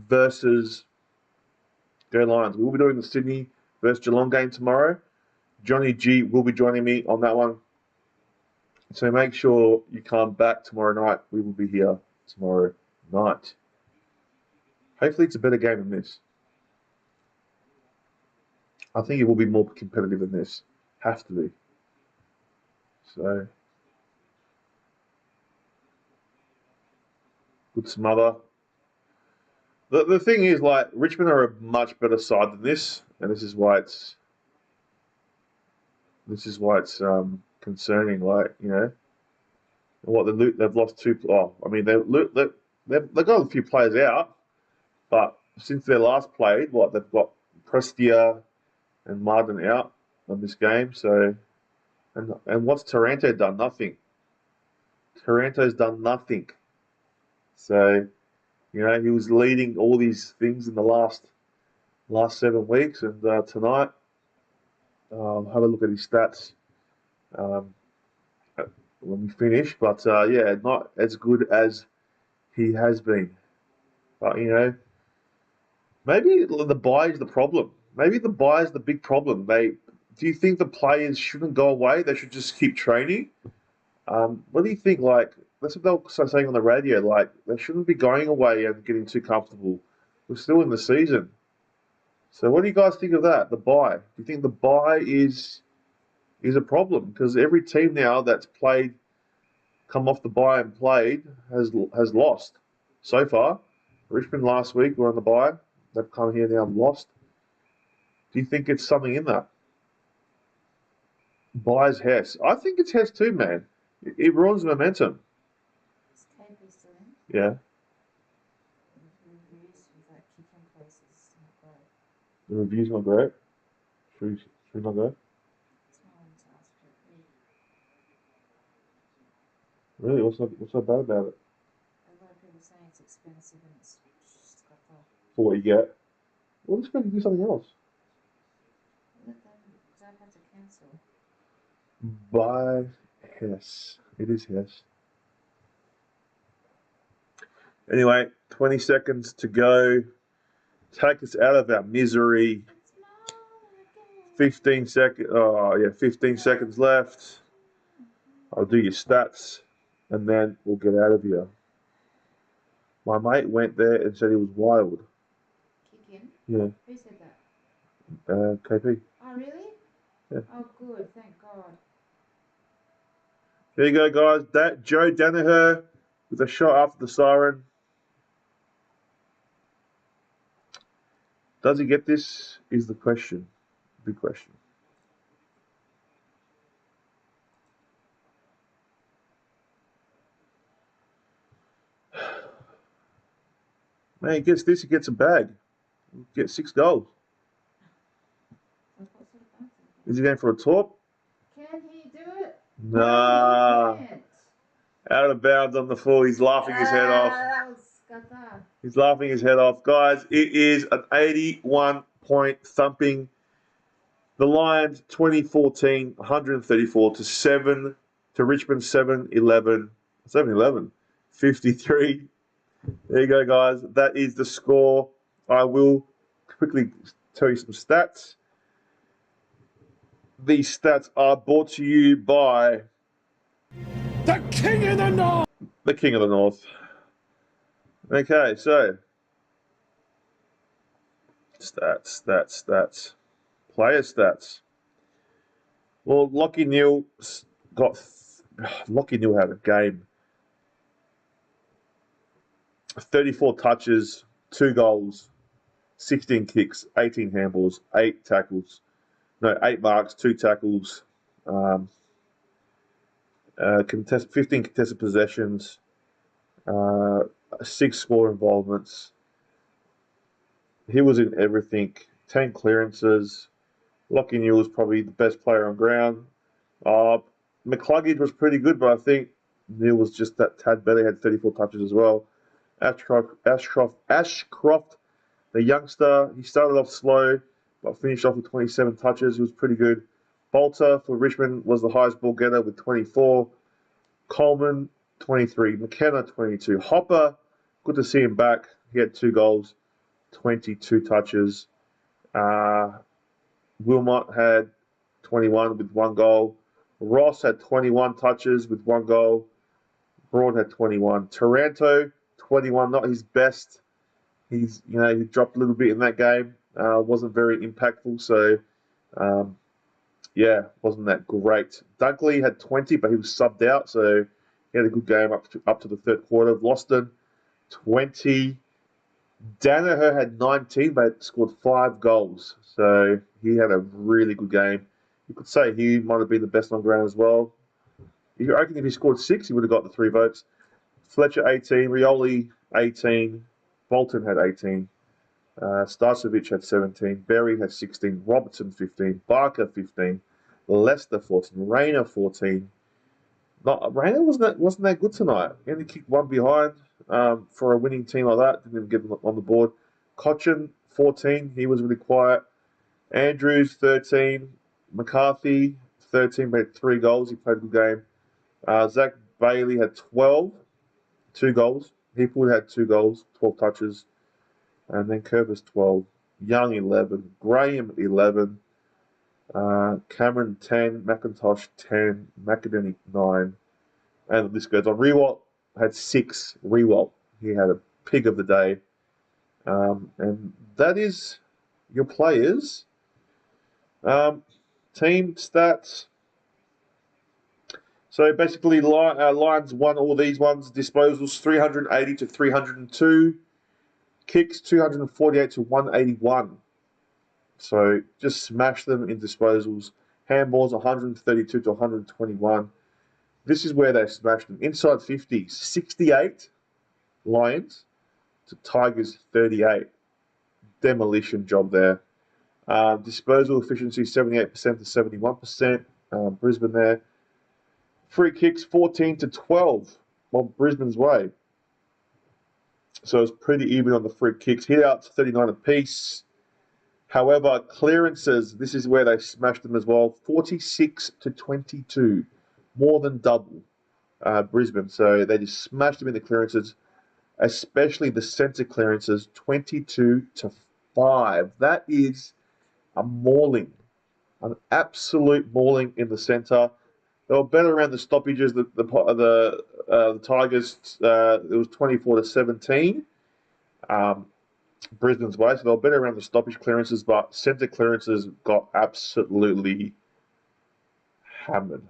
versus Go Lions. We will be doing the Sydney versus Geelong game tomorrow. Johnny G will be joining me on that one. So make sure you come back tomorrow night. We will be here tomorrow night. Hopefully it's a better game than this. I think it will be more competitive than this. Have to be. So, good smother. The thing is, like, Richmond are a much better side than this, and this is why it's concerning. Like, you know, what they've lost two. Oh, I mean, they've got a few players out, but since they last played, they've got Prestia and Martin out on this game. So, and what's Taranto done? Nothing. Taranto's done nothing. So, you know, he was leading all these things in the last 7 weeks, and tonight, have a look at his stats when we finish. But yeah, not as good as he has been. But you know, maybe the buy is the problem. Maybe the buy is the big problem. Do you think the players shouldn't go away? They should just keep training. What do you think? Like, that's what they're saying on the radio. Like, they shouldn't be going away and getting too comfortable. We're still in the season. So, what do you guys think of that? The buy. Do you think the buy is a problem? Because every team now that's played, come off the buy and played, has lost so far. Richmond last week were on the buy. They've come here now and lost. Do you think it's something in that? Buys Hess. I think it's Hess too, man. It ruins momentum. Is KB still in? Yeah. Reviews with like kicking places not great. The review's not great. Should we not go? It's not on task, but Really? What's so bad about it? a lot of people saying it's expensive and it's just got the For what you get? Well, let's go do something else. let them because I've had to cancel. Buy Hess. It is Hess. Anyway, 20 seconds to go. Take us out of our misery. 15 seconds. Oh, yeah, 15 seconds left. I'll do your stats, and then we'll get out of here. My mate went there and said he was wild. Kick in? Yeah, Who said that? KP. Oh really? Yeah. Oh good, thank God. There you go, guys. Joe Danaher with a shot after the siren. Does he get this? Is the question. Big question. Man, he gets this, he gets a bag. He gets 6 goals. What sort of bounce Is he going for a top? Can he do it? Nah. No, he can't. Out of bounds on the full. He's laughing his head off. That was Gabba. He's laughing his head off. Guys, it is an 81-point thumping. The Lions 2014, 134 to 7 to Richmond 7-11. 53. There you go, guys. That is the score. I will quickly tell you some stats. These stats are brought to you by The King of the North! the King of the North. Okay, so stats. Player stats. Well, Lachie Neale had a game. 34 touches, 2 goals, 16 kicks, 18 handballs, 8 tackles. No, 8 marks, 2 tackles. 15 contested possessions. 6 score involvements. He was in everything. 10 clearances. Lachie Neale was probably the best player on ground. McCluggage was pretty good, but I think Neale was just that tad better. He had 34 touches as well. Ashcroft, the youngster, he started off slow, but finished off with 27 touches. He was pretty good. Bolter for Richmond was the highest ball getter with 24. Coleman, 23. McKenna, 22. Hopper, good to see him back. He had 2 goals, 22 touches. Wilmot had 21 with 1 goal. Ross had 21 touches with 1 goal. Broad had 21. Taranto, 21, not his best he dropped a little bit in that game. Wasn't very impactful, so wasn't that great. Dunkley had 20, but he was subbed out, so he had a good game up to the third quarter. Loston 20. Danaher had 19, but scored 5 goals, so he had a really good game. You could say he might have been the best on ground as well. You reckon if he scored 6, he would have got the 3 votes. Fletcher 18, Rioli 18, Bolton had 18, Starcevic had 17, Berry had 16, Robertson 15, Barker 15, Leicester 14, Rayner 14. Rayner wasn't that good tonight. He only kicked one behind for a winning team like that. Didn't even get on the board. Cochin 14, he was really quiet. Andrews 13, McCarthy 13, but had 3 goals. He played a good game. Zach Bailey had 12, 2 goals. Hipwood had 2 goals, 12 touches. And then Curvis 12, Young 11, Graham 11, Cameron 10, McIntosh 10, McAdemy 9, and the list goes on. Rewalt had 6. Rewalt, he had a pig of the day. And that is your players. Team stats. So basically, Lions won all these ones. Disposals 380 to 302. Kicks 248 to 181. So just smash them in disposals. Handballs 132 to 121. This is where they smashed them. Inside 50, 68 Lions to Tigers 38. Demolition job there. Disposal efficiency 78% to 71%. Brisbane there. Free kicks 14 to 12. Well, Brisbane's way. So it's pretty even on the free kicks. Hit outs 39 apiece. However, clearances, this is where they smashed them as well. 46 to 22. More than double Brisbane. So they just smashed them in the clearances, especially the centre clearances, 22 to 5. That is a mauling, an absolute mauling in the centre. They were better around the stoppages. The Tigers, it was 24 to 17. Brisbane's way, so they were better around the stoppage clearances, but centre clearances got absolutely hammered.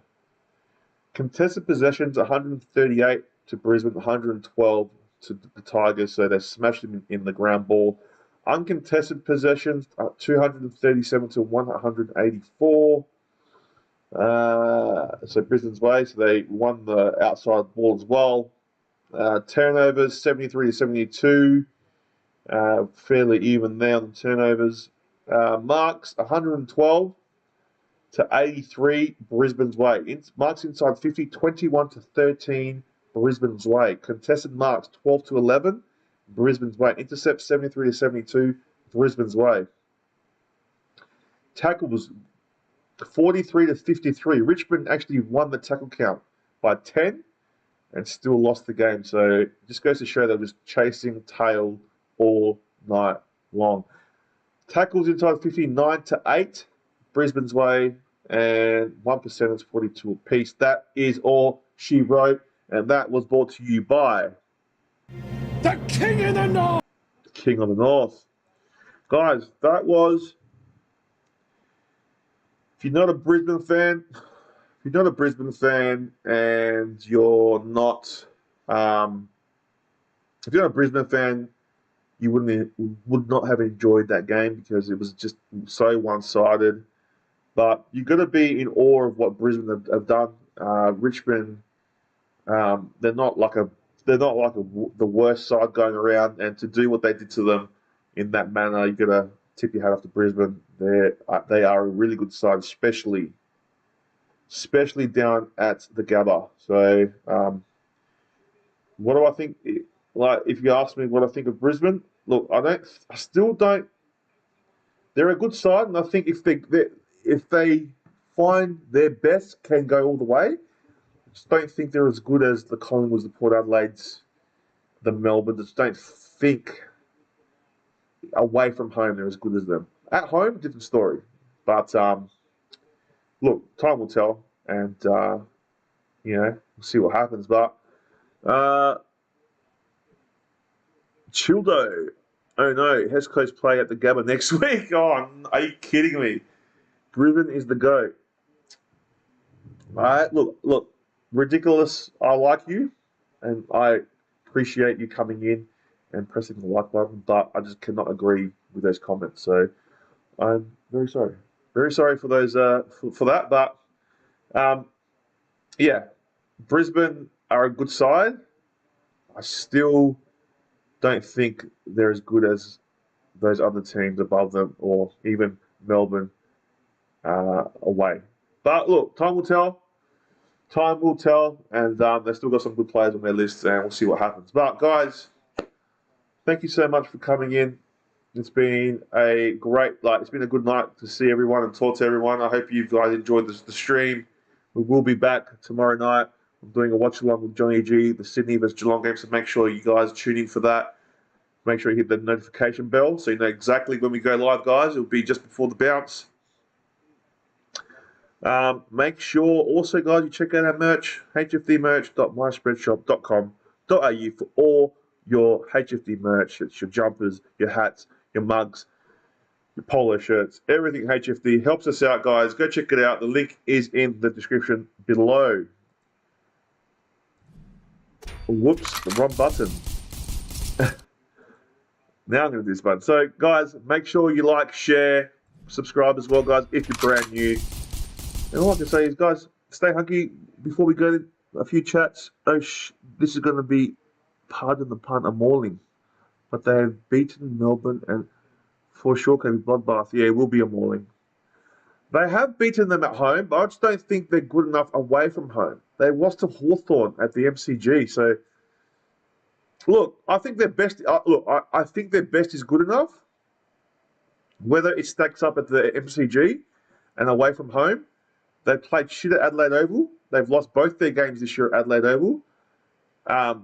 Contested possessions, 138 to Brisbane, 112 to the Tigers, so they smashed them in the ground ball. Uncontested possessions, 237 to 184. So Brisbane's way, so they won the outside ball as well. Turnovers, 73 to 72. Fairly even there on the turnovers. Marks, 112 to 83, Brisbane's way. Marks inside 50, 21 to 13, Brisbane's way. Contested marks, 12 to 11, Brisbane's way. Intercepts, 73 to 72, Brisbane's way. Tackles, 43 to 53. Richmond actually won the tackle count by 10 and still lost the game. So it just goes to show they were just chasing tail all night long. Tackles inside 59 to 8, Brisbane's way, and 1% is 42 apiece. That is all she wrote, and that was brought to you by The King of the North. the King of the North. Guys, that was. If you're not a Brisbane fan, and you're not, if you're not a Brisbane fan, you would not have enjoyed that game because it was just so one-sided. But you've got to be in awe of what Brisbane have done. Richmond, they're not like the worst side going around, and to do what they did to them in that manner, you've got to tip your hat off to Brisbane. They are a really good side, especially down at the Gabba. So, what do I think? Like, if you ask me what I think of Brisbane, look, I still don't. They're a good side, and I think if they find their best, can go all the way. I just don't think they're as good as the Collingwoods, the Port Adelaides, the Melbourne. I just don't think away from home they're as good as them. At home, different story. But look, time will tell, and we'll see what happens. But Childo, Oh no, West Coast play at the Gabba next week. Oh, are you kidding me? Brisbane is the GOAT. All right, look, ridiculous. I like you, and I appreciate you coming in and pressing the like button, but I just cannot agree with those comments. So I'm very sorry. Very sorry for those for that. But yeah, Brisbane are a good side. I still don't think they're as good as those other teams above them, or even Melbourne away. But look, time will tell. Time will tell, and they've still got some good players on their list, and we'll see what happens. But guys, thank you so much for coming in. It's been a great, it's been a good night to see everyone and talk to everyone. I hope you guys enjoyed the stream. We will be back tomorrow night. I'm doing a watch along with Johnny G, the Sydney vs Geelong game, so make sure you guys tune in for that. Make sure you hit the notification bell so you know exactly when we go live, guys. It'll be just before the bounce. Make sure also, guys, you check out our merch, hfdmerch.myspreadshop.com.au for all your HFD merch. It's your jumpers, your hats, your mugs, your polo shirts, everything HFD. Helps us out, guys. Go check it out. The link is in the description below. Whoops, the wrong button. Now I'm going to do this button. So, guys, make sure you like, share, subscribe as well, guys, if you're brand new. And all I can say is, guys, stay hunky. Before we go to a few chats, this is going to be, pardon the pun, a mauling. But they have beaten Melbourne, and for sure can be bloodbath. Yeah, it will be a mauling. They have beaten them at home, but I just don't think they're good enough away from home. They lost to Hawthorn at the MCG. So, look, I think their best. I think their best is good enough. Whether it stacks up at the MCG and away from home, they played shit at Adelaide Oval. They've lost both their games this year at Adelaide Oval.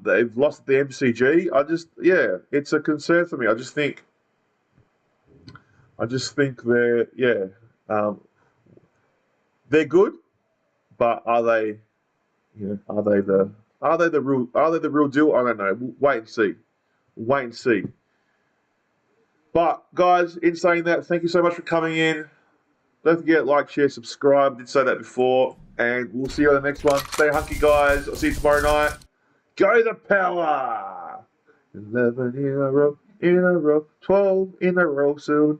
They've lost at the MCG. It's a concern for me. I just think they're they're good, but are they the real deal? I don't know. We'll wait and see. But guys, in saying that, thank you so much for coming in. Don't forget, like, share, subscribe. I did say that before, and we'll see you on the next one. Stay hunky, guys. I'll see you tomorrow night. Go the power! 11 in a row, 12 in a row soon.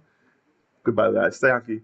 Goodbye, guys. Stay hunky.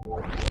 Bye.